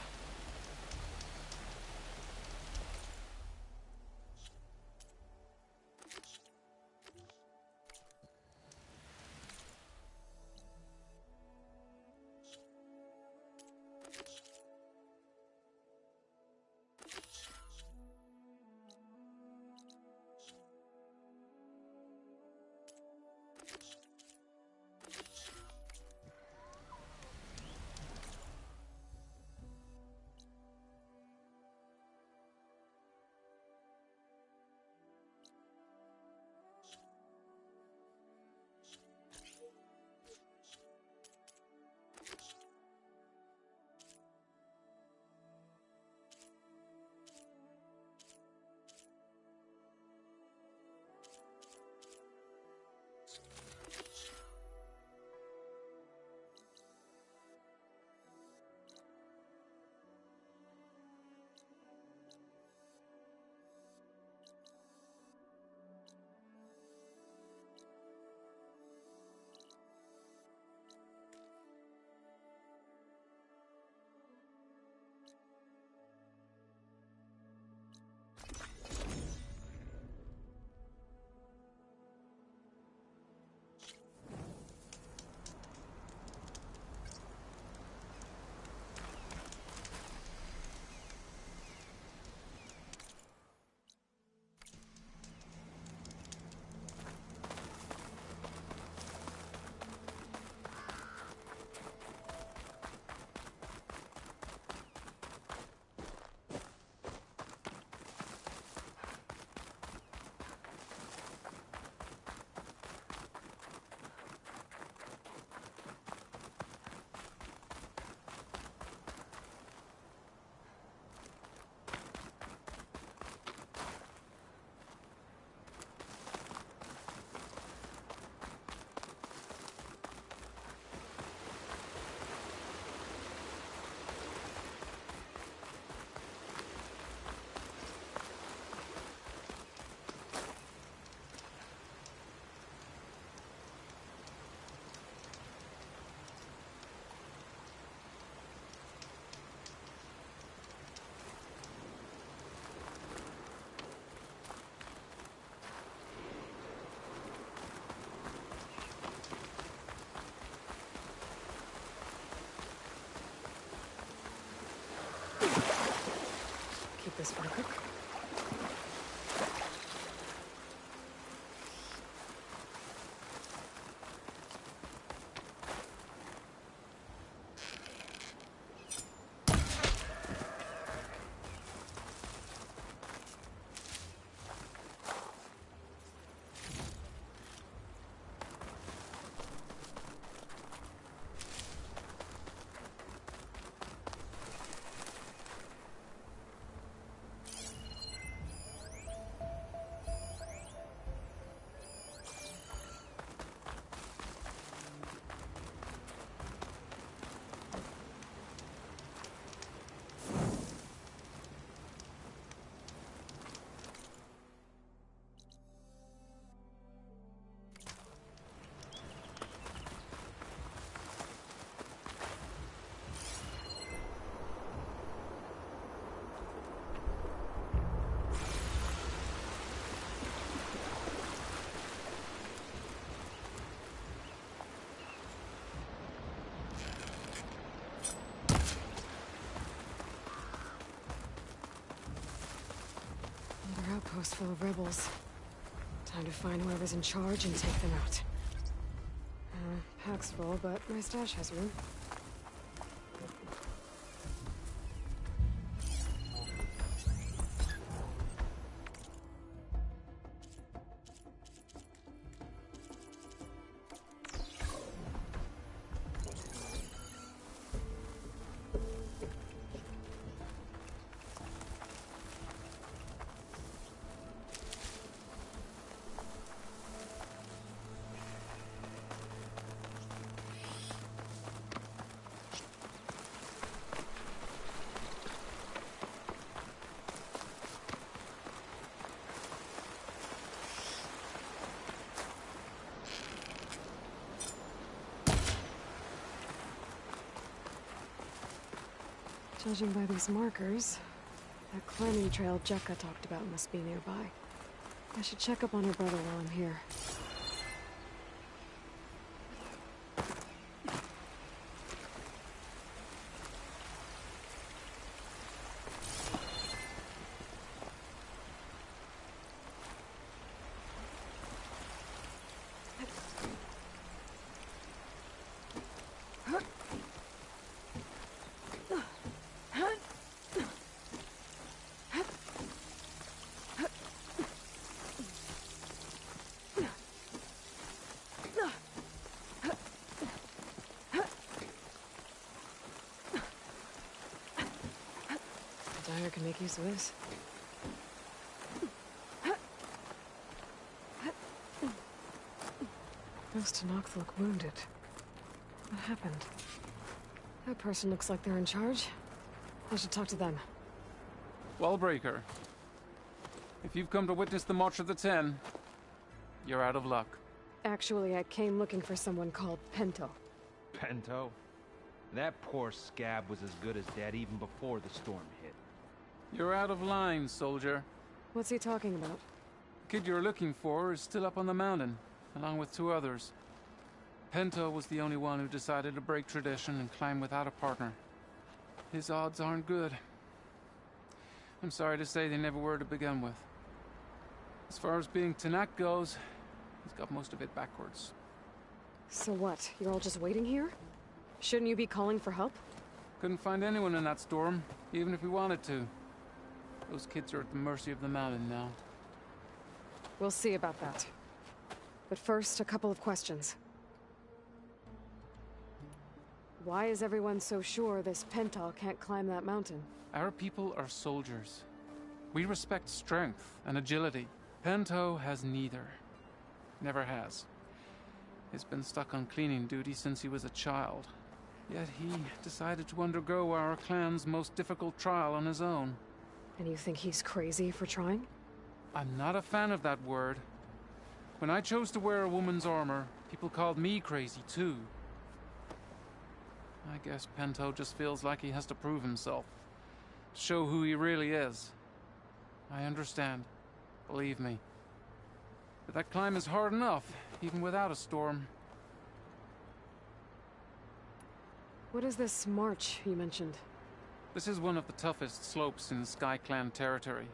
B: Keep this for the cook. Outpost full of rebels. Time to find whoever's in charge and take them out. Pack's full, but my stash has room. Judging by these markers, that climbing trail Jekka talked about must be nearby. I should check up on her brother while I'm here. Dyer can make use of this. Those Tenakth look wounded. What happened? That person looks like they're in charge. I should talk to them.
U: Wallbreaker. If you've come to witness the March of the Ten, you're out of luck.
B: Actually, I came looking for someone called Pento.
V: Pento? That poor scab was as good as dead even before the storm hit.
U: You're out of line, soldier.
B: What's he talking about?
U: The kid you're looking for is still up on the mountain, along with 2 others. Pento was the only one who decided to break tradition and climb without a partner. His odds aren't good. I'm sorry to say they never were to begin with. As far as being Tenakth goes, he's got most of it backwards.
B: So what? You're all just waiting here? Shouldn't you be calling for help?
U: Couldn't find anyone in that storm, even if we wanted to. Those kids are at the mercy of the mountain now.
B: We'll see about that. But first, a couple of questions. Why is everyone so sure this Pento can't climb that mountain?
U: Our people are soldiers. We respect strength and agility. Pento has neither. Never has. He's been stuck on cleaning duty since he was a child. Yet he decided to undergo our clan's most difficult trial on his own.
B: And you think he's crazy for trying?
U: I'm not a fan of that word. When I chose to wear a woman's armor, people called me crazy too. I guess Pento just feels like he has to prove himself. Show who he really is. I understand. Believe me. But that climb is hard enough, even without a storm.
B: What is this march you mentioned?
U: This is one of the toughest slopes in SkyClan territory.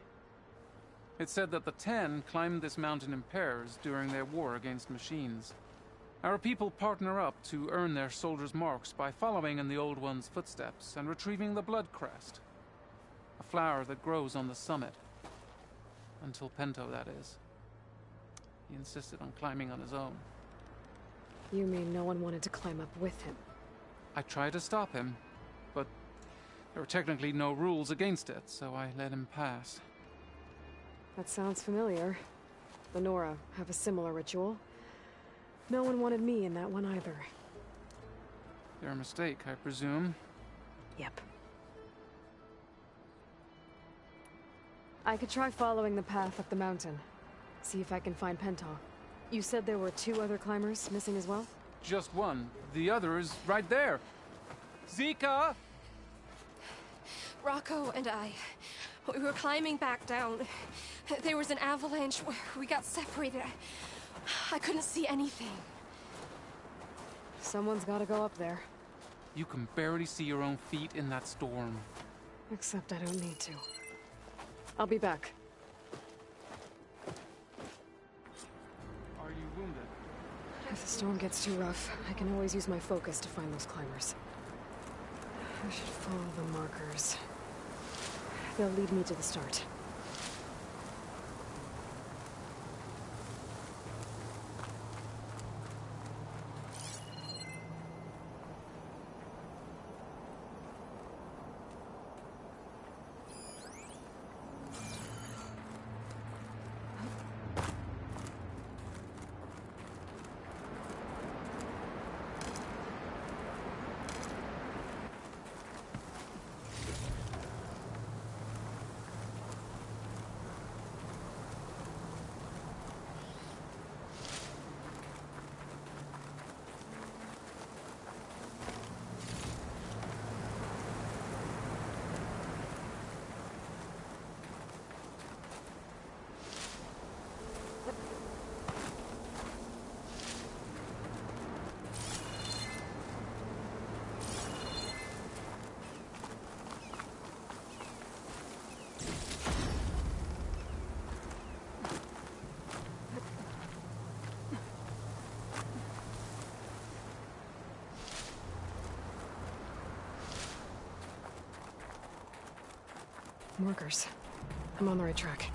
U: It's said that the Ten climbed this mountain in pairs during their war against machines. Our people partner up to earn their soldiers' marks by following in the Old One's footsteps and retrieving the Blood Crest, a flower that grows on the summit. Until Pento, that is. He insisted on climbing on his own.
B: You mean no one wanted to climb up with him?
U: I tried to stop him, but there were technically no rules against it, so I let him pass.
B: That sounds familiar. The Nora have a similar ritual. No one wanted me in that one either.
U: Their mistake, I presume.
B: Yep. I could try following the path up the mountain. See if I can find Pento. You said there were 2 other climbers missing as well?
U: Just one. The other is right there. Zika!
W: Rocco and I, we were climbing back down. There was an avalanche. We got separated. I couldn't see anything.
B: Someone's gotta go up there.
U: You can barely see your own feet in that storm.
B: Except I don't need to. I'll be back. If the storm gets too rough, I can always use my focus to find those climbers. I should follow the markers. They'll lead me to the start. Markers. I'm on the right track.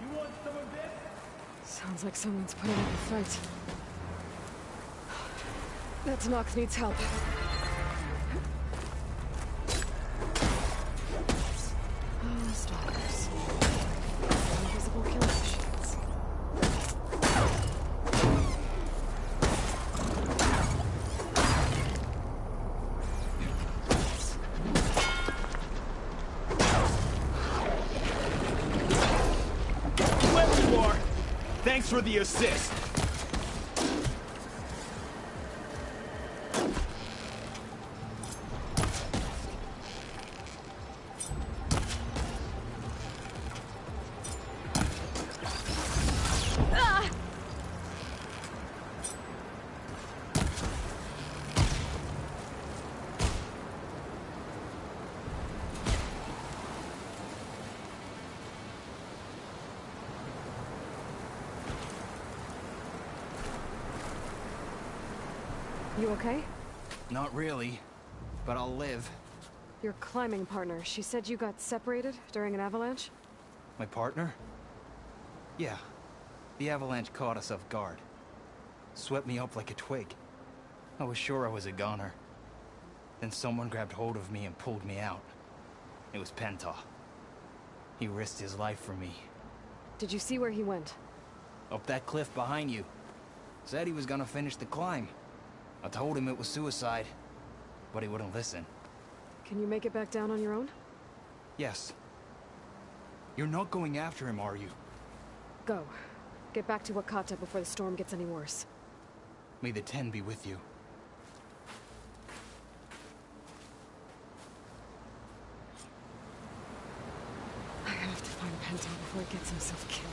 S: You want some of this?
B: Sounds like someone's putting up a fight. That Tenakth needs help. Oh, stalkers. Invisible kill machines.
D: Whoever you are, thanks for the assist.
B: You okay?
D: Not really, but I'll live.
B: Your climbing partner, she said you got separated during an avalanche?
D: My partner? Yeah. The avalanche caught us off guard. Swept me up like a twig. I was sure I was a goner. Then someone grabbed hold of me and pulled me out. It was Penta. He risked his life for me.
B: Did you see where he went?
D: Up that cliff behind you. Said he was gonna finish the climb. I told him it was suicide, but he wouldn't listen.
B: Can you make it back down on your own?
D: Yes. You're not going after him, are you?
B: Go. Get back to Wakata before the storm gets any worse.
D: May the Ten be with you.
B: I have to find Penta before he gets himself killed.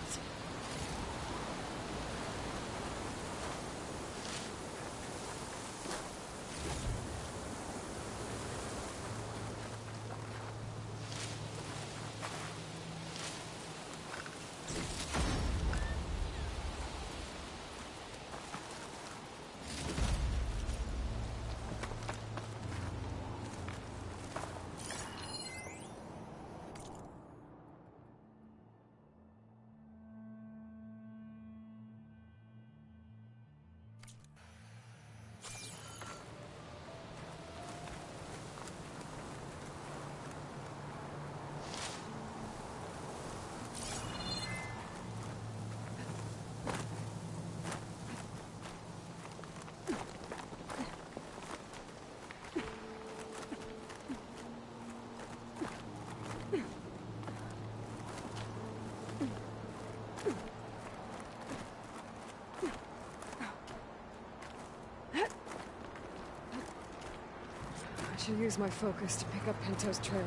B: I should use my focus to pick up Pento's trail.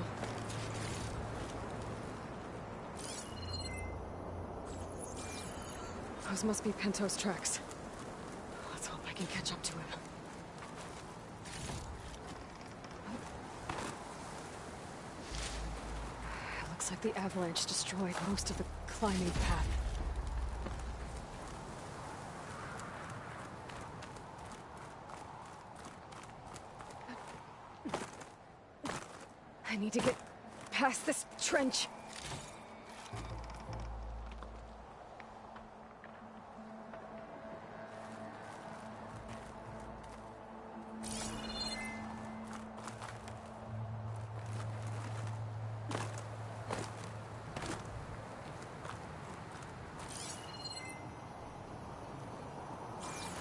B: Those must be Pento's tracks. Let's hope I can catch up to him. Looks like the avalanche destroyed most of the climbing path. I need to get past this trench.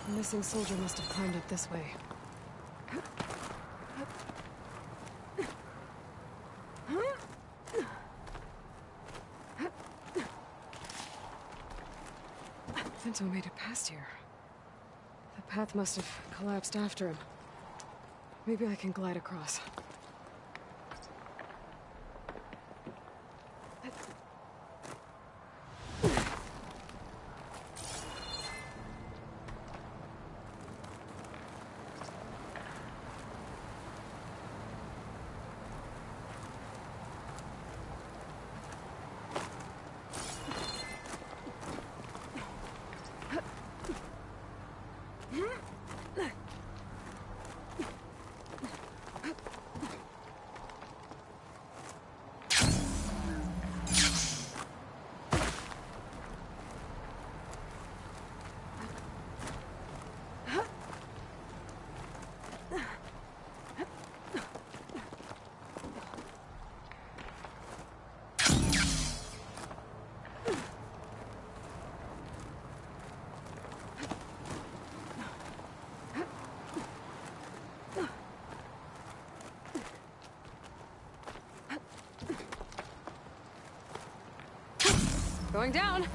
B: The missing soldier must have climbed up this way. Pinto made it past here. The path must have collapsed after him. Maybe I can glide across. Going down.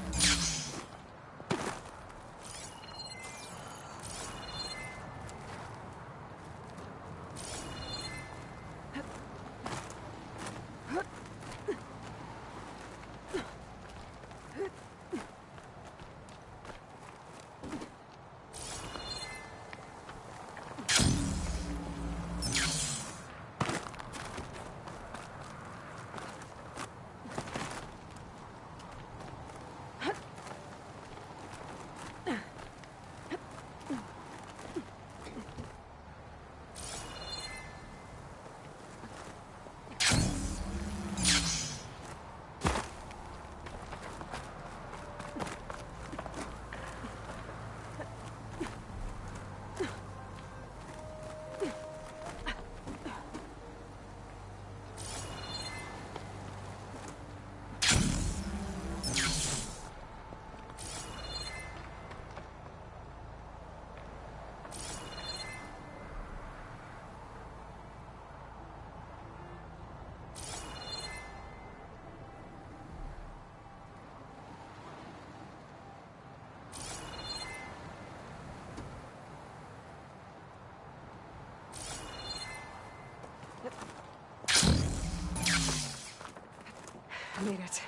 B: I made it.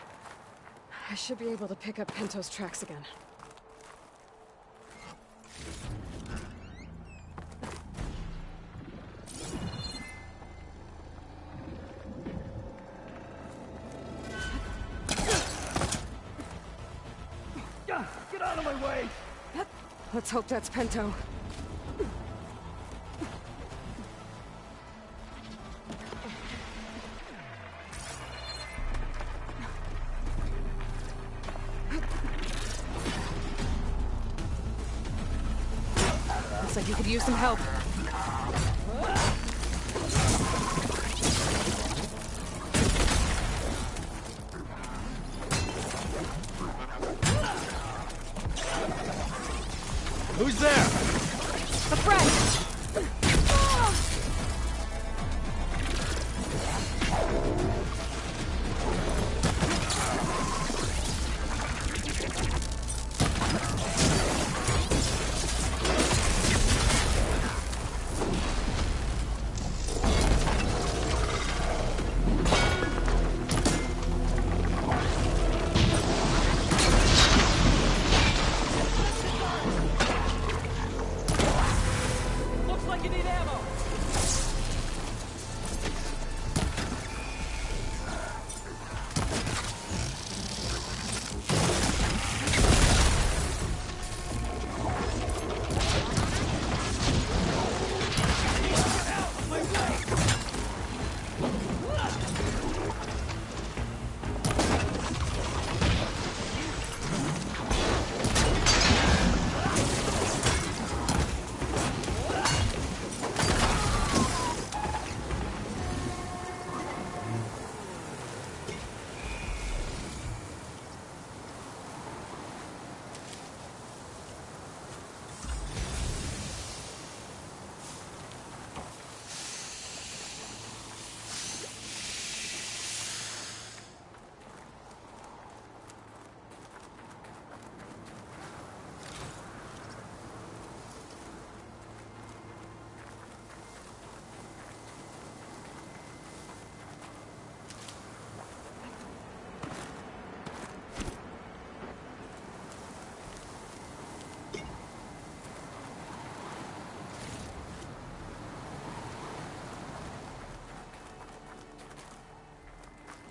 B: I should be able to pick up Pinto's tracks again.
D: Get out of my way!
B: Let's hope that's Pinto. Looks like you could use some help.
D: Who's there?
B: A friend!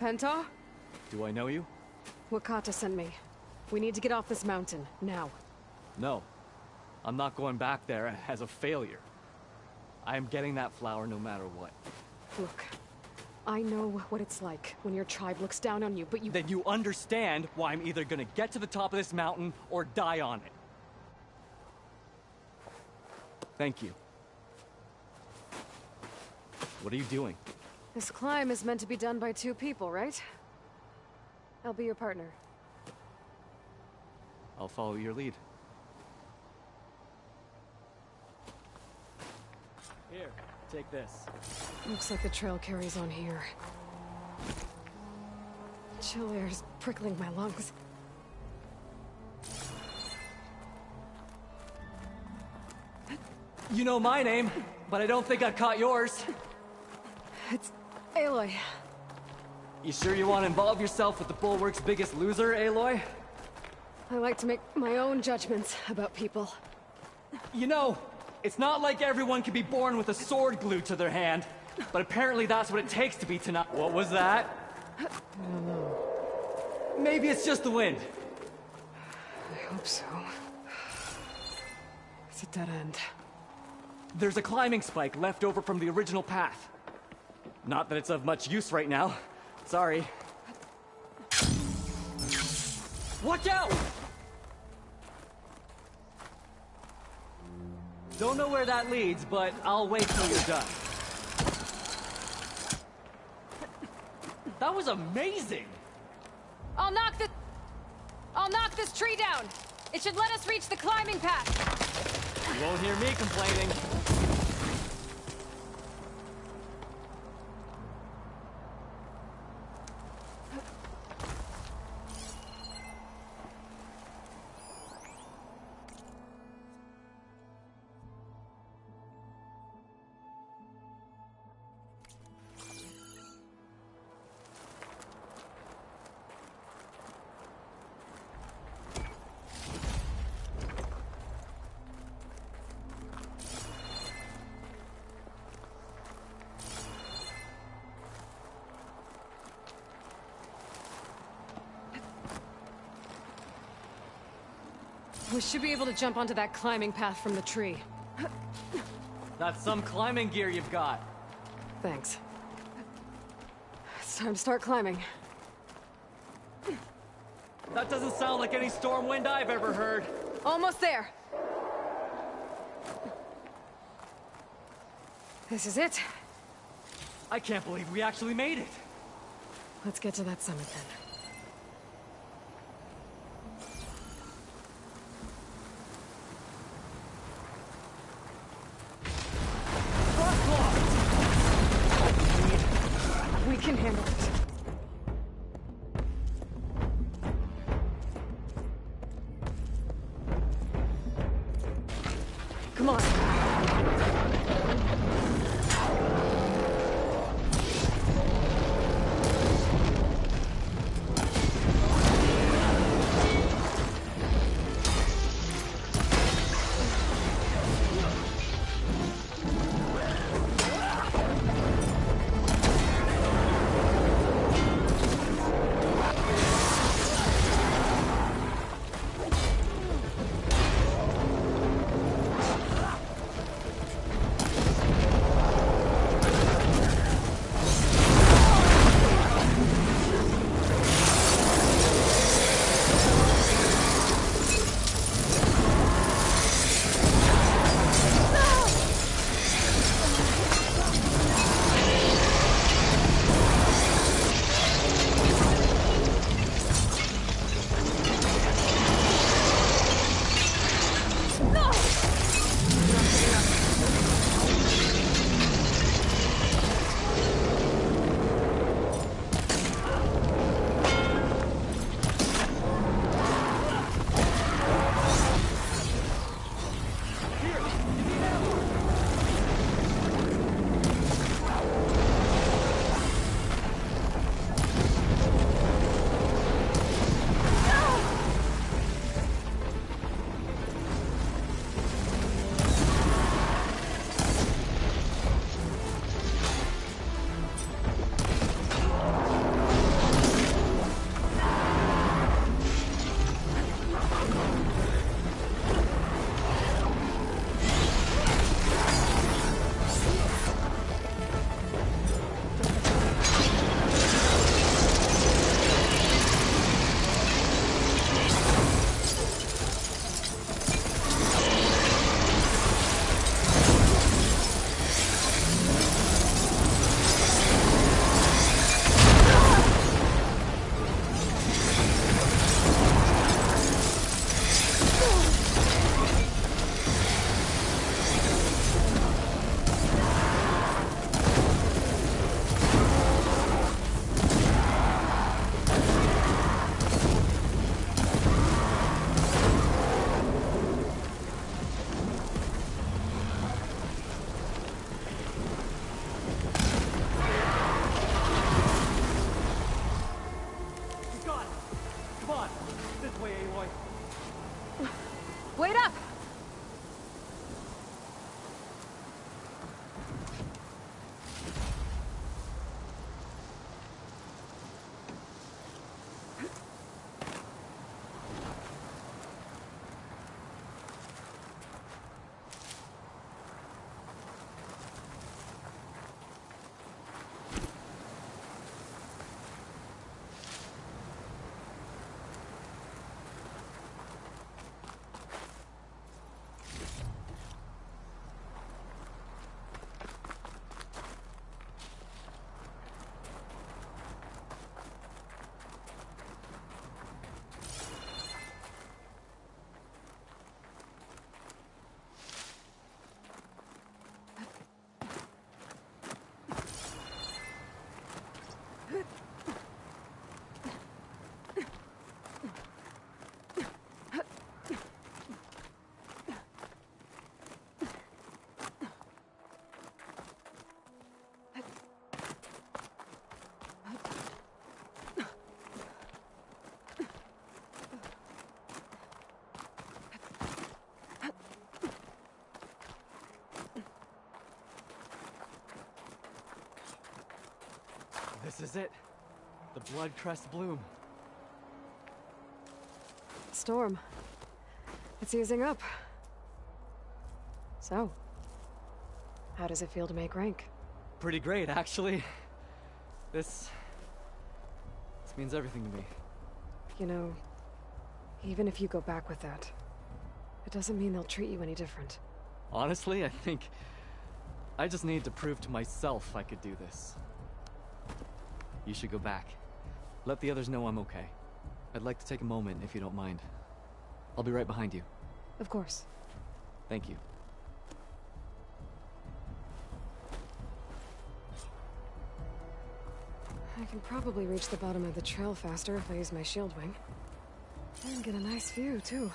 B: Penta?
F: Do I know you?
B: Wakata sent me. We need to get off this mountain, now.
F: No. I'm not going back there as a failure. I am getting that flower no matter what.
B: Look, I know what it's like when your tribe looks down on you, but you—
F: Then you understand why I'm either gonna get to the top of this mountain or die on it. Thank you. What are you doing?
B: This climb is meant to be done by 2 people, right? I'll be your partner.
F: I'll follow your lead. Here, take this.
B: Looks like the trail carries on here. Chill air's prickling my lungs.
F: You know my name, but I don't think I've caught yours.
B: It's Aloy.
F: You sure you want to involve yourself with the Bulwark's biggest loser, Aloy?
B: I like to make my own judgments about people.
F: You know, it's not like everyone can be born with a sword glued to their hand, but apparently that's what it takes to be tonight. What was that?
B: I don't know.
F: Maybe it's just the wind.
B: I hope so. It's a dead end.
F: There's a climbing spike left over from the original path. Not that it's of much use right now. Sorry. Watch out! Don't know where that leads, but I'll wait till you're done. That was amazing!
B: I'll knock this tree down! It should let us reach the climbing path!
F: You won't hear me complaining.
B: We should be able to jump onto that climbing path from the tree.
F: That's some climbing gear you've got.
B: Thanks. It's time to start climbing.
F: That doesn't sound like any storm wind I've ever heard.
B: Almost there. This is it.
F: I can't believe we actually made it.
B: Let's get to that summit then. We can handle it. Come on.
F: This is it. The Blood Crest bloom.
B: Storm. It's easing up. So, how does it feel to make rank?
F: Pretty great, actually. This means everything to me.
B: You know, even if you go back with that, it doesn't mean they'll treat you any different.
F: Honestly, I think I just need to prove to myself I could do this. You should go back. Let the others know I'm okay. I'd like to take a moment, if you don't mind. I'll be right behind you.
B: Of course.
F: Thank you.
B: I can probably reach the bottom of the trail faster if I use my shield wing. And get a nice view, too.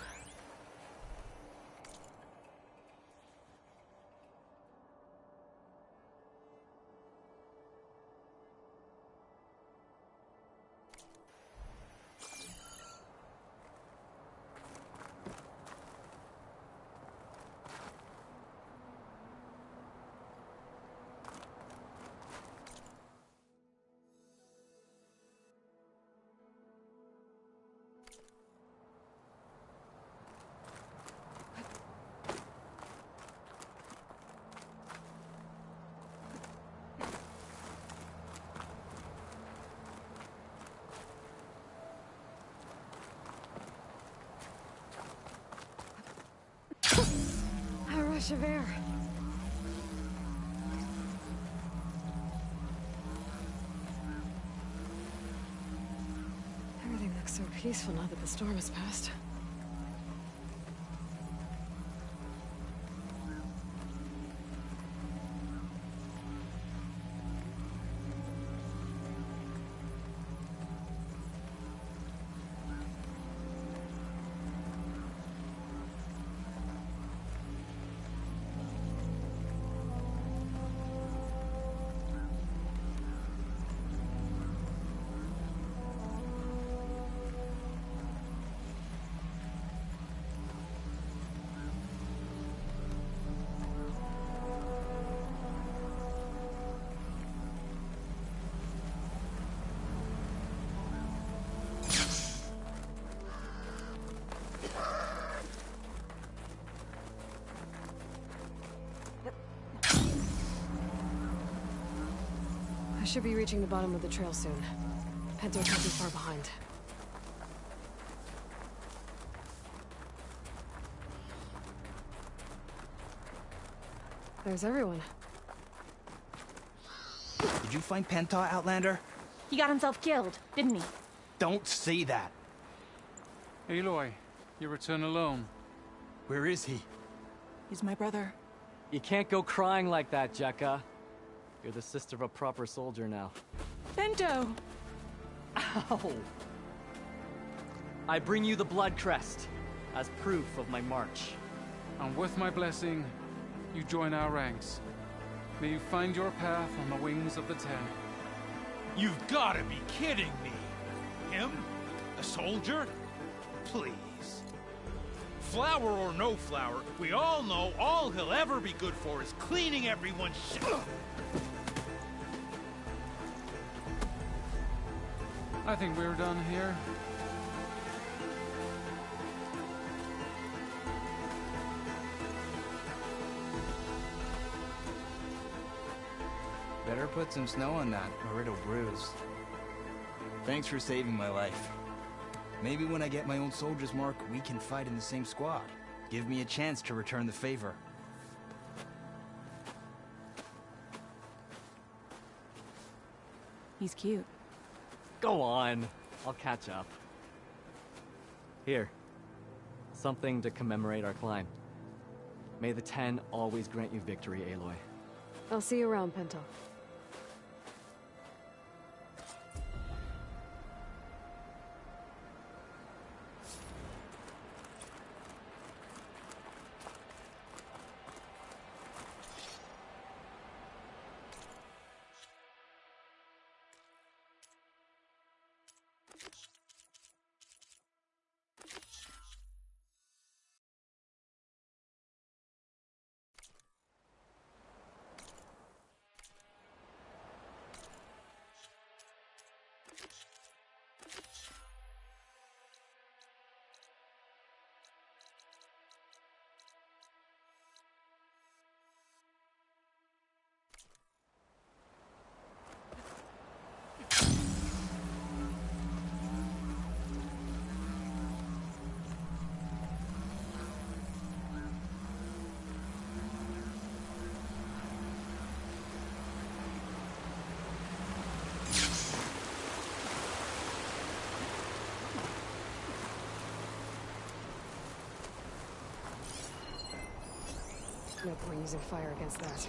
B: A rush of air. Everything looks so peaceful now that the storm has passed. I should be reaching the bottom of the trail soon. Pinto can't be far behind. There's everyone.
D: Did you find Penta, Outlander?
I: He got himself killed, didn't he?
D: Don't say that.
U: Aloy, you return alone.
D: Where is he?
I: He's my brother.
F: You can't go crying like that, Jekka. You're the sister of a proper soldier now.
I: Pinto!
F: Ow! I bring you the Blood Crest as proof of my march.
U: And with my blessing, you join our ranks. May you find your path on the wings of the Ten.
L: You've gotta be kidding me! Him? A soldier? Please. Flower or no flower, we all know all he'll ever be good for is cleaning everyone's shit.
U: I think we're done here.
D: Better put some snow on that, or it'll bruise. Thanks for saving my life. Maybe when I get my own soldier's mark, we can fight in the same squad. Give me a chance to return the favor.
I: He's cute.
F: Go on. I'll catch up. Here. Something to commemorate our climb. May the Ten always grant you victory, Aloy.
B: I'll see you around, Pinto. No point using fire against that.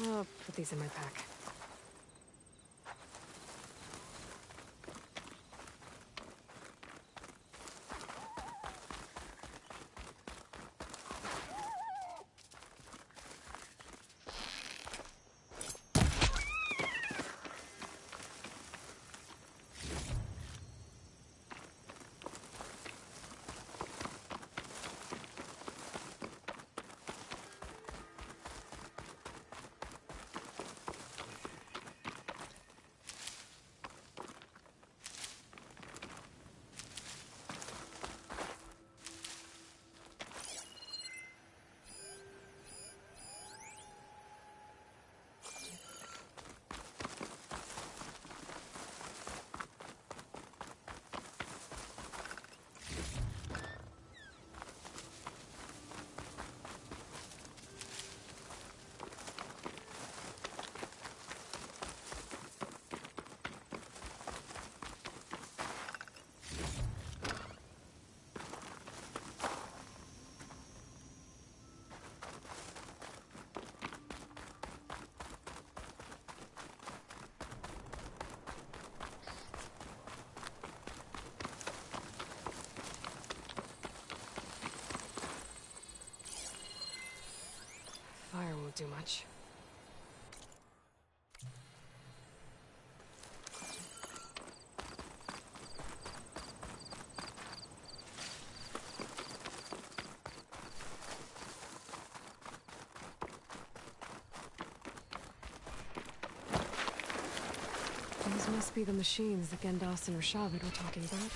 B: I'll put these in my pack. Fire won't do much. These must be the machines that Gendas and Rashavid were talking about.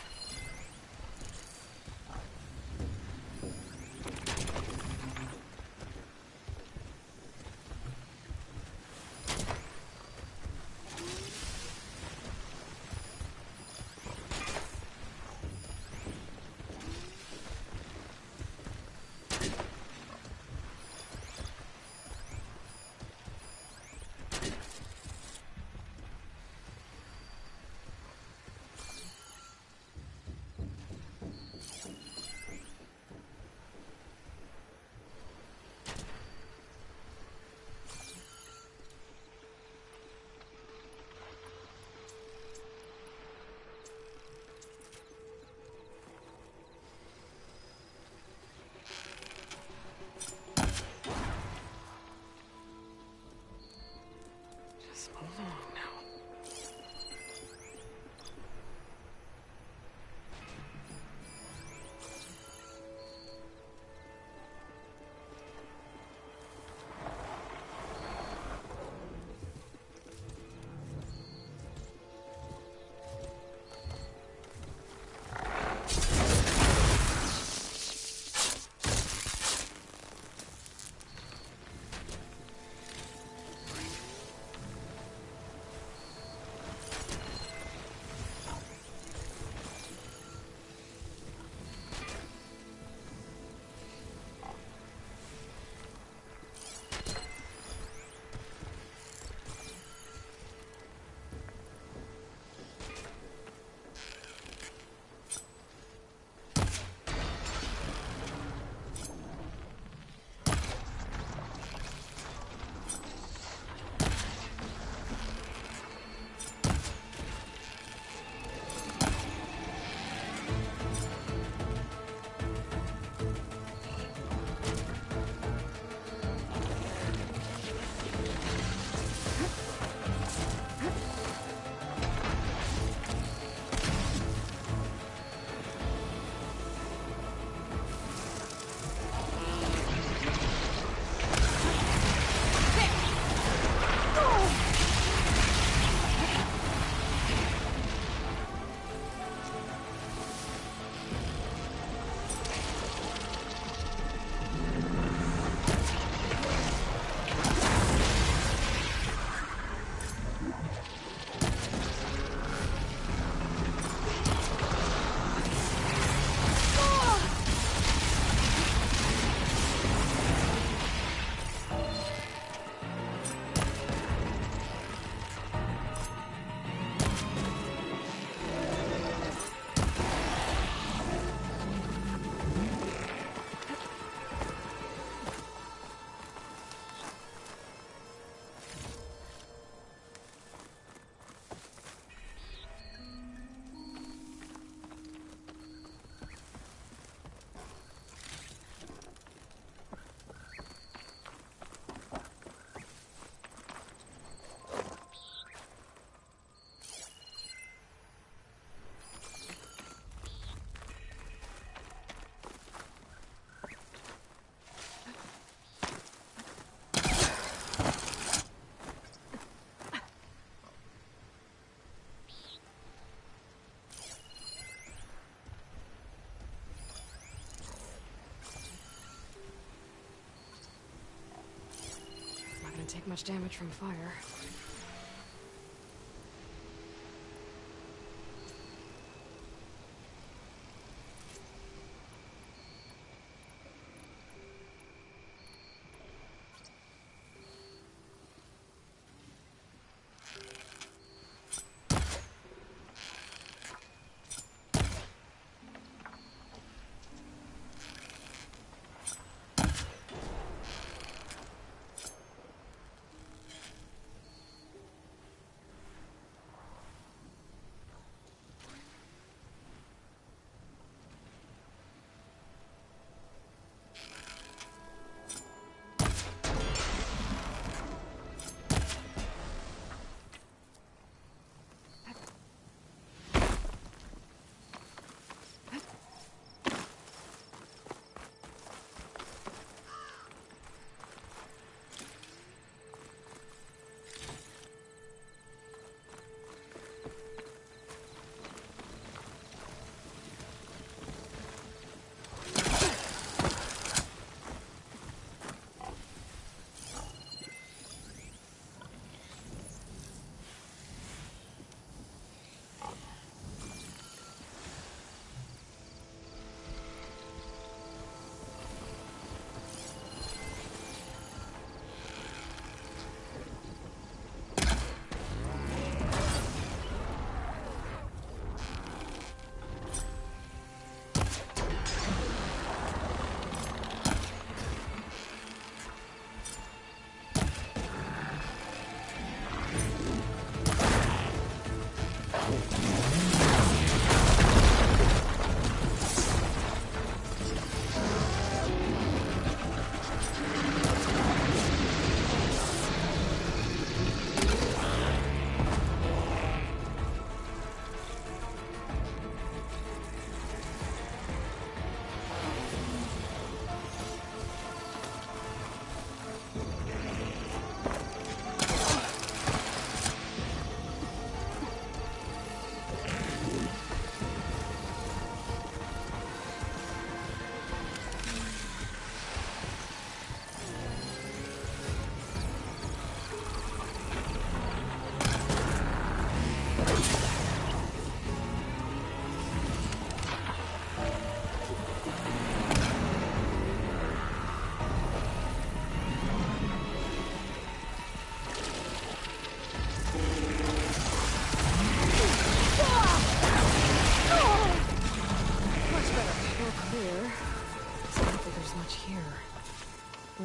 B: take much damage from fire.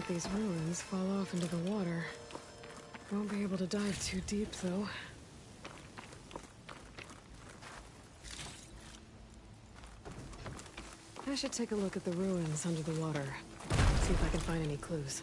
B: These ruins fall off into the water. Won't be able to dive too deep, though. I should take a look at the ruins under the water. See if I can find any clues.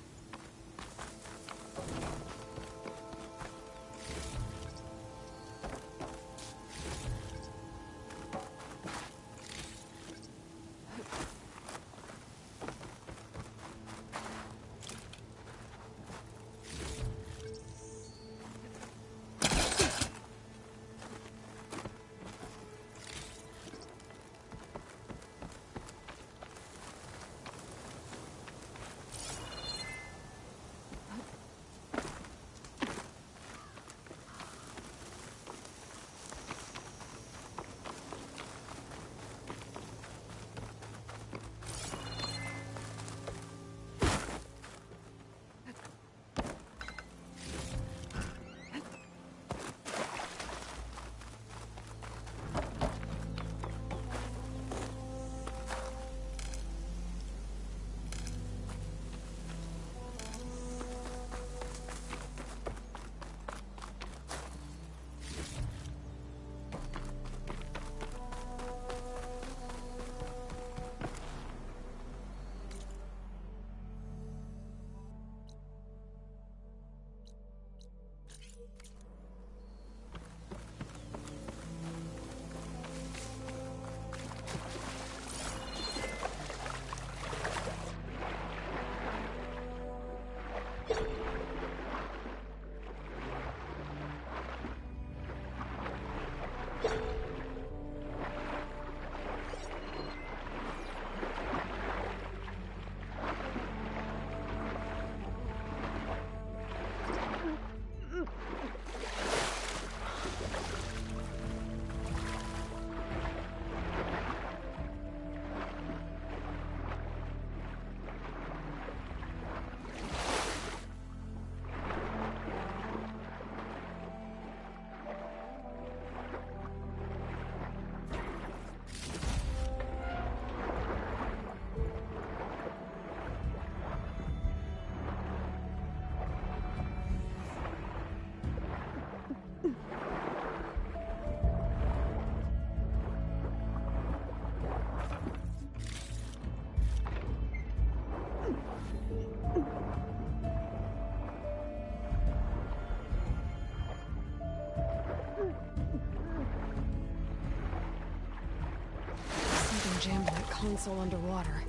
B: console underwater,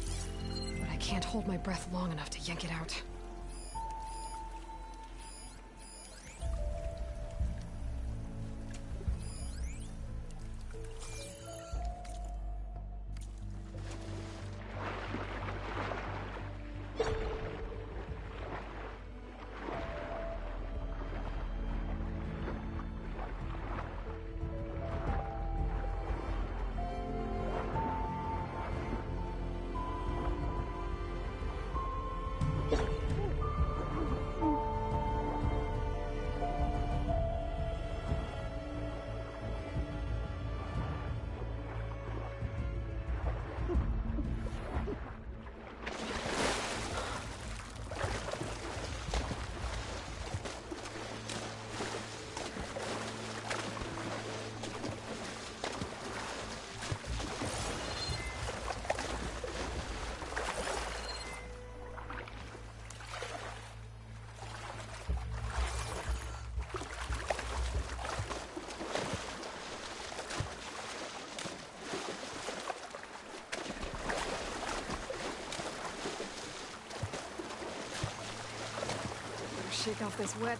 B: but I can't hold my breath long enough to yank it out. Shake off this wet.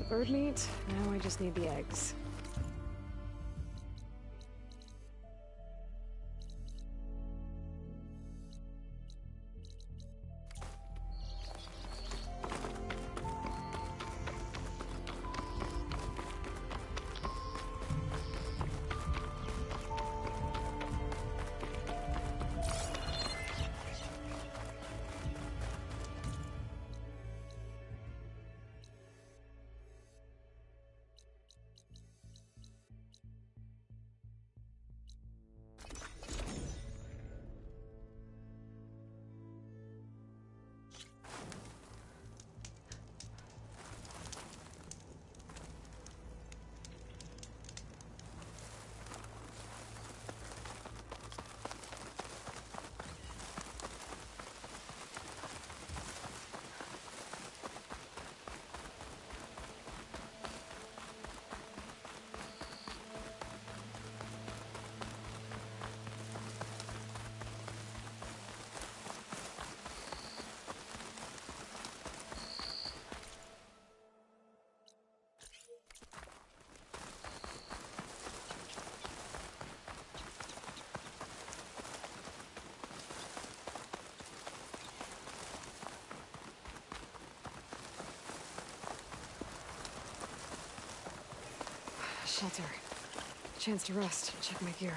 B: bird meat. Now I just need the eggs. Shelter. Chance to rest and check my gear.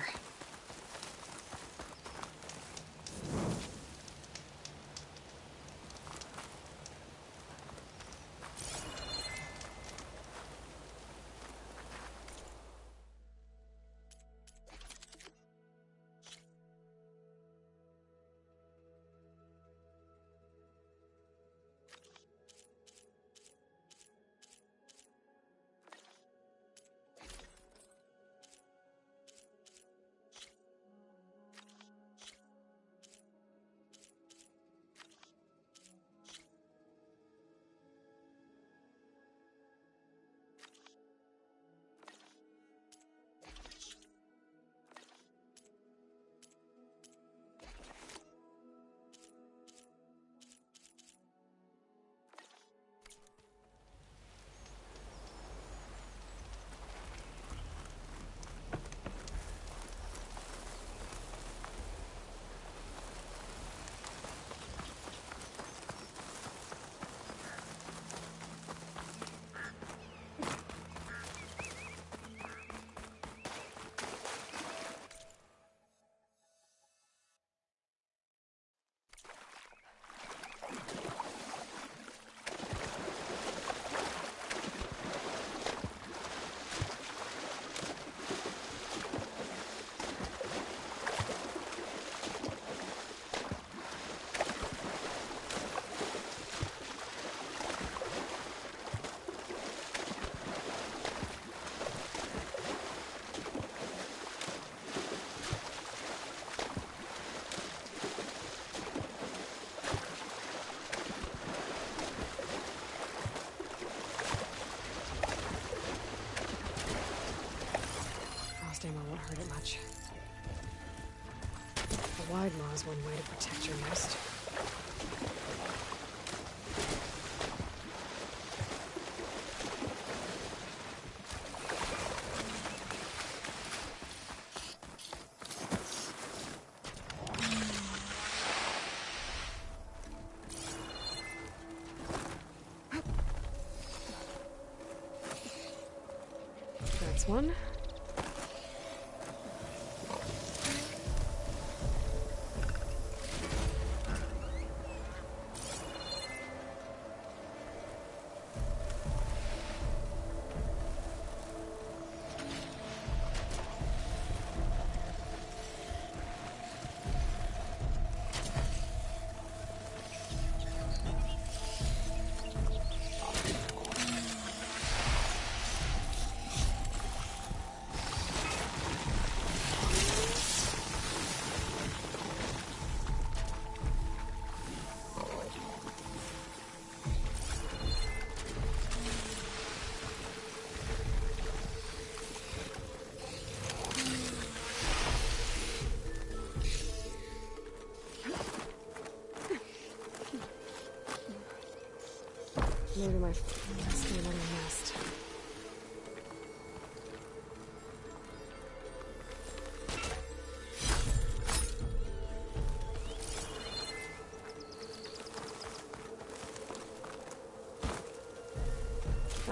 B: Ammo won't hurt it much. A wide maw is one way to protect your nest. That's one. Maybe my stay another nest.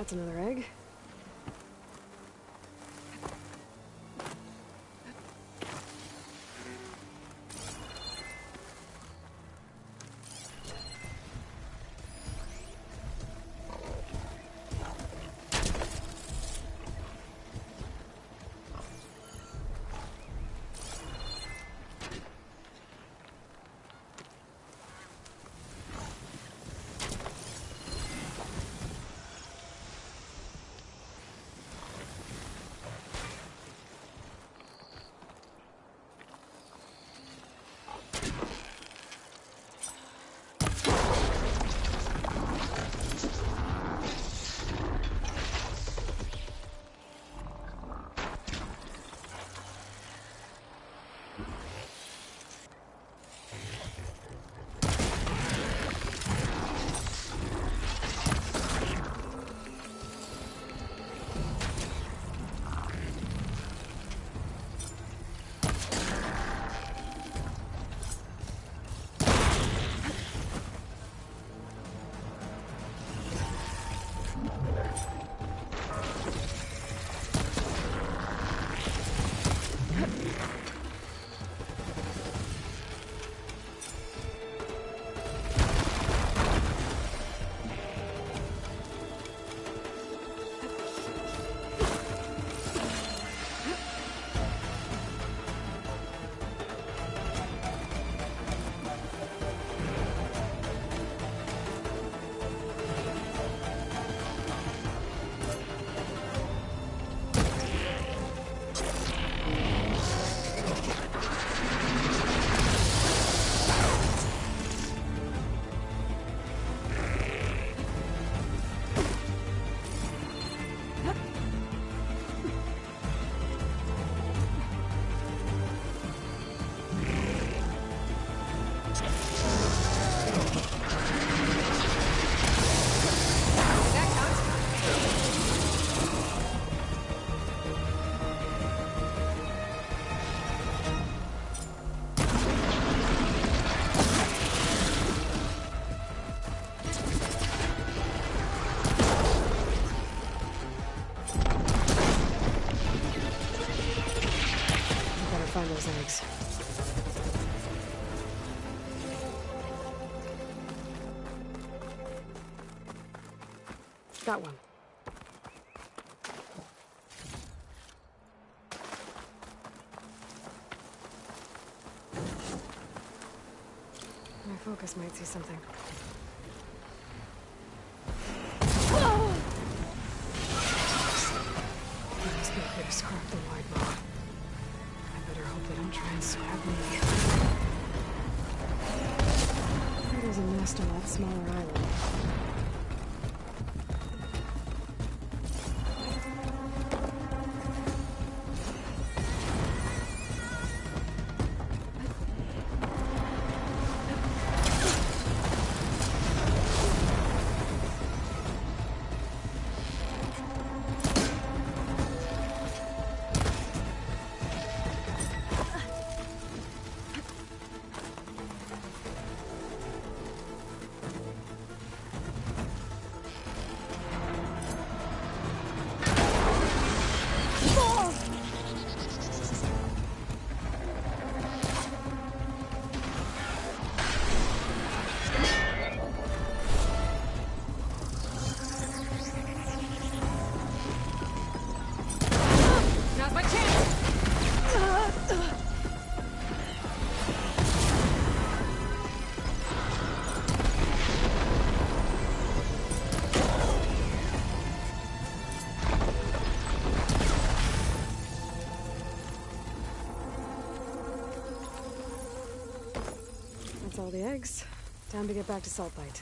B: That's another egg. Find those eggs. Got one. My focus might see something. Whoa! There must be a way to scrap the wide maw. Better hope they don't try and scrap me. There's a nest on that smaller island. That's all the eggs. Time to get back to Saltbite.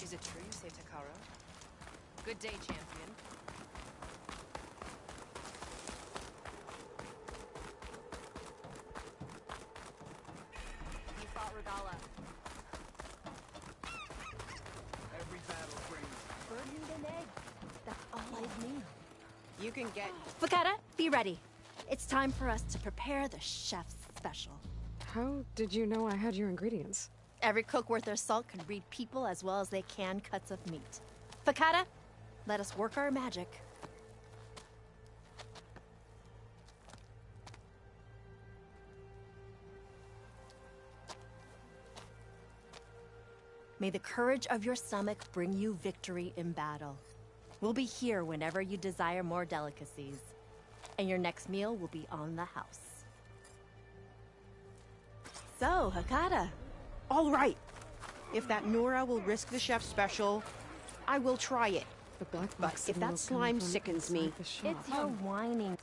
M: Is it true you say Takara? Good day, champion.
N: You fought Regala.
P: Every battle brings
N: Burning an egg. That's all I need.
M: You can get...
N: Fakata, be ready. It's time for us to prepare the chef's special.
B: How did you know I had your ingredients?
N: Every cook worth their salt can read people as well as they can cuts of meat. Fakata, let us work our magic. May the courage of your stomach bring you victory in battle. We'll be here whenever you desire more delicacies. And your next meal will be on the house.
X: So, Hakata. All right. If that Nora will risk the chef's special, I will try it. But if that slime sickens me...
N: It's your whining.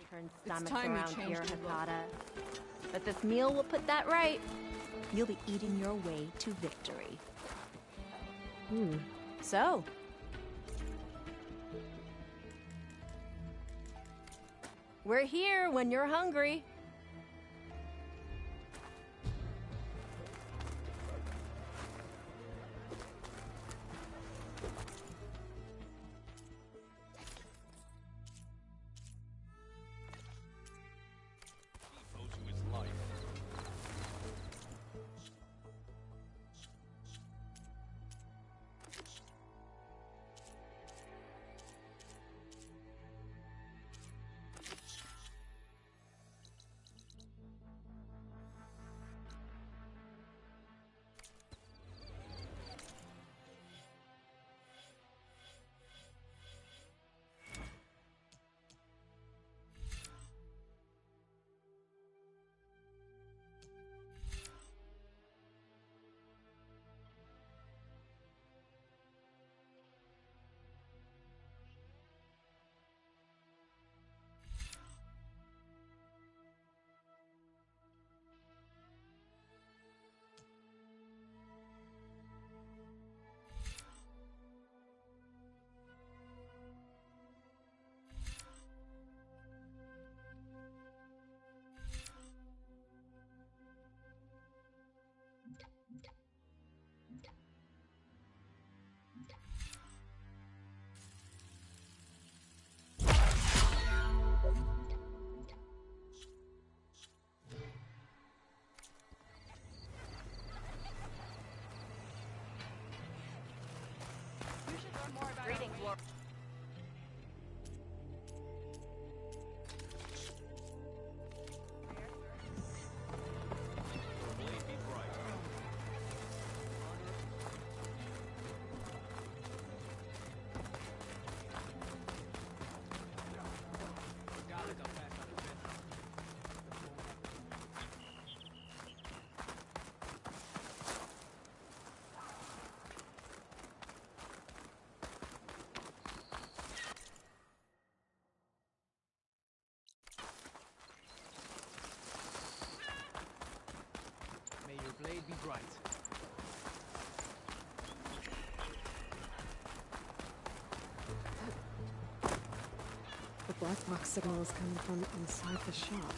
N: Turn stomachs around here, Hakata. But this meal will put that right. You'll be eating your way to victory. So. We're here when you're hungry. Greetings, Lord.
V: May your blade be bright.
B: The black box signal is coming from inside the shop.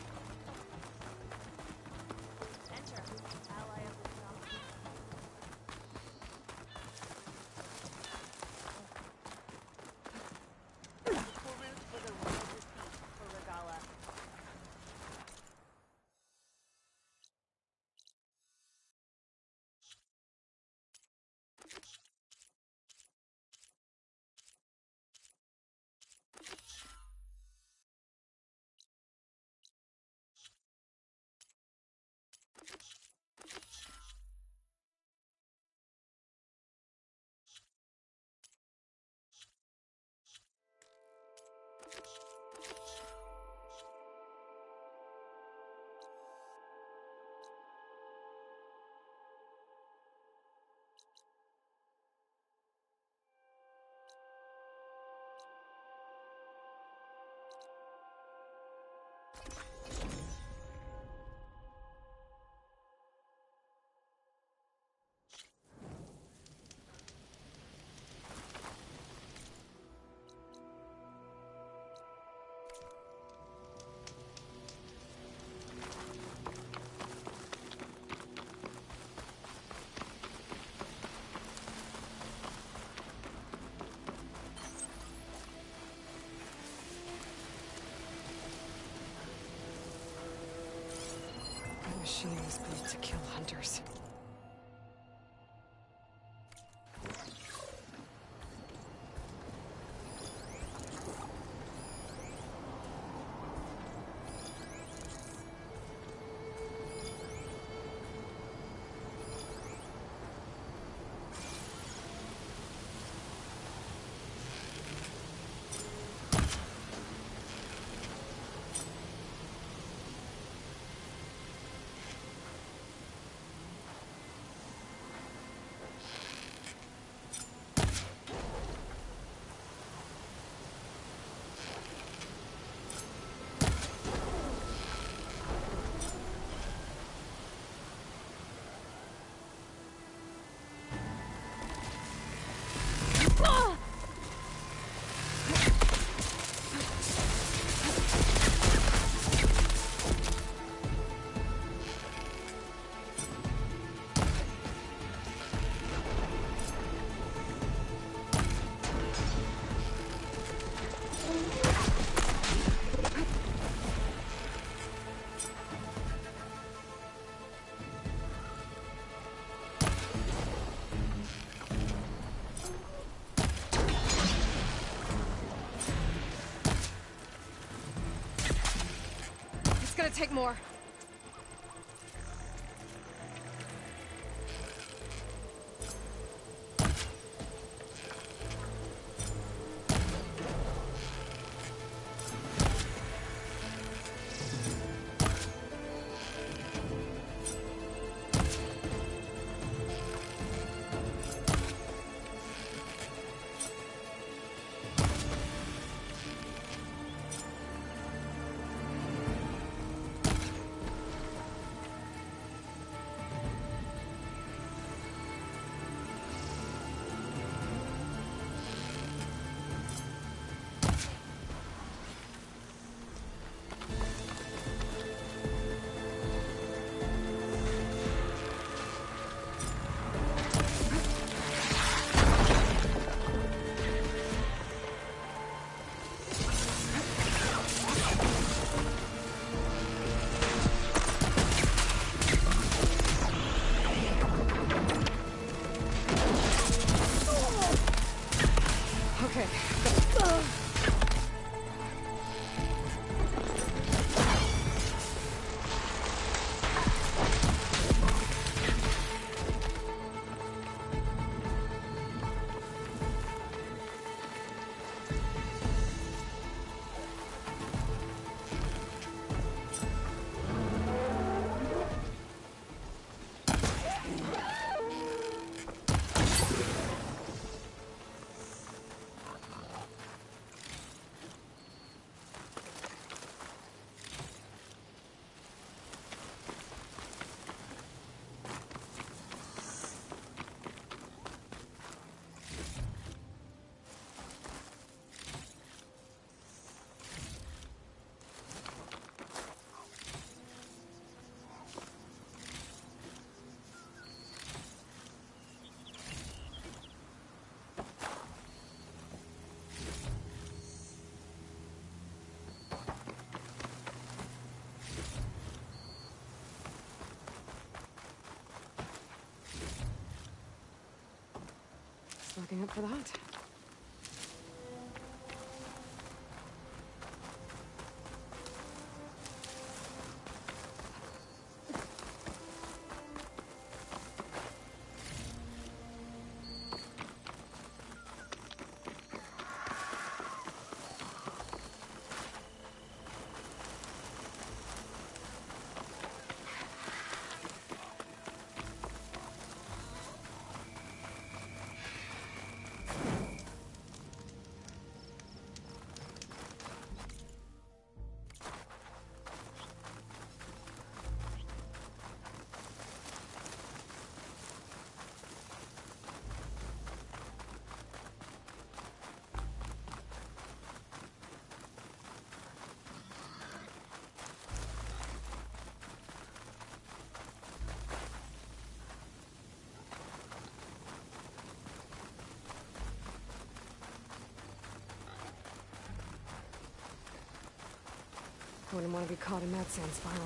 B: to kill hunters. It's gonna take more. Looking up for that. I wouldn't want to be caught in that sand spiral.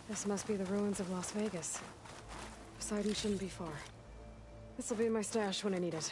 B: This must be the ruins of Las Vegas. Poseidon shouldn't be far. This'll be in my stash when I need it.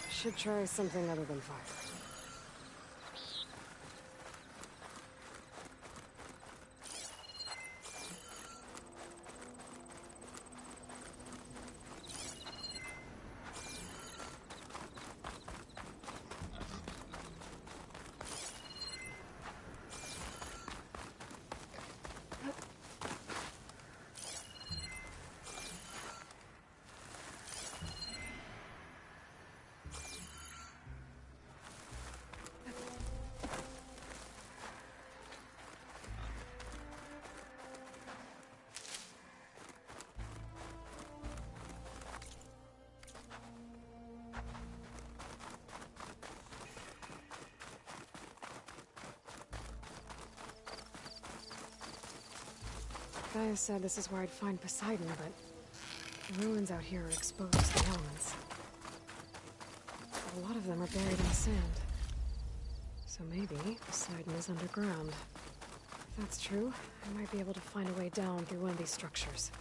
B: Should try something other than fire. Gaia said this is where I'd find Poseidon, but the ruins out here are exposed to the elements. A lot of them are buried in the sand. So maybe Poseidon is underground. If that's true, I might be able to find a way down through one of these structures.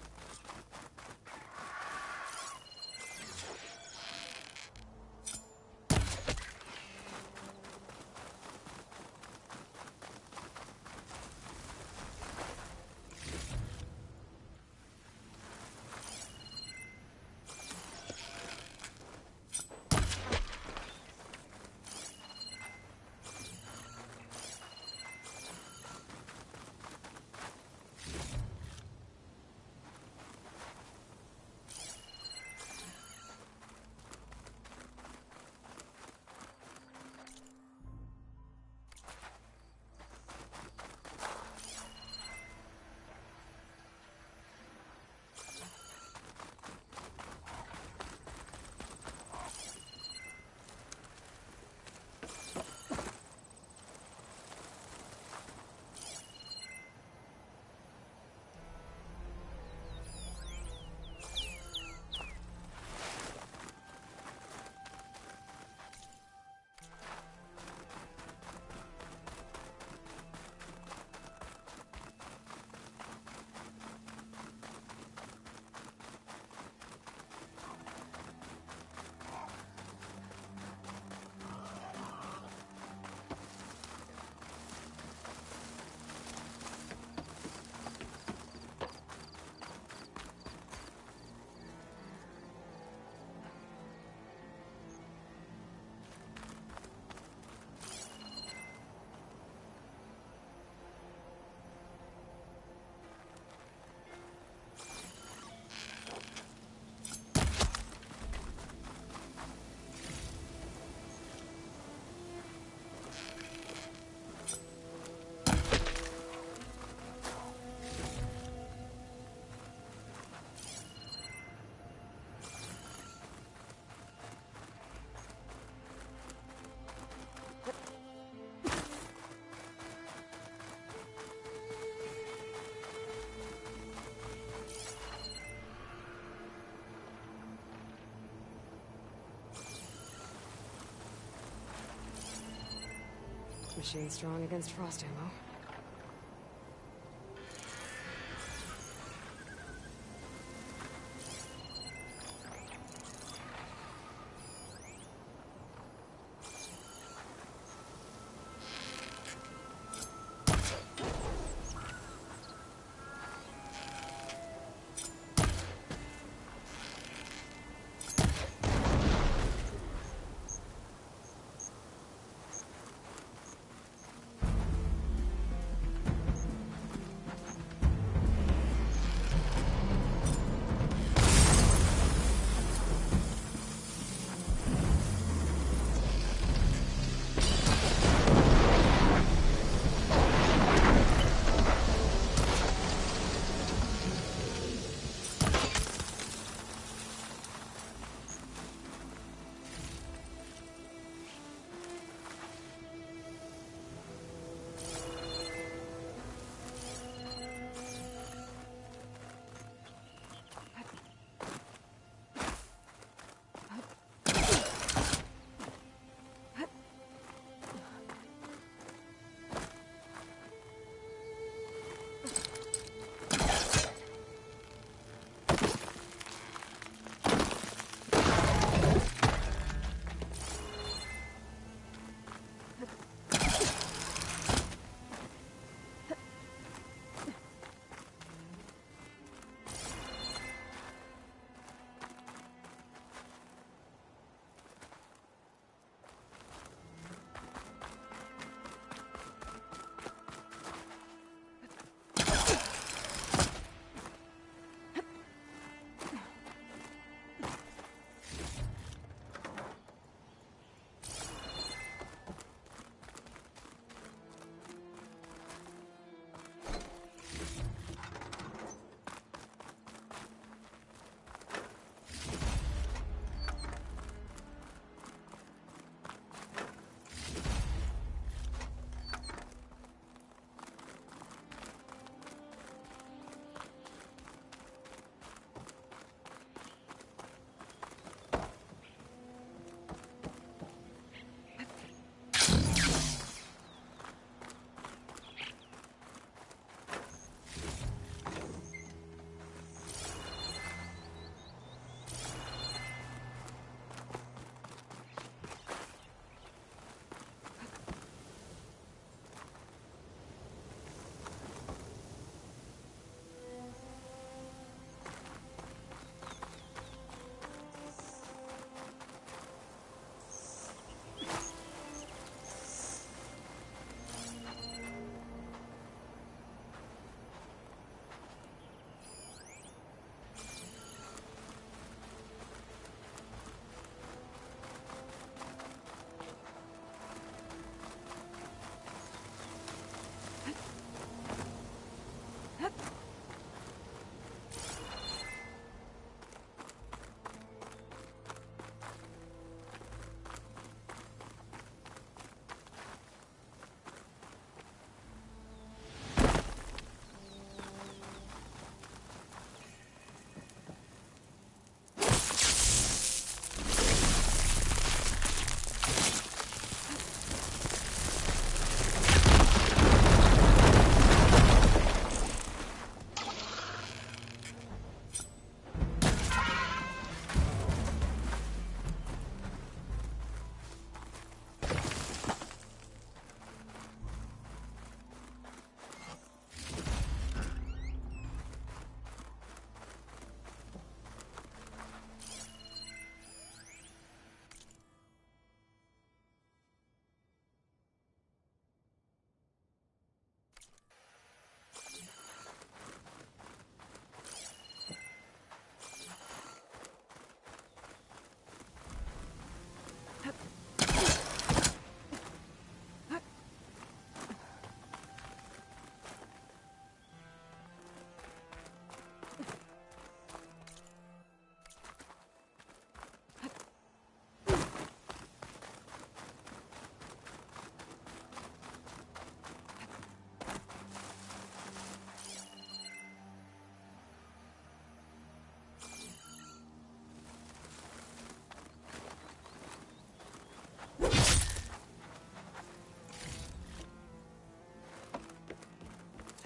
B: Machine strong against frost ammo.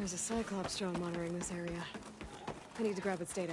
B: There's a Cyclops drone monitoring this area. I need to grab its data.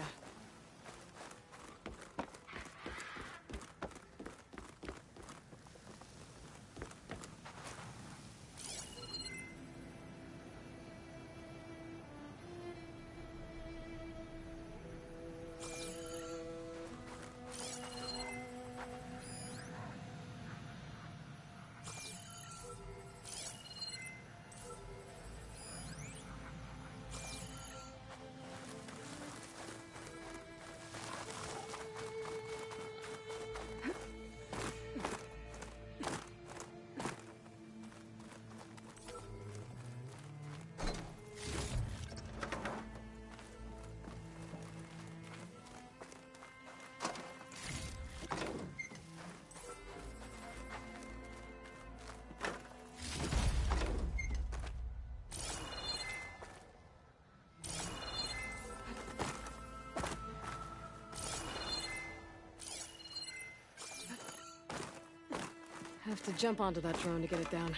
B: Have to jump onto that drone to get it down.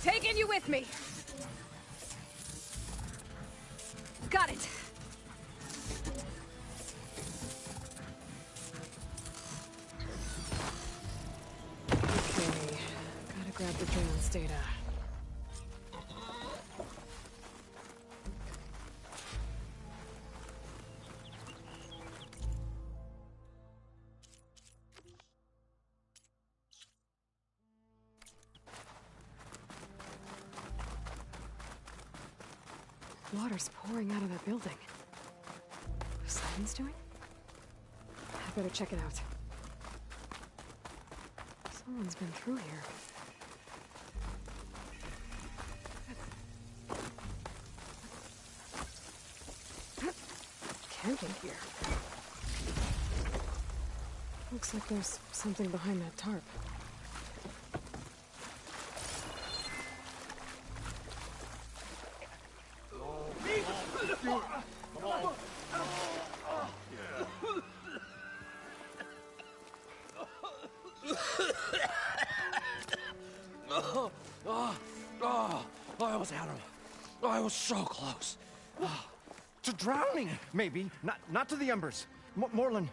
B: Taking you with me. Got it. Okay, gotta grab the drone's data. Water's pouring out of that building. What Simon's doing? I better check it out. Someone's been through here. Camping here. Looks like there's something behind that tarp.
A: I almost had him. I was so close.
O: To drowning, maybe. Not to the embers. Morlun,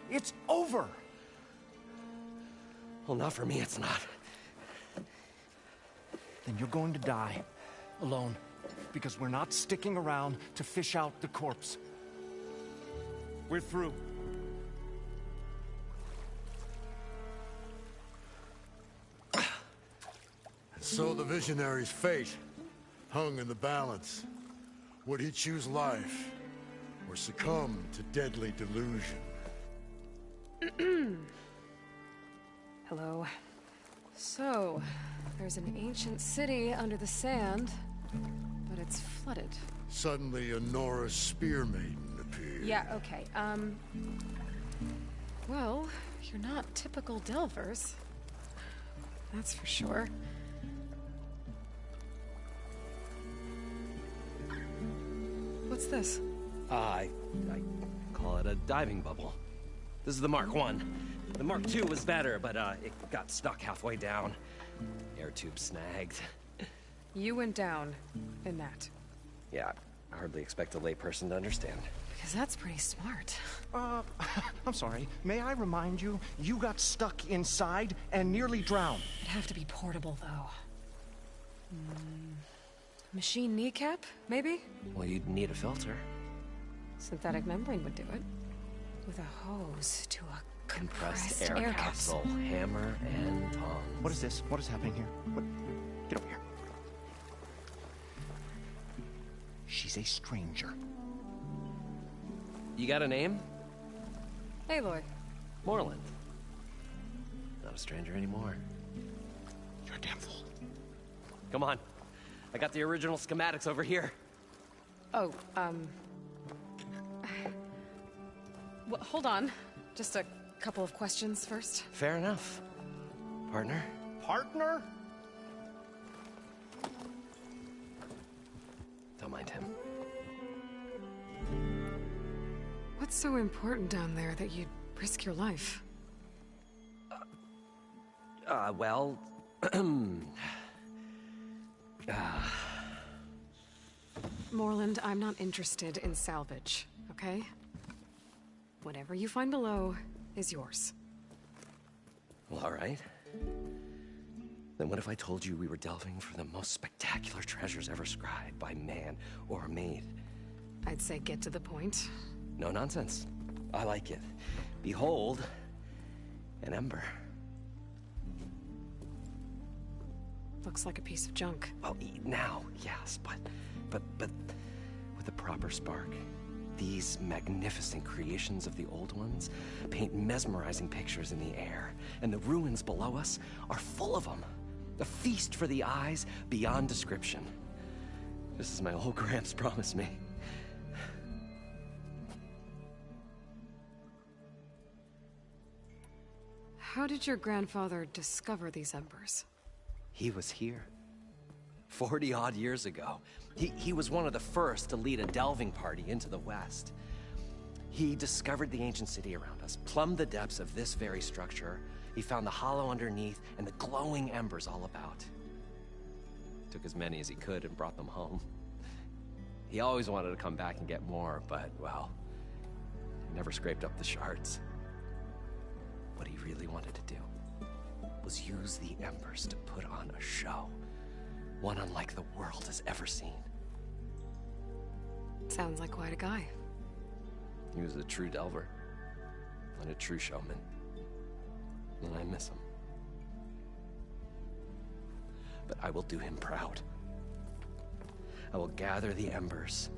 O: it's over.
A: Well, not for me, it's not.
O: Then you're going to die. Alone. Because we're not sticking around to fish out the corpse. We're through.
Q: So the Visionary's fate hung in the balance. Would he choose life, or succumb to deadly delusion?
B: Hello. So, there's an ancient city under the sand, but it's flooded.
Q: Suddenly a Nora Spear Maiden appeared.
B: Yeah, okay, well, you're not typical Delvers. That's for sure. What's this?
A: I call it a diving bubble. This is the Mark I. The Mark II was better, but it got stuck halfway down. Air tube snagged.
B: You went down in that.
A: Yeah, I hardly expect a layperson to understand.
B: Because that's pretty smart.
O: I'm sorry. May I remind you, you got stuck inside and nearly drowned.
B: It'd have to be portable, though. Machine kneecap, maybe?
A: Well, you'd need a filter.
B: Synthetic membrane would do it. With a hose to a
A: Compressed air capsule, hammer and tongs.
O: What is this? What is happening here? What? Get over here. She's a stranger.
A: You got a name?
B: Aloy.
A: Moreland. Not a stranger anymore.
O: You're a damn fool.
A: Come on. I got the original schematics over here.
B: Oh, well, hold on. Just a couple of questions first.
A: Fair enough. Partner?
O: Partner?
A: Don't mind him.
B: What's so important down there that you'd risk your life?
A: Well...
B: Moreland, I'm not interested in salvage, okay? Whatever you find below is yours.
A: Well, all right. Then what if I told you we were delving for the most spectacular treasures ever scribed by man or maid?
B: I'd say get to the point.
A: No nonsense. I like it. Behold, an ember.
B: Looks like a piece of junk.
A: Well, now, yes, but with a proper spark. These magnificent creations of the old ones paint mesmerizing pictures in the air, and the ruins below us are full of them. A feast for the eyes beyond description. Just as my old Gramps promised me.
B: How did your grandfather discover these embers?
A: He was here. 40-odd years ago. He was one of the first to lead a delving party into the West. He discovered the ancient city around us, plumbed the depths of this very structure. He found the hollow underneath and the glowing embers all about. Took as many as he could and brought them home. He always wanted to come back and get more, but, well, never scraped up the shards. What he really wanted to do was use the embers to put on a show. One unlike the world has ever seen.
B: Sounds like quite a guy.
A: He was a true delver, and a true showman. And I miss him. But I will do him proud. I will gather the embers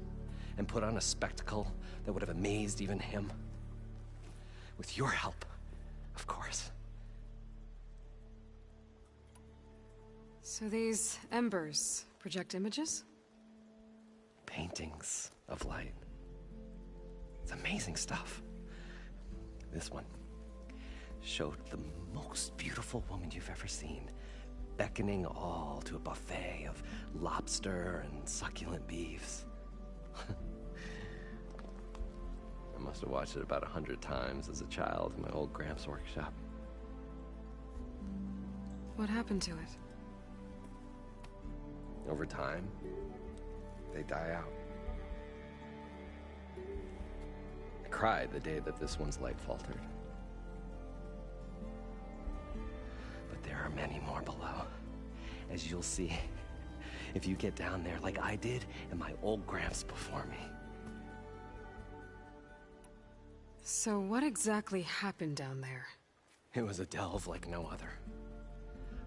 A: and put on a spectacle that would have amazed even him. With your help, of course.
B: So these embers project images?
A: Paintings of light. It's amazing stuff. This one showed the most beautiful woman you've ever seen, beckoning all to a buffet of lobster and succulent beefs. I must have watched it about 100 times as a child in my old Gramps' workshop.
B: What happened to it?
A: Over time, they die out. I cried the day that this one's light faltered. But there are many more below, as you'll see if you get down there like I did and my old Gramps before me.
B: So what exactly happened down there?
A: It was a delve like no other.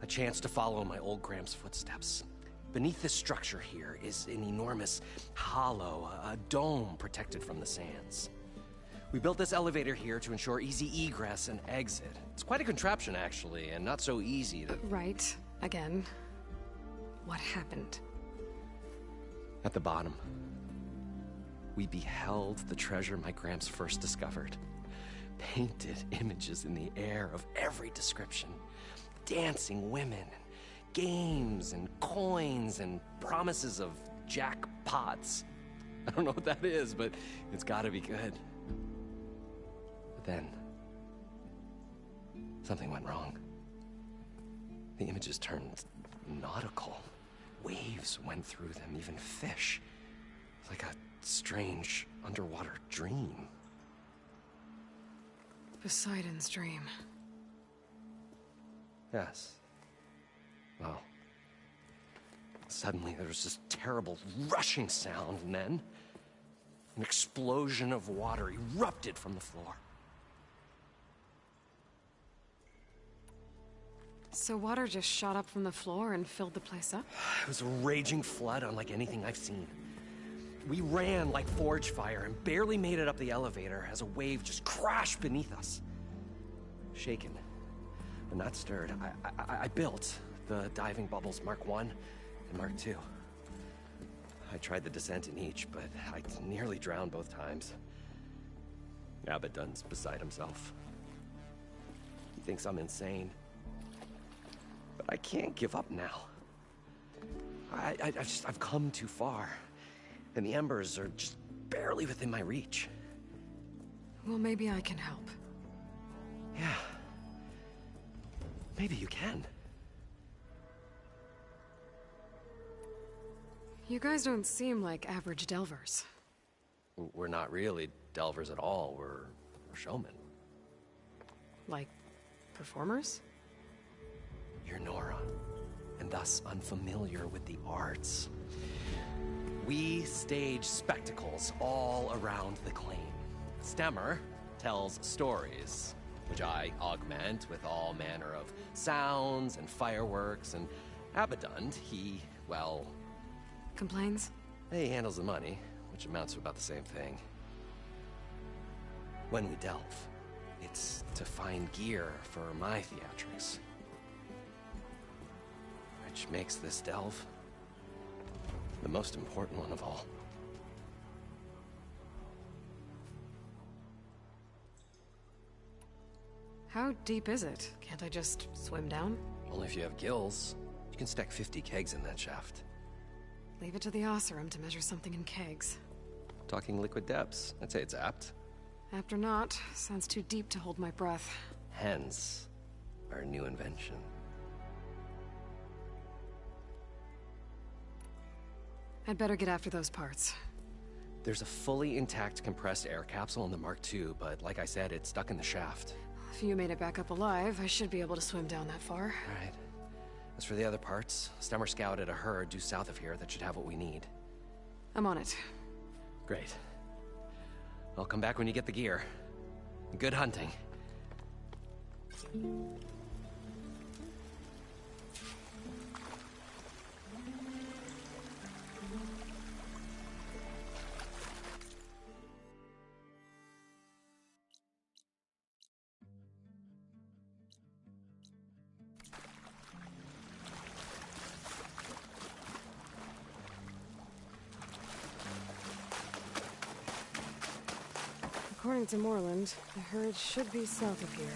A: A chance to follow my old Gramps' footsteps. Beneath this structure here is an enormous hollow, a dome protected from the sands. We built this elevator here to ensure easy egress and exit. It's quite a contraption, actually, and not so easy to...
B: Right. Again. What happened?
A: At the bottom, we beheld the treasure my Gramps first discovered. Painted images in the air of every description. Dancing women, games and coins and promises of jackpots. I don't know what that is, but it's gotta be good. But then, something went wrong. The images turned nautical. Waves went through them, even fish. Like a strange underwater dream.
B: Poseidon's dream.
A: Yes. Well, suddenly there was this terrible rushing sound, and then an explosion of water erupted from the floor.
B: So water just shot up from the floor and filled the place up?
A: It was a raging flood unlike anything I've seen. We ran like forge fire and barely made it up the elevator as a wave just crashed beneath us. Shaken, but not stirred, I built the diving bubbles Mark I and Mark II. I tried the descent in each, but I nearly drowned both times. Abaddon's beside himself. He thinks I'm insane. But I can't give up now. I've come too far. And the embers are just barely within my reach.
B: Well, maybe I can help.
A: Yeah. Maybe you can.
B: You guys don't seem like average delvers.
A: We're not really delvers at all. We're showmen.
B: Like, performers?
A: You're Nora, and thus unfamiliar with the arts. We stage spectacles all around the claim. Stemmer tells stories, which I augment with all manner of sounds and fireworks, and Abaddon, he, well...
B: Complains?
A: He handles the money, which amounts to about the same thing. When we delve, it's to find gear for my theatrics. Which makes this delve the most important one of all.
B: How deep is it? Can't I just swim down?
A: Only if you have gills. You can stack 50 kegs in that shaft.
B: Leave it to the Oseram to measure something in kegs.
A: Talking liquid depths, I'd say it's apt.
B: Apt or not, sounds too deep to hold my breath.
A: Hence, our new invention.
B: I'd better get after those parts.
A: There's a fully intact compressed air capsule in the Mark II, but like I said, it's stuck in the shaft.
B: If you made it back up alive, I should be able to swim down that far.
A: All right. As for the other parts, Stemmer scouted a herd due south of here that should have what we need.
B: I'm on it.
A: Great. I'll come back when you get the gear. Good hunting.
B: According to Moreland, the herd should be south of here.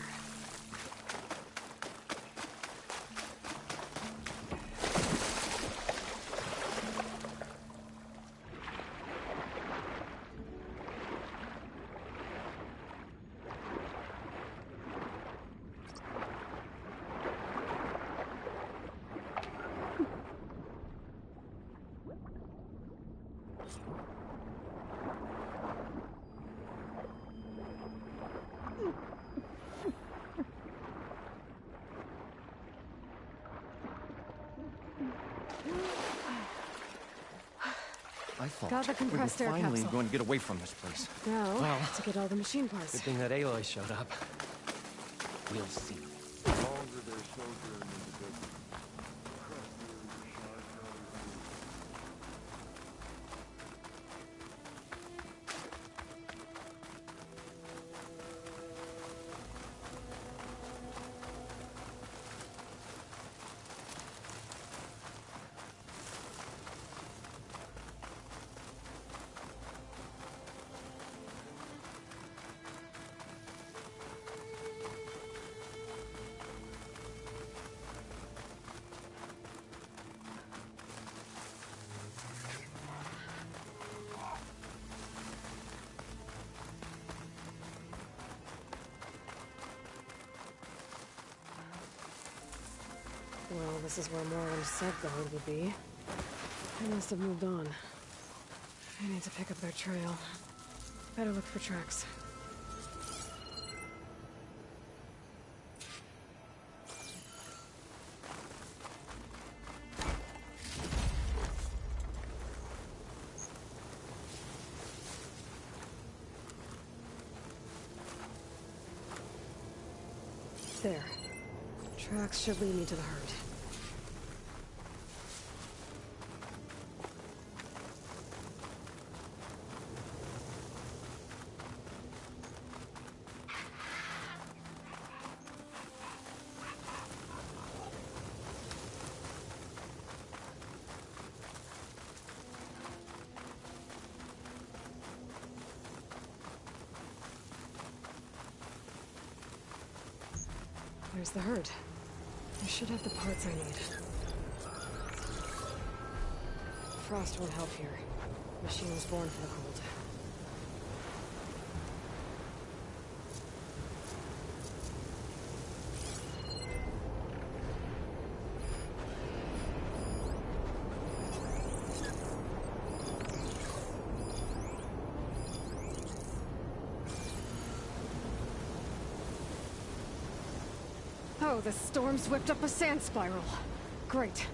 O: I thought
B: Got the compressed
O: we
B: air
O: were finally
B: capsule.
O: going to get away from this place.
B: Now,
A: Well,
B: to get all the machine parts.
A: Good thing that Aloy showed up. We'll see.
T: Longer their sojourn in the desert.
B: Well, this is where Moreland said the herd would be. I must have moved on. I need to pick up their trail. Better look for tracks. There. Tracks should lead me to the herd. There's the herd. I should have the parts I need. Frost won't help here. Machine was born for the cold. Oh, the storm's whipped up a sand spiral. Great.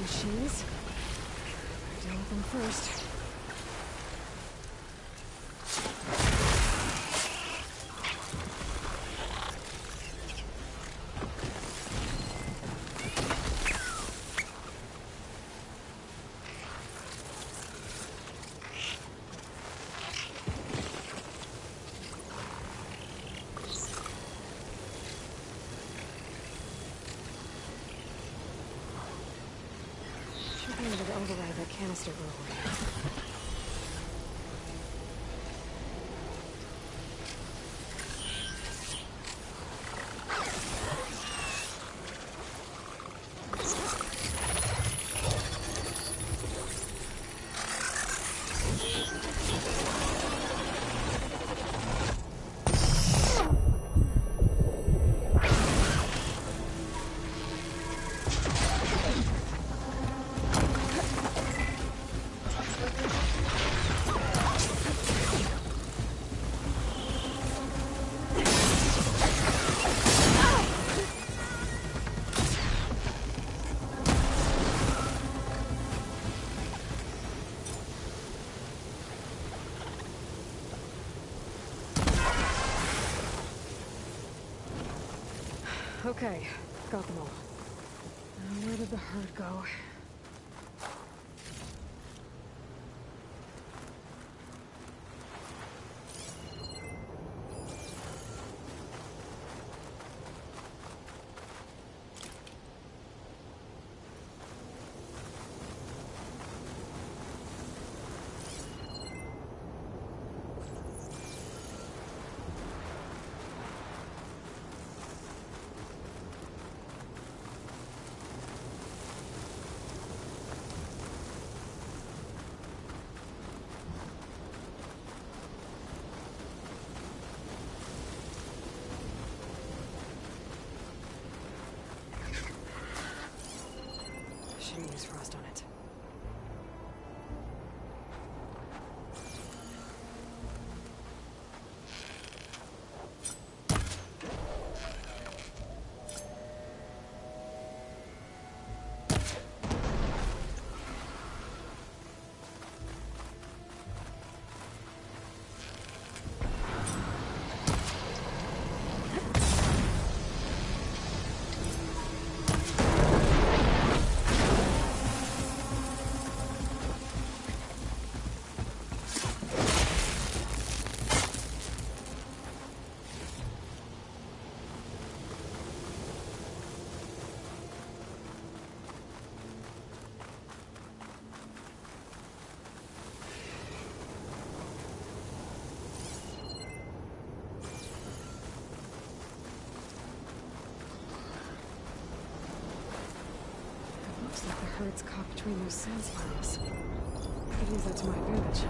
B: Machines. Deal with them first. Should be able to override that canister early. Okay, got them all. Now where did the herd go? Shouldn't use frost on it. Looks like the herd's caught between those sand spirals. Could use that to my advantage.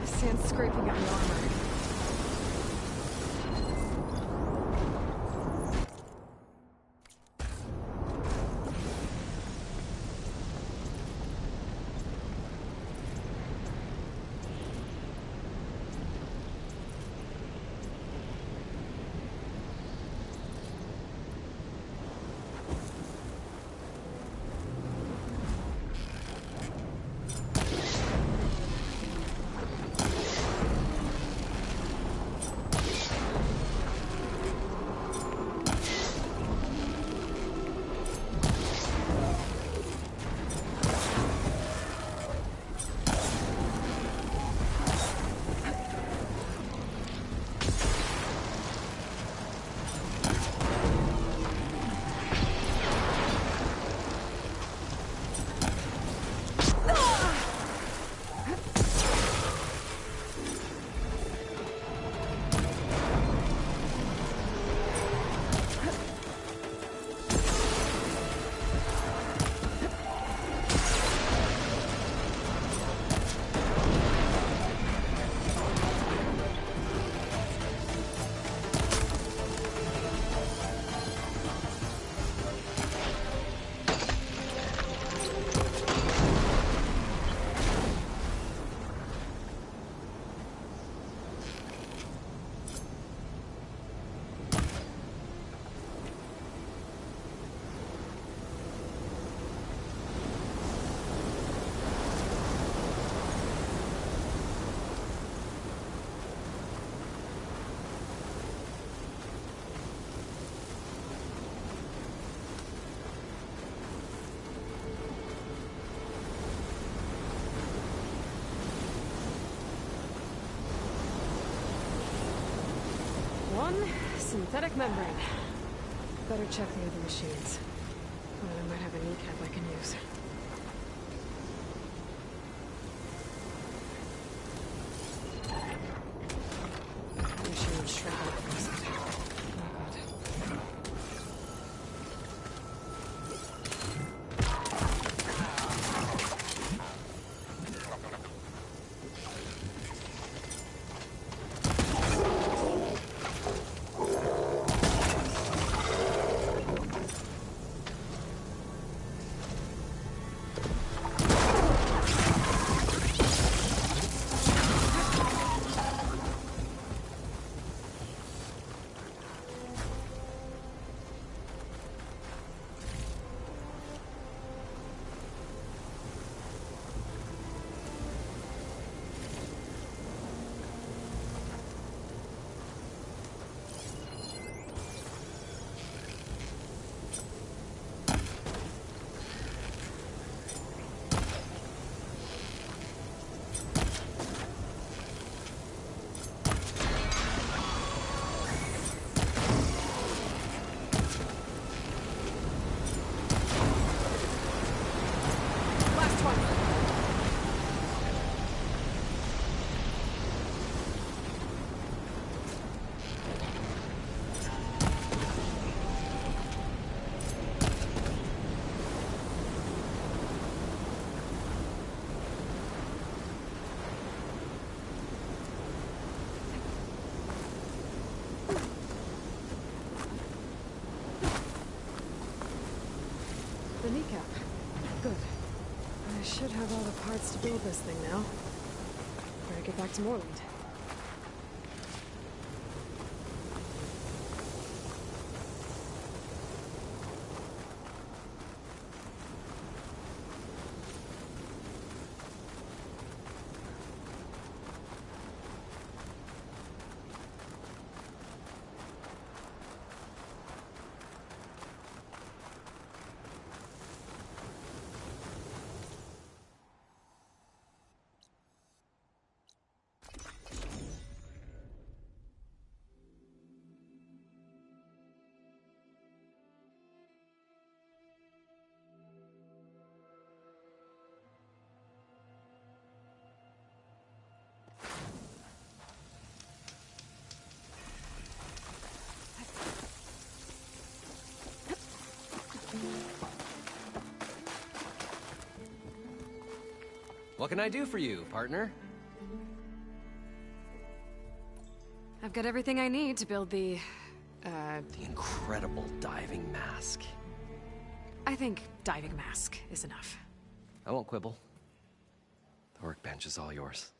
B: Sand's scraping at my armor. Synthetic membrane. Better check the other machines. One of them might have a kneecap I can use. Machine shrink up for a second. Not good. The kneecap. Good. I should have all the parts to build this thing now. Better get back to Morland.
A: What can I do for you, partner?
B: I've got everything I need to build the
A: incredible diving mask.
B: I think diving mask is enough.
A: I won't quibble. The workbench is all yours.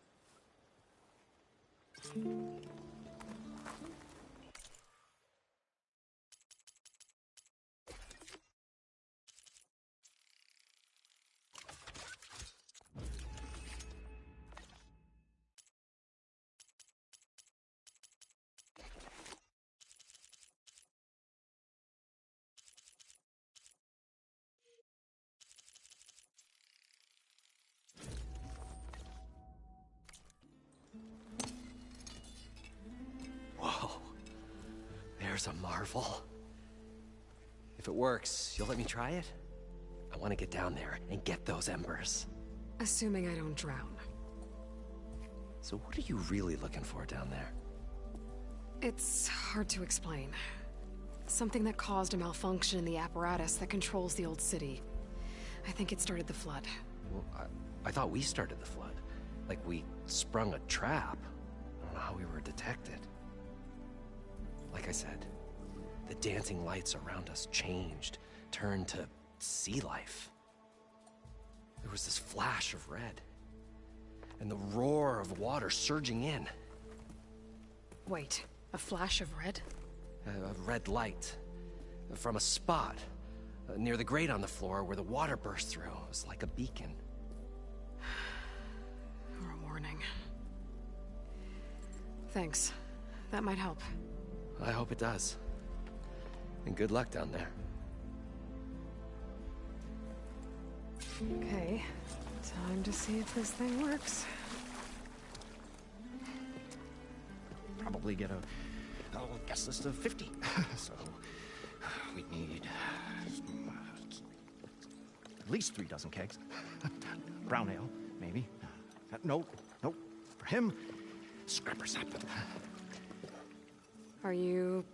A: There's a marvel. If it works, you'll let me try it? I want to get down there and get those embers.
B: Assuming I don't drown.
A: So what are you really looking for down there?
B: It's hard to explain. Something that caused a malfunction in the apparatus that controls the old city. I think it started the flood.
A: Well, I thought we started the flood. Like we sprung a trap. I don't know how we were detected. Like I said, the dancing lights around us changed, turned to sea life. There was this flash of red, and the roar of water surging in.
B: Wait, a flash of red?
A: A red light from a spot near the grate on the floor where the water burst through. It was like a beacon.
B: Or a warning. Thanks. That might help.
A: I hope it does. And good luck down there.
B: Okay, time to see if this thing works.
O: Probably get a guest list of 50. So we need at least 3 dozen kegs. Brown ale, maybe. No. For him, scrapper sap.
B: Are you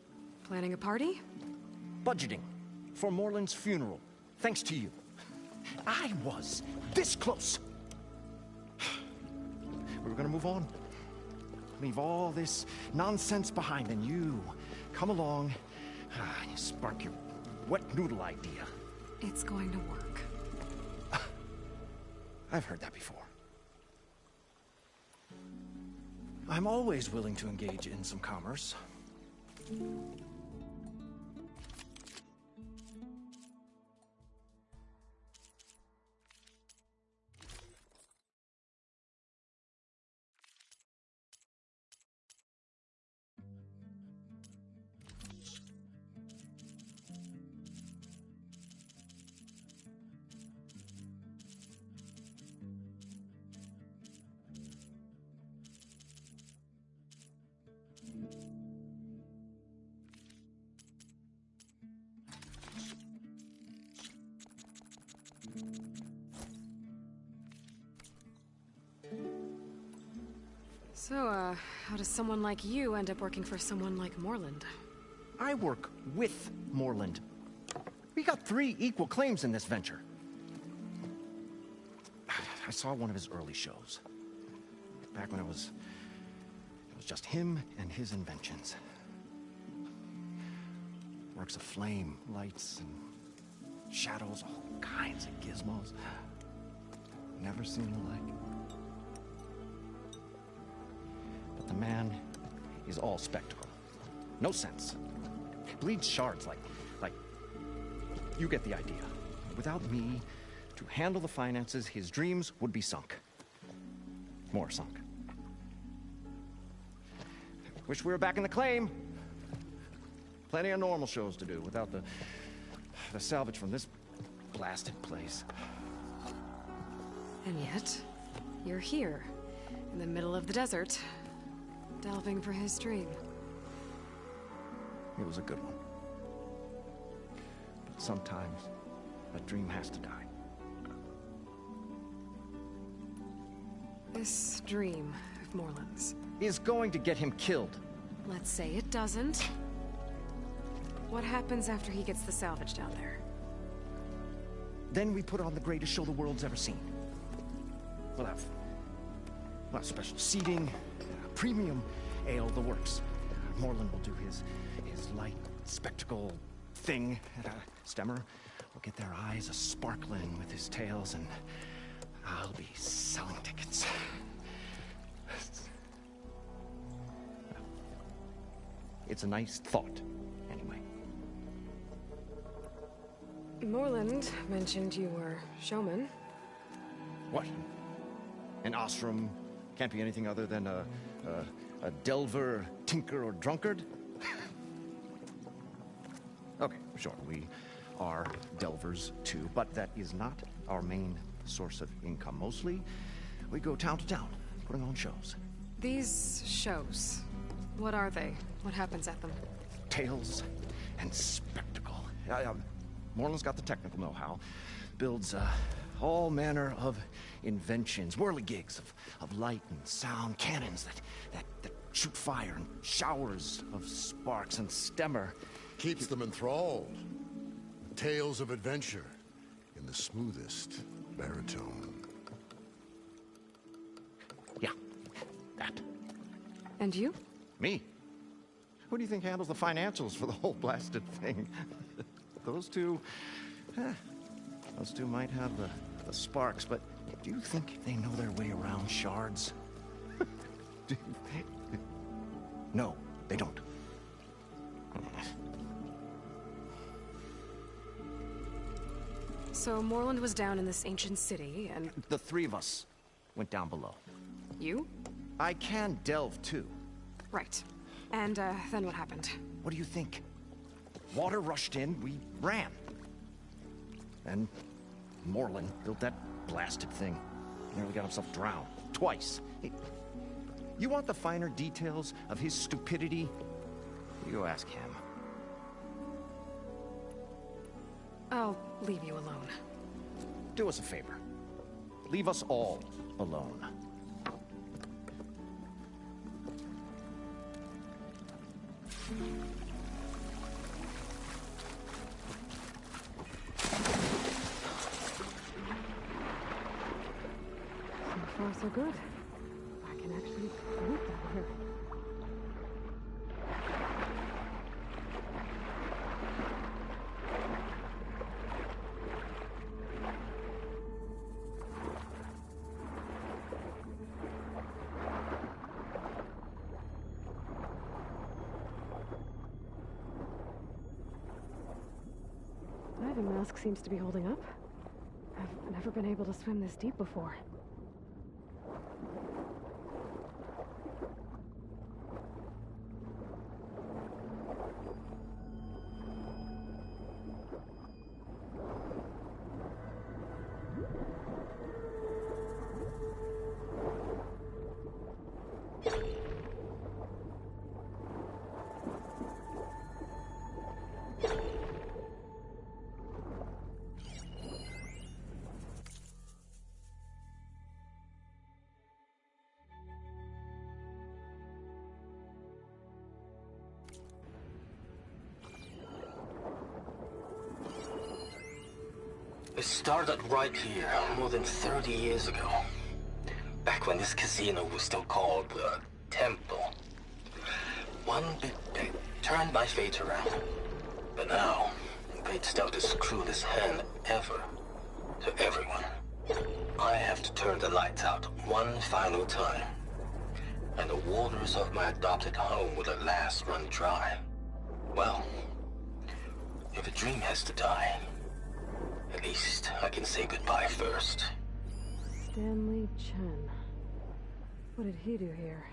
B: planning a party?
O: Budgeting for Morland's funeral, thanks to you. I was this close. We were gonna move on. Leave all this nonsense behind, and you come along and you spark your wet noodle idea.
B: It's going to work.
O: I've heard that before. I'm always willing to engage in some commerce.
B: So, how does someone like you end up working for someone like Morland?
O: I work with Morland. We got 3 equal claims in this venture. I saw one of his early shows. Back when it was just him and his inventions. Works of flame, lights, and shadows, all kinds of gizmos. Never seen the like. But the man is all spectacle. No sense. Bleeds shards like... You get the idea. Without me to handle the finances, his dreams would be sunk. More sunk. Wish we were back in the claim. Plenty of normal shows to do without the salvage from this blasted place.
B: And yet, you're here, in the middle of the desert, delving for his dream.
O: It was a good one. But sometimes, a dream has to die.
B: This dream of Morland's
O: is going to get him killed.
B: Let's say it doesn't. What happens after he gets the salvage down there?
O: Then we put on the greatest show the world's ever seen. We'll have special seating, premium ale, the works. Morlund will do his light spectacle thing. Stemmer will get their eyes a-sparkling with his tales, and I'll be selling tickets. It's a nice thought, anyway.
B: Morlund mentioned you were showman.
O: What? An Ostrom can't be anything other than a delver, tinker, or drunkard? Okay, sure, we are delvers too, but that is not our main source of income. Mostly, we go town to town, putting on shows.
B: These shows, what are they? What happens at them?
O: Tales and spectacle. Morland's got the technical know-how. Builds all manner of inventions, whirligigs of light and sound, cannons that shoot fire, and showers of sparks, and Stemmer
Q: keeps them enthralled. Tales of adventure in the smoothest baritone.
O: Yeah, that.
B: And you?
O: Me? Who do you think handles the financials for the whole blasted thing? Those two might have the sparks, but do you think they know their way around shards? No, they don't.
B: So Morlund was down in this ancient city, and...
O: The three of us went down below.
B: You?
O: I can delve, too.
B: Right. And, then what happened?
O: What do you think? Water rushed in, we ran. And Morlund built that blasted thing. Nearly got himself drowned. Twice. You want the finer details of his stupidity? You go ask him.
B: I'll leave you alone.
O: Do us a favor. Leave us all alone.
B: So far, so good. I can actually sleep down here. Diving mask seems to be holding up. I've never been able to swim this deep before.
G: It started right here, more than 30 years ago. Back when this casino was still called the Temple. One big bet turned my fate around. But now, fate's dealt this cruelest hand ever to everyone. I have to turn the lights out one final time. And the waters of my adopted home will at last run dry. Well, if a dream has to die, at least I can say goodbye first.
B: Stanley Chen. What did he do here?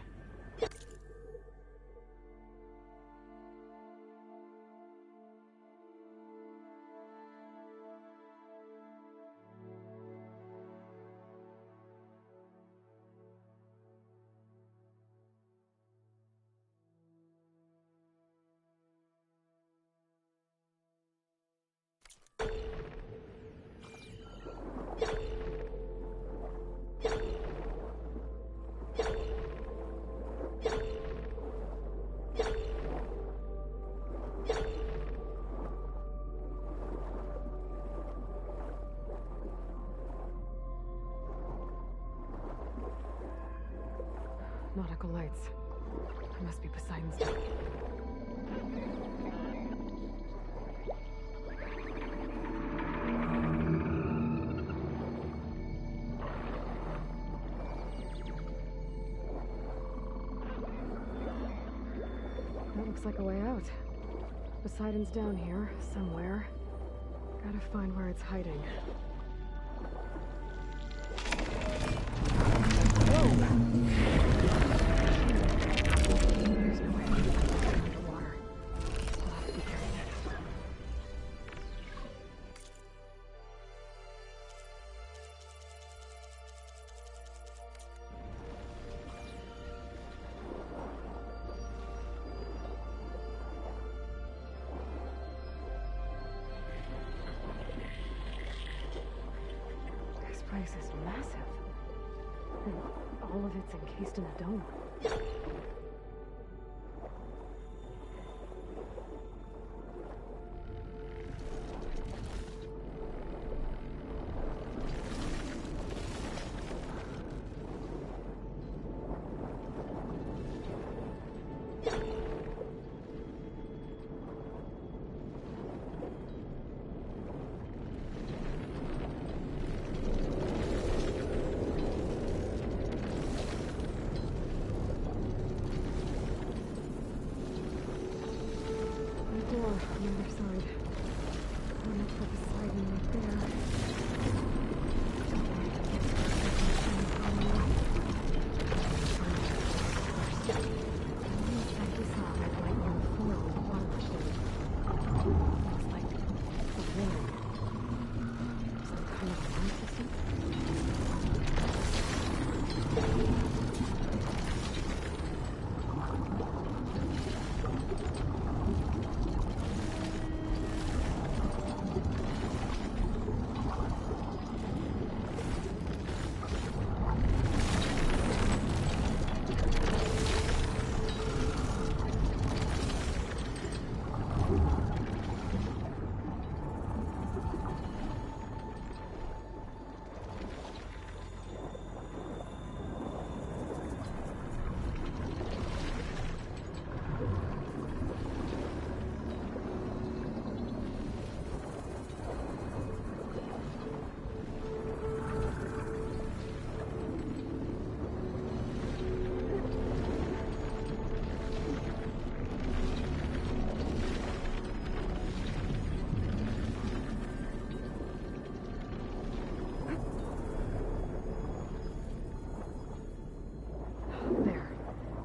B: Nautical lights. It must be Poseidon's dock. That looks like a way out. Poseidon's down here, somewhere. Gotta find where it's hiding. There's no way I can find it underwater. I'll have to be careful. This place is massive. And all of it's encased in a dome. Door on the other side. One up for Poseidon right there. Like we saw that light on the floor with the water machine. Looks like a ring. Some kind of alarm system?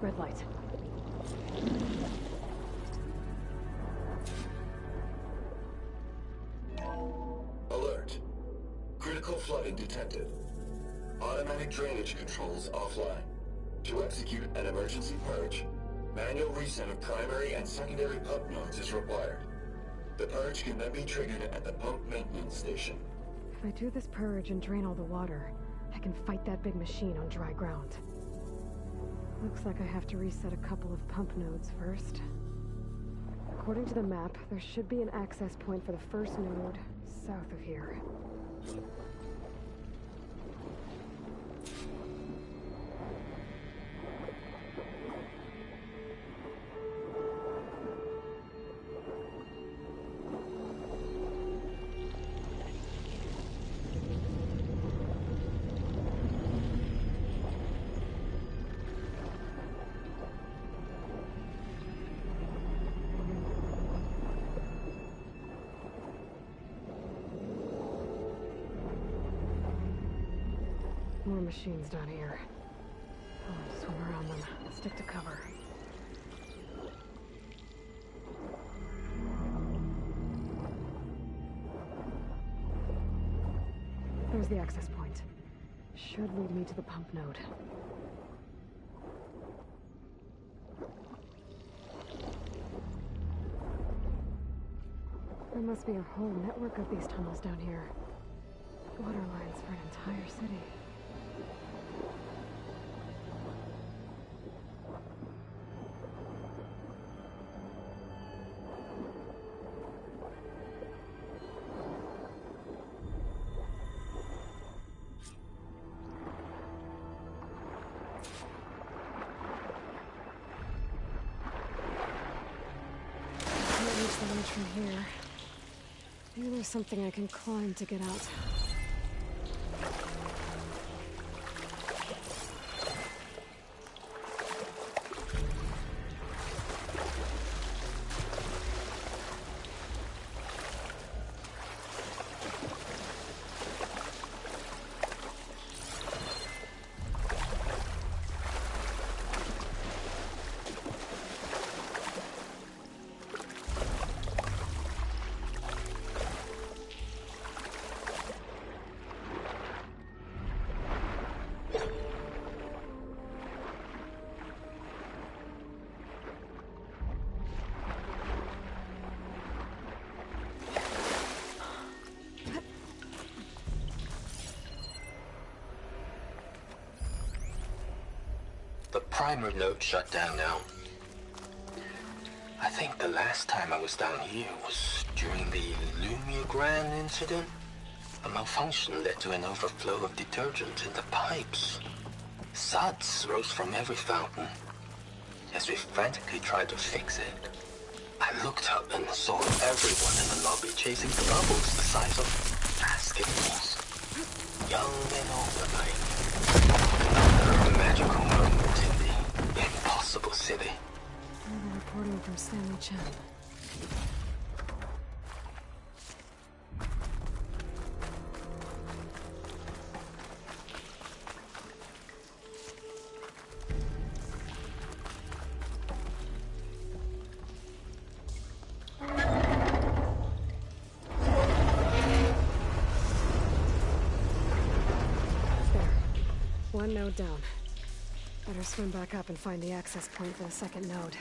B: Red light.
E: Alert. Critical flooding detected. Automatic drainage controls offline. To execute an emergency purge, manual reset of primary and secondary pump nodes is required. The purge can then be triggered at the pump maintenance station.
B: If I do this purge and drain all the water, I can fight that big machine on dry ground. Looks like I have to reset a couple of pump nodes first. According to the map, there should be an access point for the first node south of here. More machines down here. I'll swim around them. Stick to cover. There's the access point. Should lead me to the pump node. There must be a whole network of these tunnels down here. Water lines for an entire city. Nothing here. Maybe there's something I can climb to get out.
G: The primer node shut down now. I think the last time I was down here was during the Lumiagran incident. A malfunction led to an overflow of detergent in the pipes. Suds rose from every fountain. As we frantically tried to fix it, I looked up and saw everyone in the lobby chasing bubbles the size of basketballs. Young and old alike. Another magical moment in the impossible city.
B: Another reporting from Stanley Chen. One node down. Better swim back up and find the access point for the second node.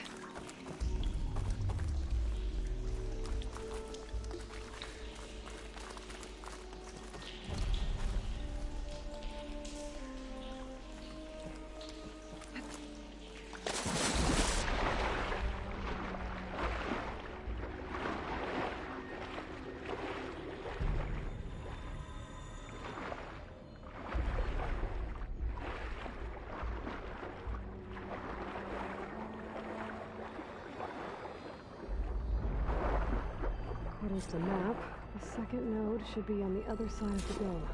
B: According to the map, the second node should be on the other side of the dome.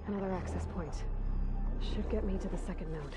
B: Another access point. Should get me to the second node.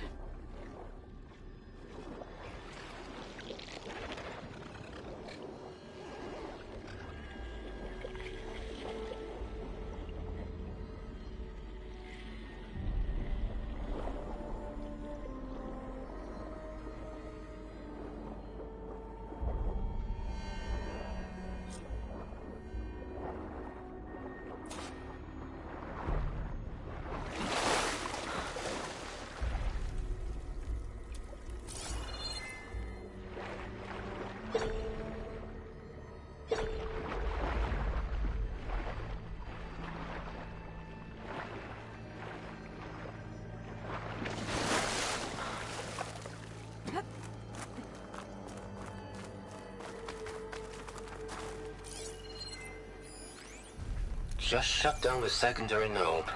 G: Just shut down the secondary node.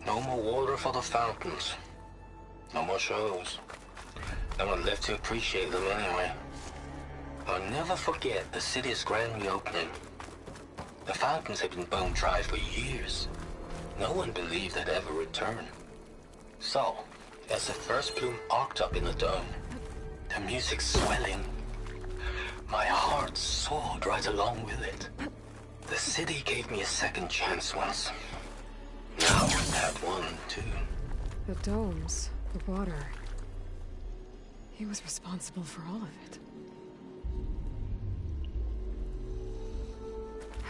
G: No more water for the fountains. No more shows. No one left to appreciate them anyway. I'll never forget the city's grand reopening. The fountains had been bone dry for years. No one believed they'd ever return. So, as the first plume arced up in the dome, the music swelling, my heart soared right along with it. The city gave me a second chance once. Now I have one, too.
B: The domes, the water. He was responsible for all of it.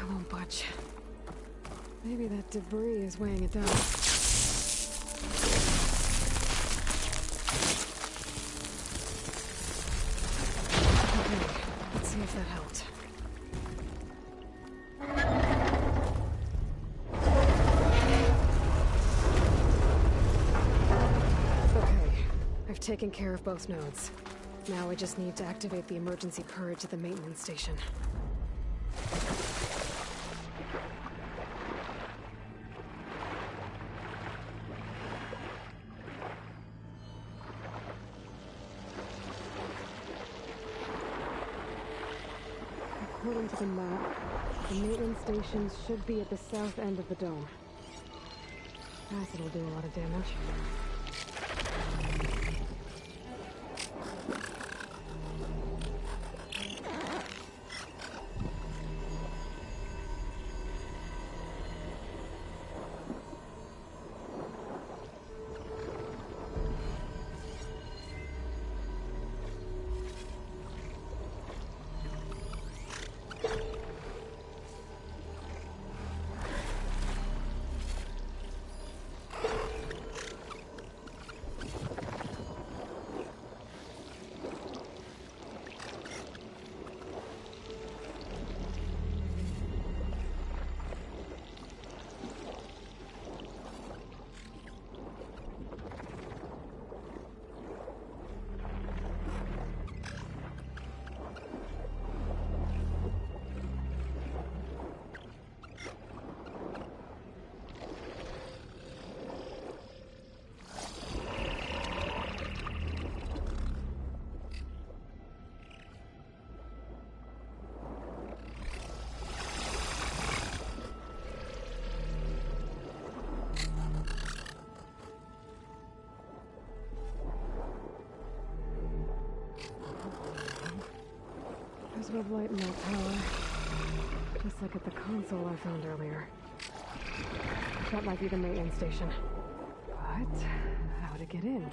B: I won't budge. Maybe that debris is weighing it down. Okay, let's see if that helped. Okay, I've taken care of both nodes. Now I just need to activate the emergency purge at the maintenance station. According to the map, the maintenance stations should be at the south end of the dome. Acid will do a lot of damage. There's a red light in that tower. Just like at the console I found earlier. That might be the maintenance station. But how to get in?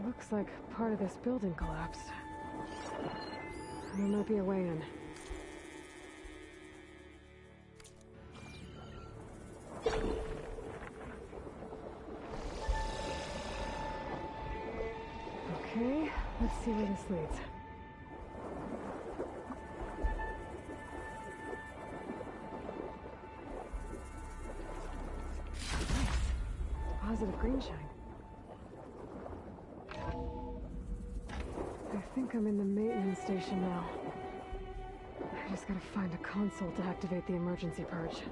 B: Looks like part of this building collapsed. There might be a way in. Okay, let's see where this leads. Nice. Positive green shine. I think I'm in the maintenance station now. I just gotta find a console to activate the emergency purge.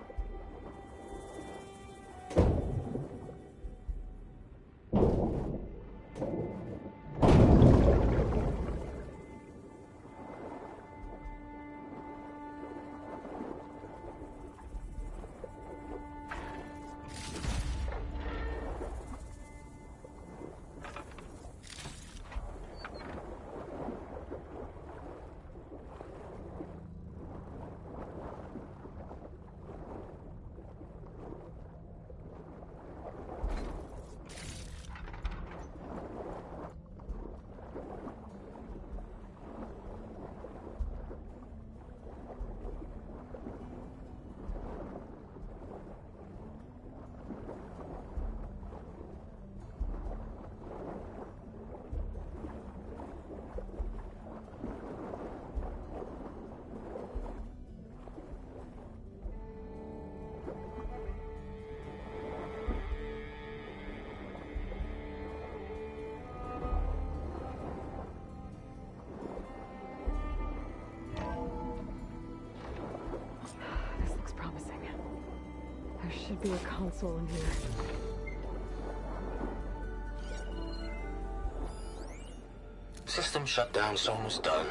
B: There should be a console in here.
G: System shutdown's almost done.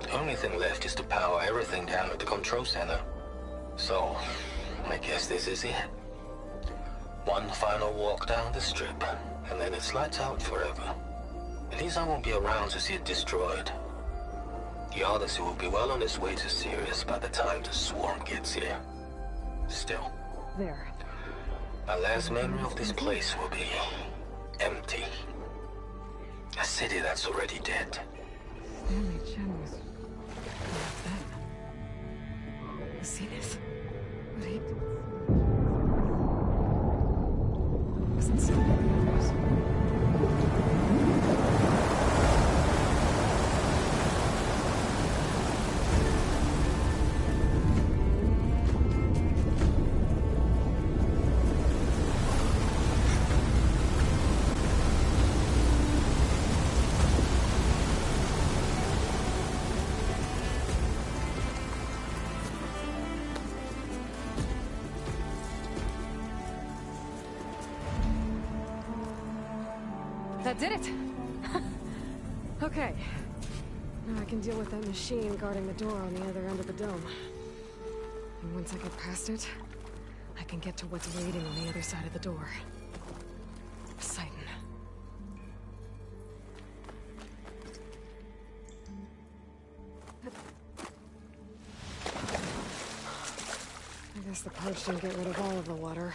G: The only thing left is to power everything down at the control center. So, I guess this is it. One final walk down the strip, and then it's lights out forever. At least I won't be around to see it destroyed. The Odyssey will be well on its way to Sirius by the time the swarm gets here. Still.
B: There.
G: My last memory of this place will be empty. A city that's already dead.
B: Stanley Chen was then. The Zenith. But he wasn't somewhere else. That did it! Okay. Now I can deal with that machine guarding the door on the other end of the dome. And once I get past it, I can get to what's waiting on the other side of the door. Poseidon. I guess the purge didn't get rid of all of the water.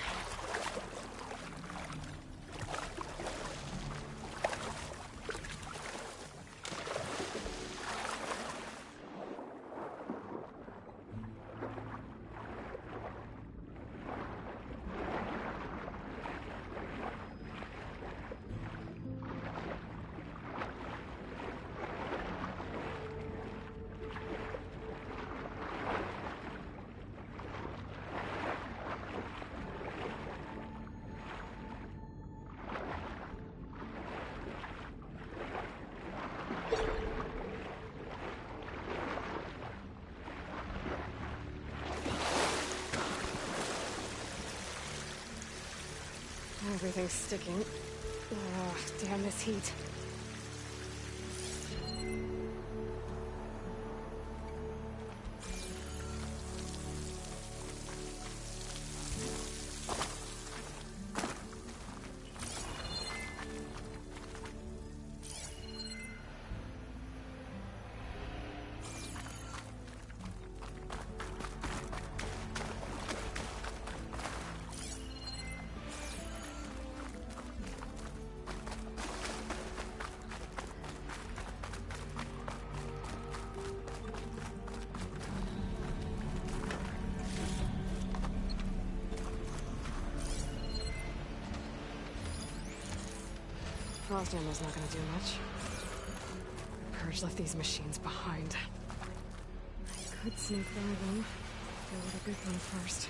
B: Everything's sticking. Ugh, damn this heat. Frost ammo's not gonna do much. Purge left these machines behind. I could sneak by them. Deal with a big one first.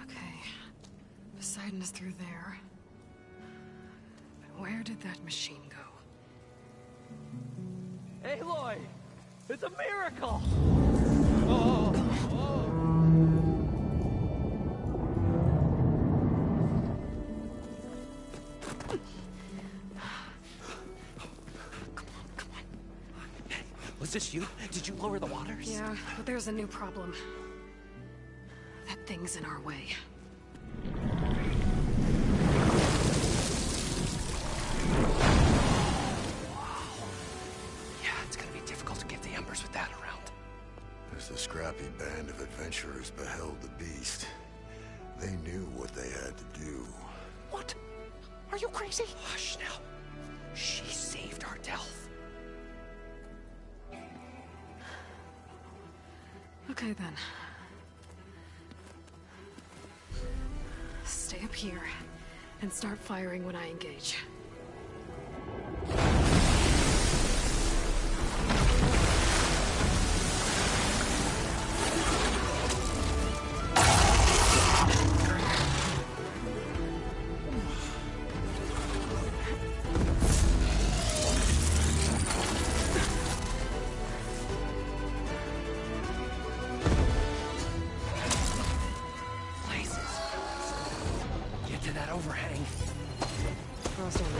B: Okay. Poseidon is through there. But where did that machine go?
F: Aloy! It's a miracle!
A: Was this you? Did you lower the waters?
B: Yeah, but there's a new problem. That thing's in our way.
A: Yeah, it's gonna be difficult to get the Embers with that around.
Q: As the scrappy band of adventurers beheld the beast, they knew what they had to do.
A: What? Are you crazy? Hush now. She saved our Delph.
B: Okay then. Stay up here and start firing when I engage.
A: Get to that overhang.
B: Frost on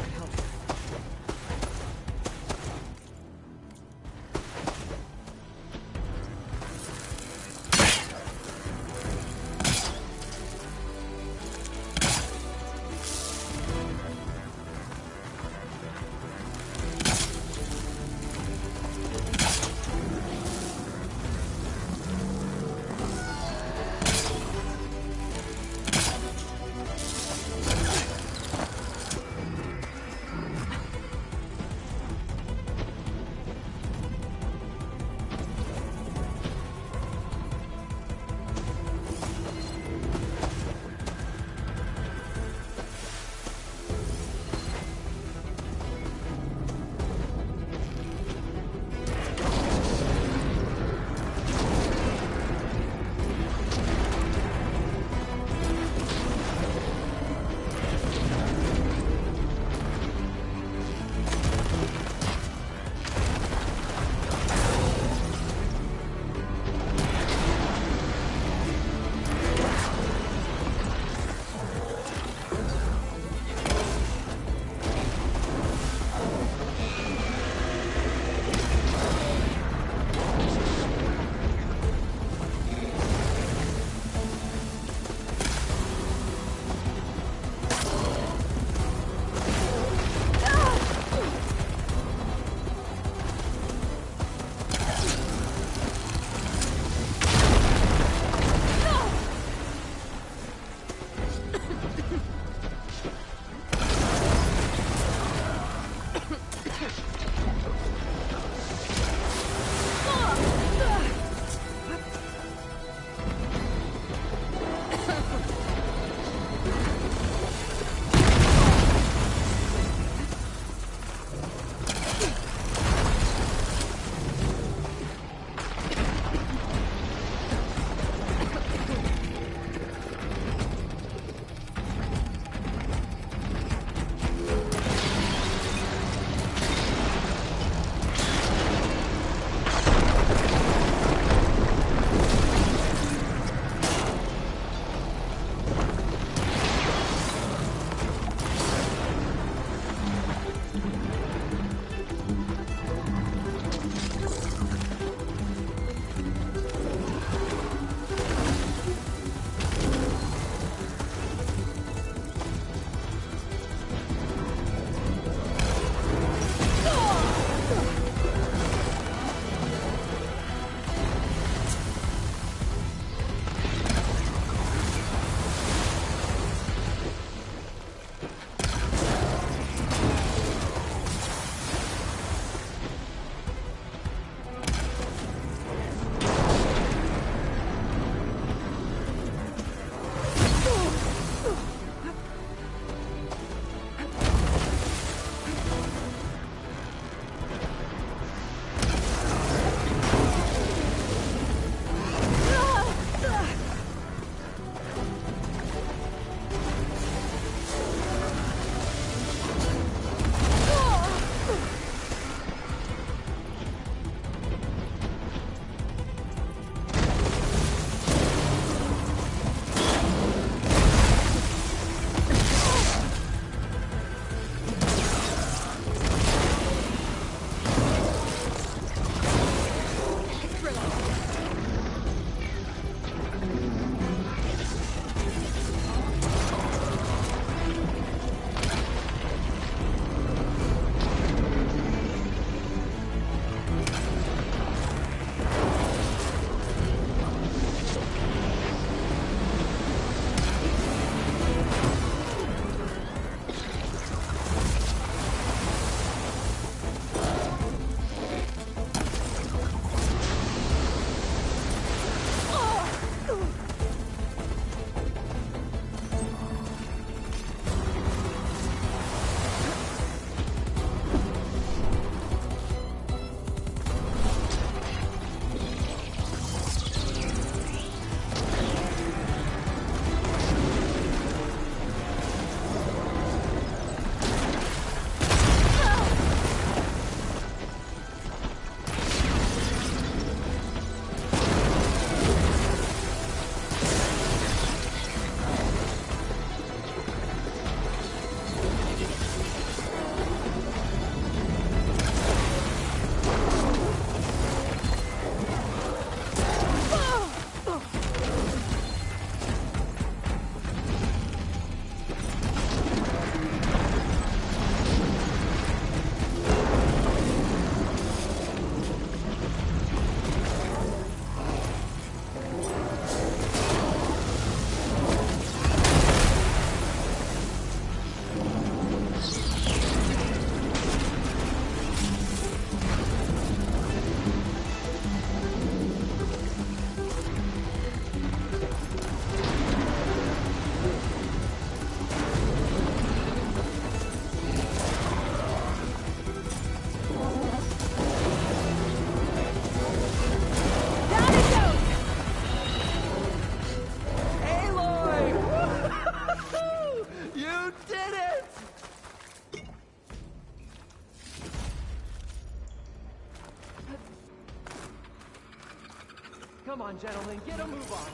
A: Come on, gentlemen, get a move on.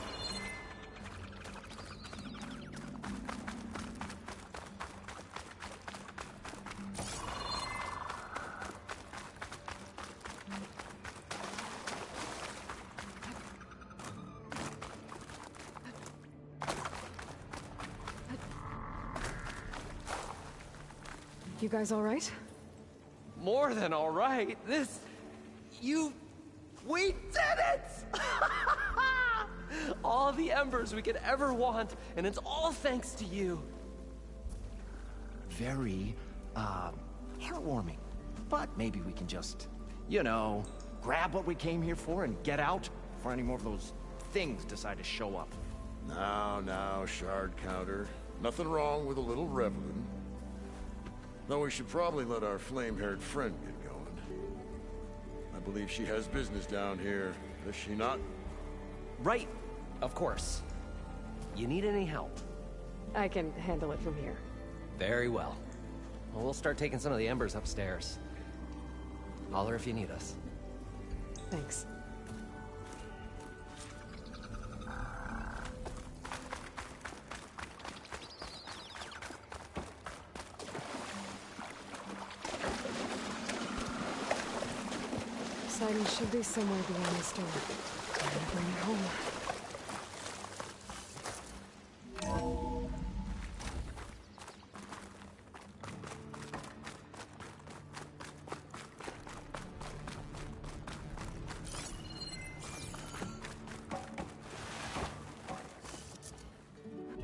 B: You guys all right?
A: More than all right. We did it! All the embers we could ever want, and it's all thanks to you.
O: Very, heartwarming. But maybe we can just, you know, grab what we came here for and get out before any more of those things decide to show up.
Q: Now, shard counter. Nothing wrong with a little reveling. Though we should probably let our flame-haired friend get going. I believe she has business down here, does she not?
A: Right, of course. You need any help?
B: I can handle it from here.
A: Very well. We'll start taking some of the embers upstairs. Holler if you need us.
B: Thanks. Poseidon should be somewhere beyond this door. I'm gonna bring it home.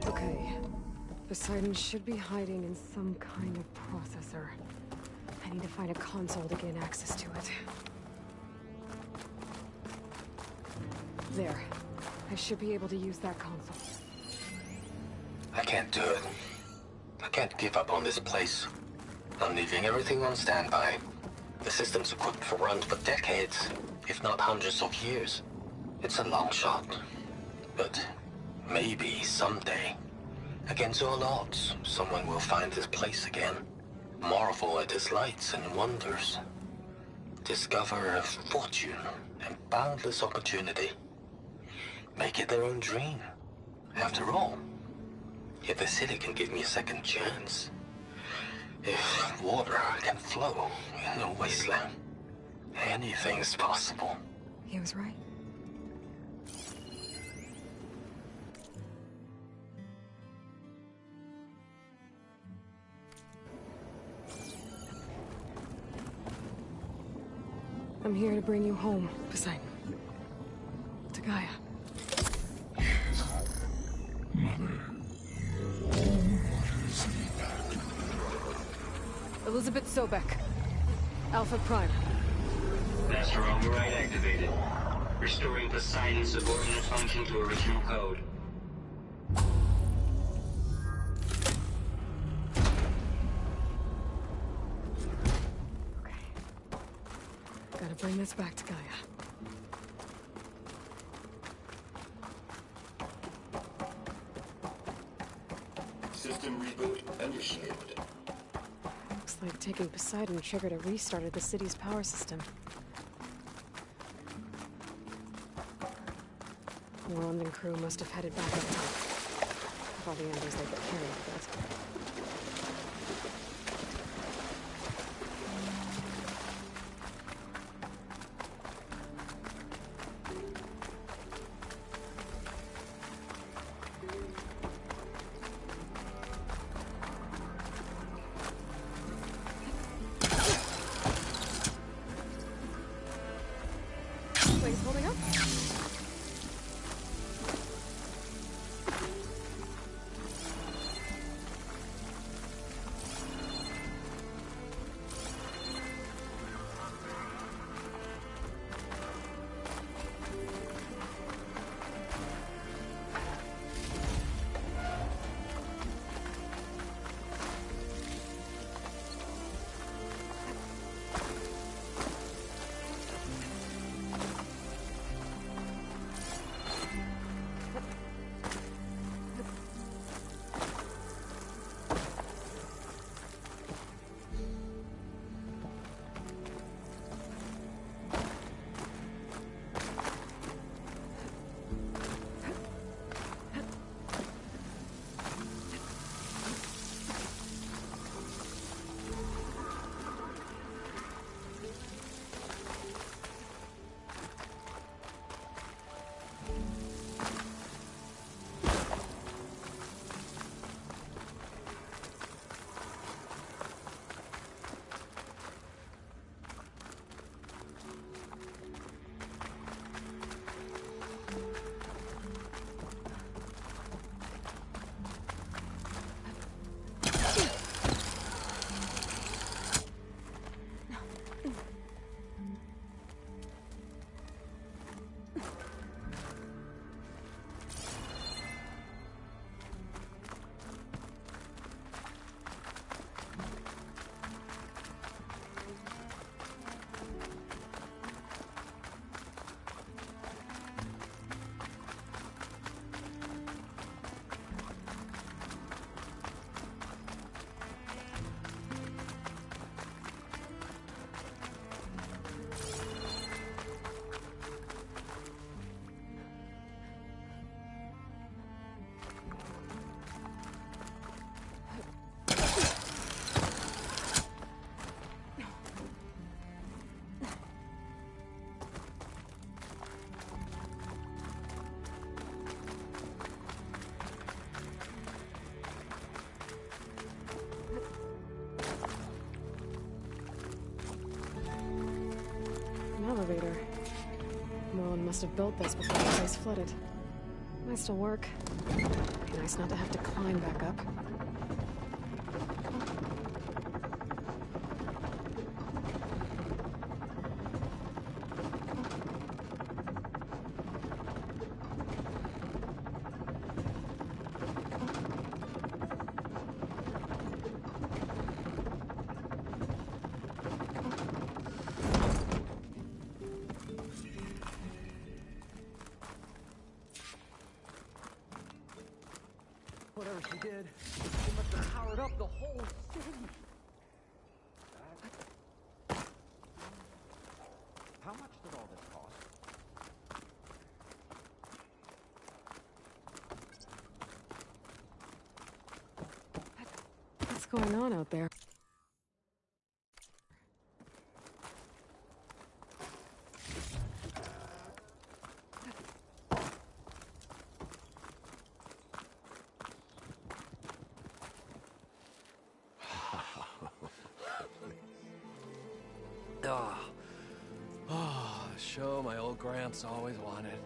B: Okay. Poseidon should be hiding in some kind of processor. I need to find a console to gain access to it. There. I should be able to use that console.
G: I can't do it. I can't give up on this place. I'm leaving everything on standby. The system's equipped for runs for decades, if not hundreds of years. It's a long shot. But maybe someday, against all odds, someone will find this place again. Marvel at its lights and wonders. Discover a fortune and boundless opportunity. Make it their own dream. After all, if the city can give me a second chance, if water can flow in a wasteland, anything's possible.
B: He was right. I'm here to bring you home, Poseidon. To Gaia. Elizabeth Sobek. Alpha Prime.
H: Master override activated. Restoring Poseidon's subordinate function to original code.
B: Gotta bring this back to Gaia.
E: System reboot initiated.
B: Looks like taking Poseidon triggered a restart of the city's power system. Worland and crew must have headed back up top. With all the embers they could carry, I guess. Holding up? elevator. Merlin must have built this before the place flooded. Might still work. Be nice not to have to climb back up.
V: Whatever she did, she must have powered up the whole city. How much did all this cost?
B: What's going on out there?
A: Show my old Gramps always wanted.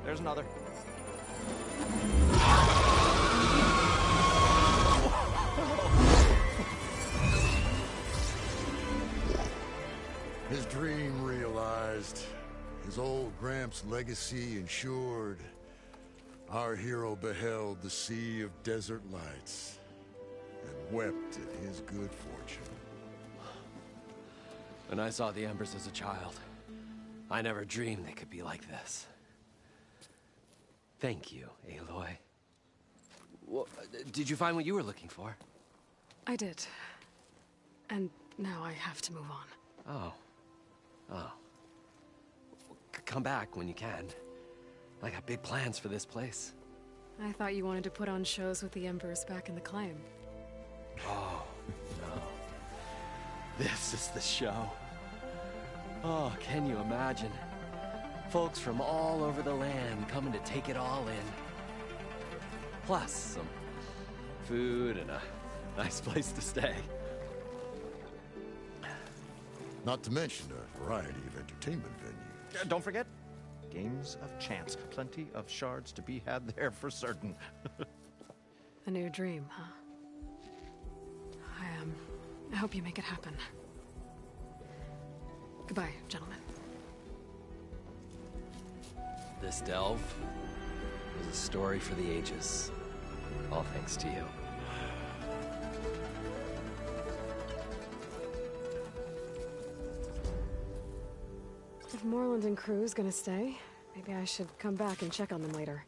O: There's another.
Q: His dream realized. His old Gramps' legacy ensured. Our hero beheld the sea of desert lights and wept at his good fortune.
A: When I saw the Embers as a child, I never dreamed they could be like this. Thank you, Aloy. Well, did you find what you were looking for?
B: I did. And now I have to move on.
A: Oh. Oh. Come back when you can. I got big plans for this place.
B: I thought you wanted to put on shows with the Embers back in the claim.
A: Oh, no. This is the show. Oh, can you imagine? Folks from all over the land coming to take it all in. Plus some food and a nice place to stay.
Q: Not to mention a variety of entertainment venues.
O: Don't forget, games of chance. Plenty of shards to be had there for certain.
B: A new dream, huh? I hope you make it happen. Goodbye, gentlemen.
A: This delve is a story for the ages. All thanks to you.
B: If Moreland and crew's gonna stay, maybe I should come back and check on them later.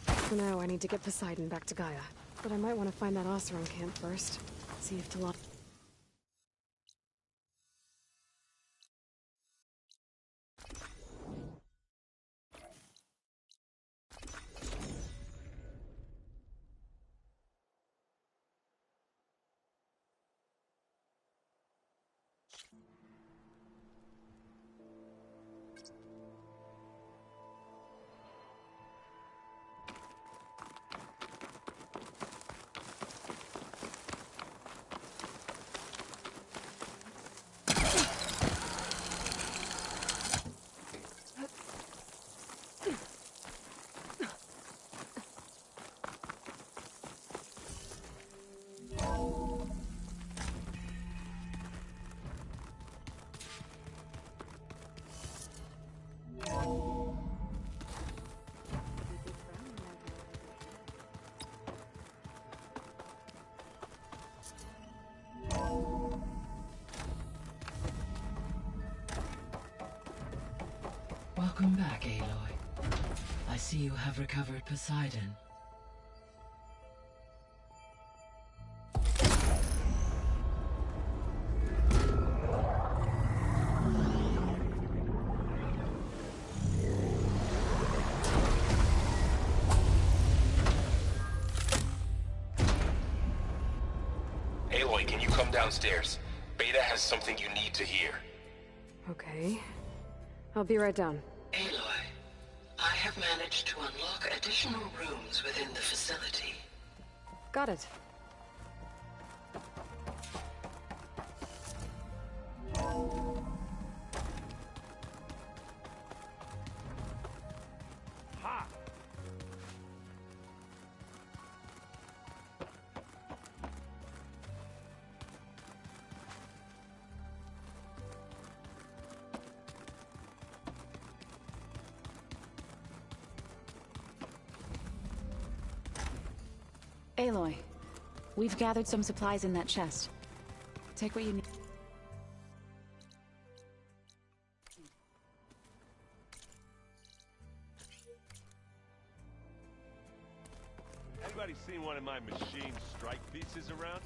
B: For now, I need to get Poseidon back to Gaia. But I might want to find that Oseram camp first. See if Talon...
C: Welcome back, Aloy. I see you have recovered Poseidon.
J: Aloy, can you come downstairs? Beta has something you need to hear.
B: Okay. I'll be right down.
C: Aloy, I have managed to unlock additional rooms within the facility.
B: Got it.
I: Aloy, we've gathered some supplies in that chest. Take what you need.
K: Anybody seen one of my machine strike pieces around?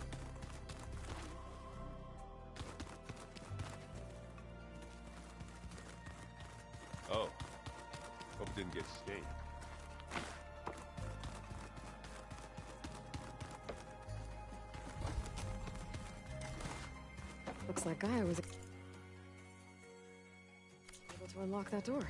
K: Oh. Hope it didn't get stained.
B: Looks like Gaia was able to unlock that door.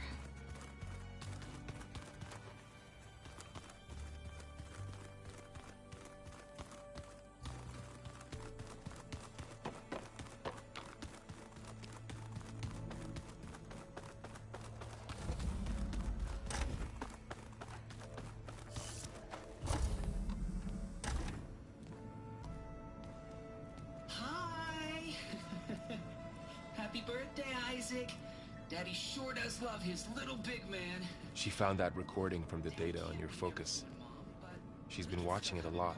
R: Happy birthday, Isaac. Daddy sure does love his little big man.
J: She found that recording from the data on your focus. She's been watching it a lot.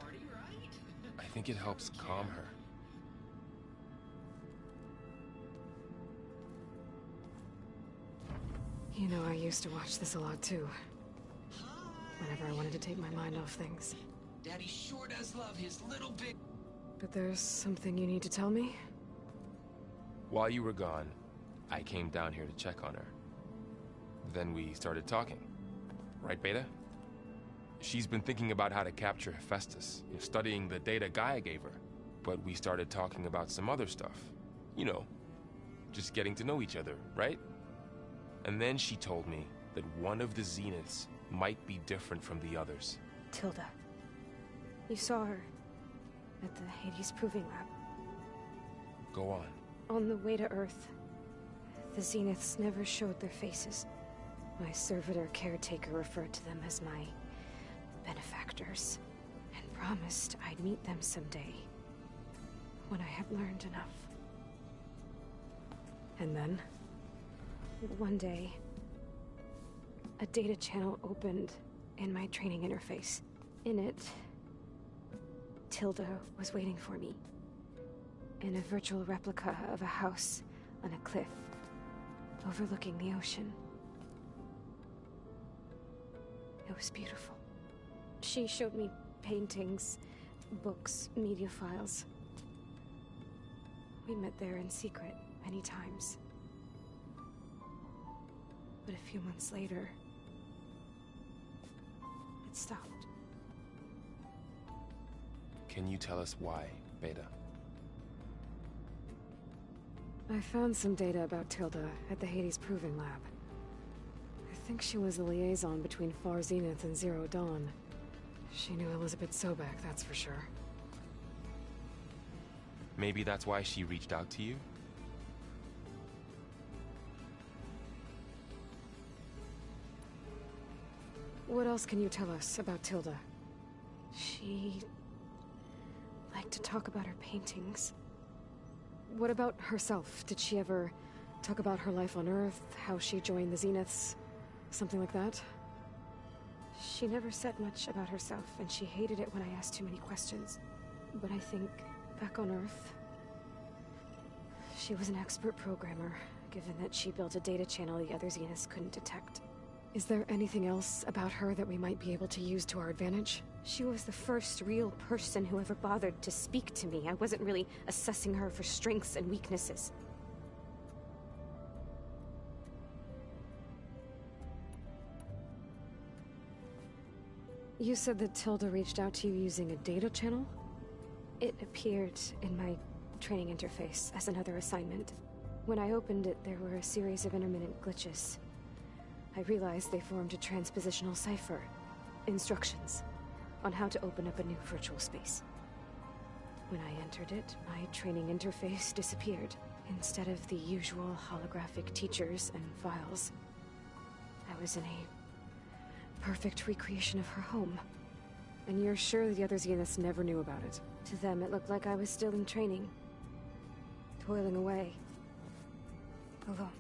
J: I think it helps calm her.
B: You know, I used to watch this a lot too. Whenever I wanted to take my mind off things.
R: Daddy sure does love his little big...
B: But there's something you need to tell me?
J: While you were gone, I came down here to check on her. Then we started talking. Right, Beta? She's been thinking about how to capture Hephaestus, studying the data Gaia gave her. But we started talking about some other stuff. You know, just getting to know each other, right? And then she told me that one of the Zeniths might be different from the others.
B: Tilda. You saw her at the Hades Proving Lab.
J: Go on.
B: On the way to Earth, the Zeniths never showed their faces. My servitor caretaker referred to them as my benefactors, and promised I'd meet them someday, when I had learned enough. And then, one day, a data channel opened in my training interface. In it, Tilda was waiting for me. In a virtual replica of a house on a cliff, overlooking the ocean. It was beautiful. She showed me paintings, books, media files. We met there in secret many times. But a few months later, it stopped.
J: Can you tell us why, Beta?
B: I found some data about Tilda at the Hades Proving Lab. I think she was the liaison between Far Zenith and Zero Dawn. She knew Elizabeth Sobek, that's for sure.
J: Maybe that's why she reached out to you?
B: What else can you tell us about Tilda? She liked to talk about her paintings. What about herself? Did she ever talk about her life on Earth, how she joined the Zeniths, something like that? She never said much about herself, and she hated it when I asked too many questions. But I think, back on Earth, she was an expert programmer, given that she built a data channel the other Zeniths couldn't detect. Is there anything else about her that we might be able to use to our advantage? She was the first real person who ever bothered to speak to me. I wasn't really assessing her for strengths and weaknesses. You said that Tilda reached out to you using a data channel? It appeared in my training interface as another assignment. When I opened it, there were a series of intermittent glitches. I realized they formed a transpositional cipher. Instructions on how to open up a new virtual space. When I entered it, my training interface disappeared. Instead of the usual holographic teachers and files, I was in a perfect recreation of her home. And you're sure the other Zeniths never knew about it? To them, it looked like I was still in training. Toiling away. Alone.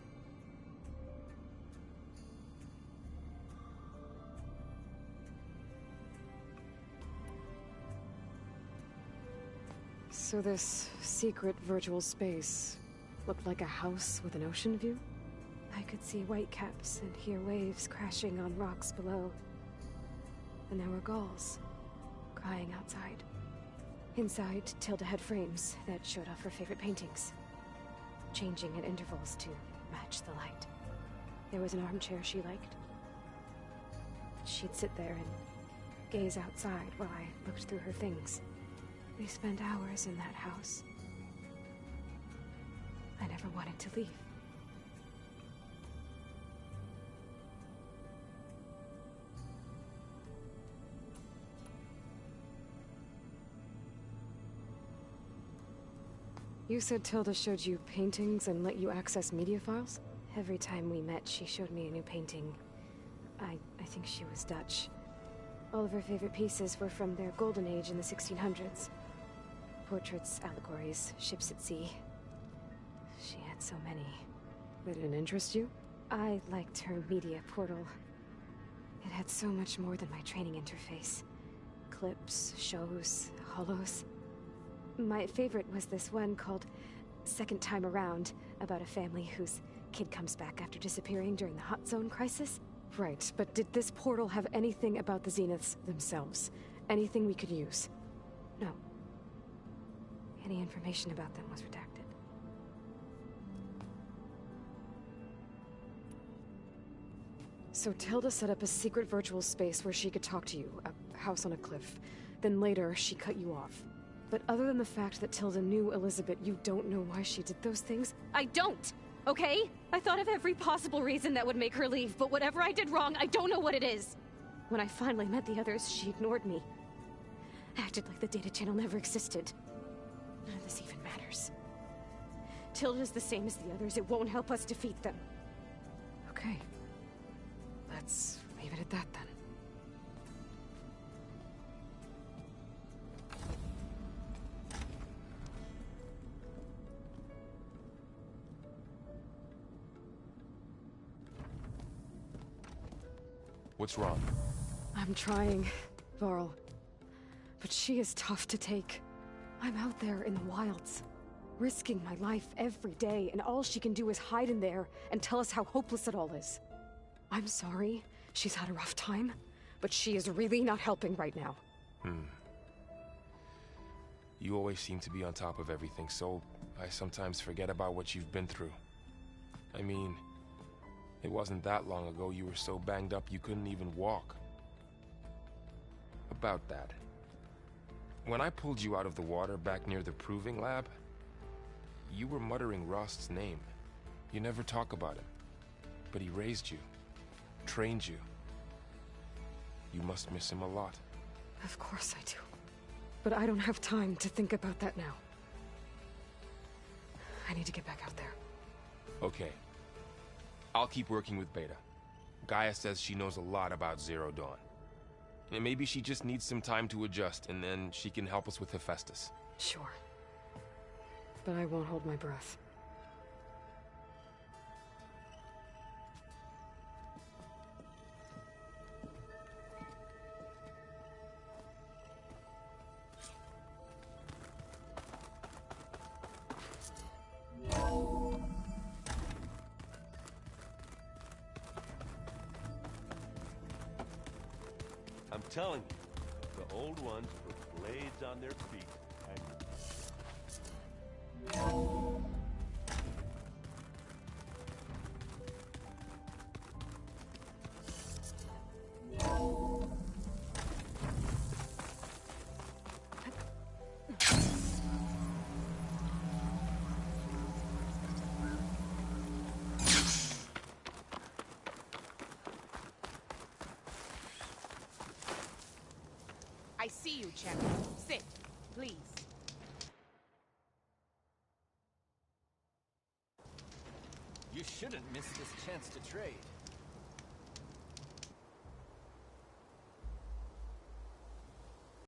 B: So this secret virtual space looked like a house with an ocean view? I could see whitecaps and hear waves crashing on rocks below. And there were gulls crying outside. Inside, Tilda had frames that showed off her favorite paintings, changing at intervals to match the light. There was an armchair she liked. She'd sit there and gaze outside while I looked through her things. We spent hours in that house. I never wanted to leave. You said Tilda showed you paintings and let you access media files? Every time we met, she showed me a new painting. I think she was Dutch. All of her favorite pieces were from their golden age in the 1600s. Portraits, allegories, ships at sea. She had so many. That didn't interest you? I liked her media portal. It had so much more than my training interface. Clips, shows, holos. My favorite was this one called Second Time Around, about a family whose kid comes back after disappearing during the Hot Zone crisis. Right, but did this portal have anything about the Zeniths themselves? Anything we could use? No. Any information about them was redacted. So Tilda set up a secret virtual space where she could talk to you, a house on a cliff. Then later, she cut you off. But other than the fact that Tilda knew Elizabeth, you don't know why she did those things?
L: I don't! Okay? I thought of every possible reason that would make her leave, but whatever I did wrong, I don't know what it is. When I finally met the others, she ignored me. Acted like the data channel never existed. None of this even matters. Tilda's the same as the others. It won't help us defeat them.
B: Okay. Let's leave it at that then.
J: What's wrong?
B: I'm trying, Varl. But she is tough to take. I'm out there in the wilds, risking my life every day, and all she can do is hide in there and tell us how hopeless it all is. I'm sorry, she's had a rough time, but she is really not helping right now.
J: You always seem to be on top of everything, so I sometimes forget about what you've been through. I mean, it wasn't that long ago you were so banged up you couldn't even walk. About that. When I pulled you out of the water back near the proving lab, you were muttering Rost's name. You never talk about him. But he raised you, trained you. You must miss him a lot.
B: Of course I do. But I don't have time to think about that now. I need to get back out there.
J: Okay. I'll keep working with Beta. Gaia says she knows a lot about Zero Dawn. And maybe she just needs some time to adjust, and then she can help us with Hephaestus.
B: Sure. But I won't hold my breath.
K: I'm telling you, the old ones put blades on their feet.
M: I see you, champion. Sit, please.
S: You shouldn't miss this chance to trade.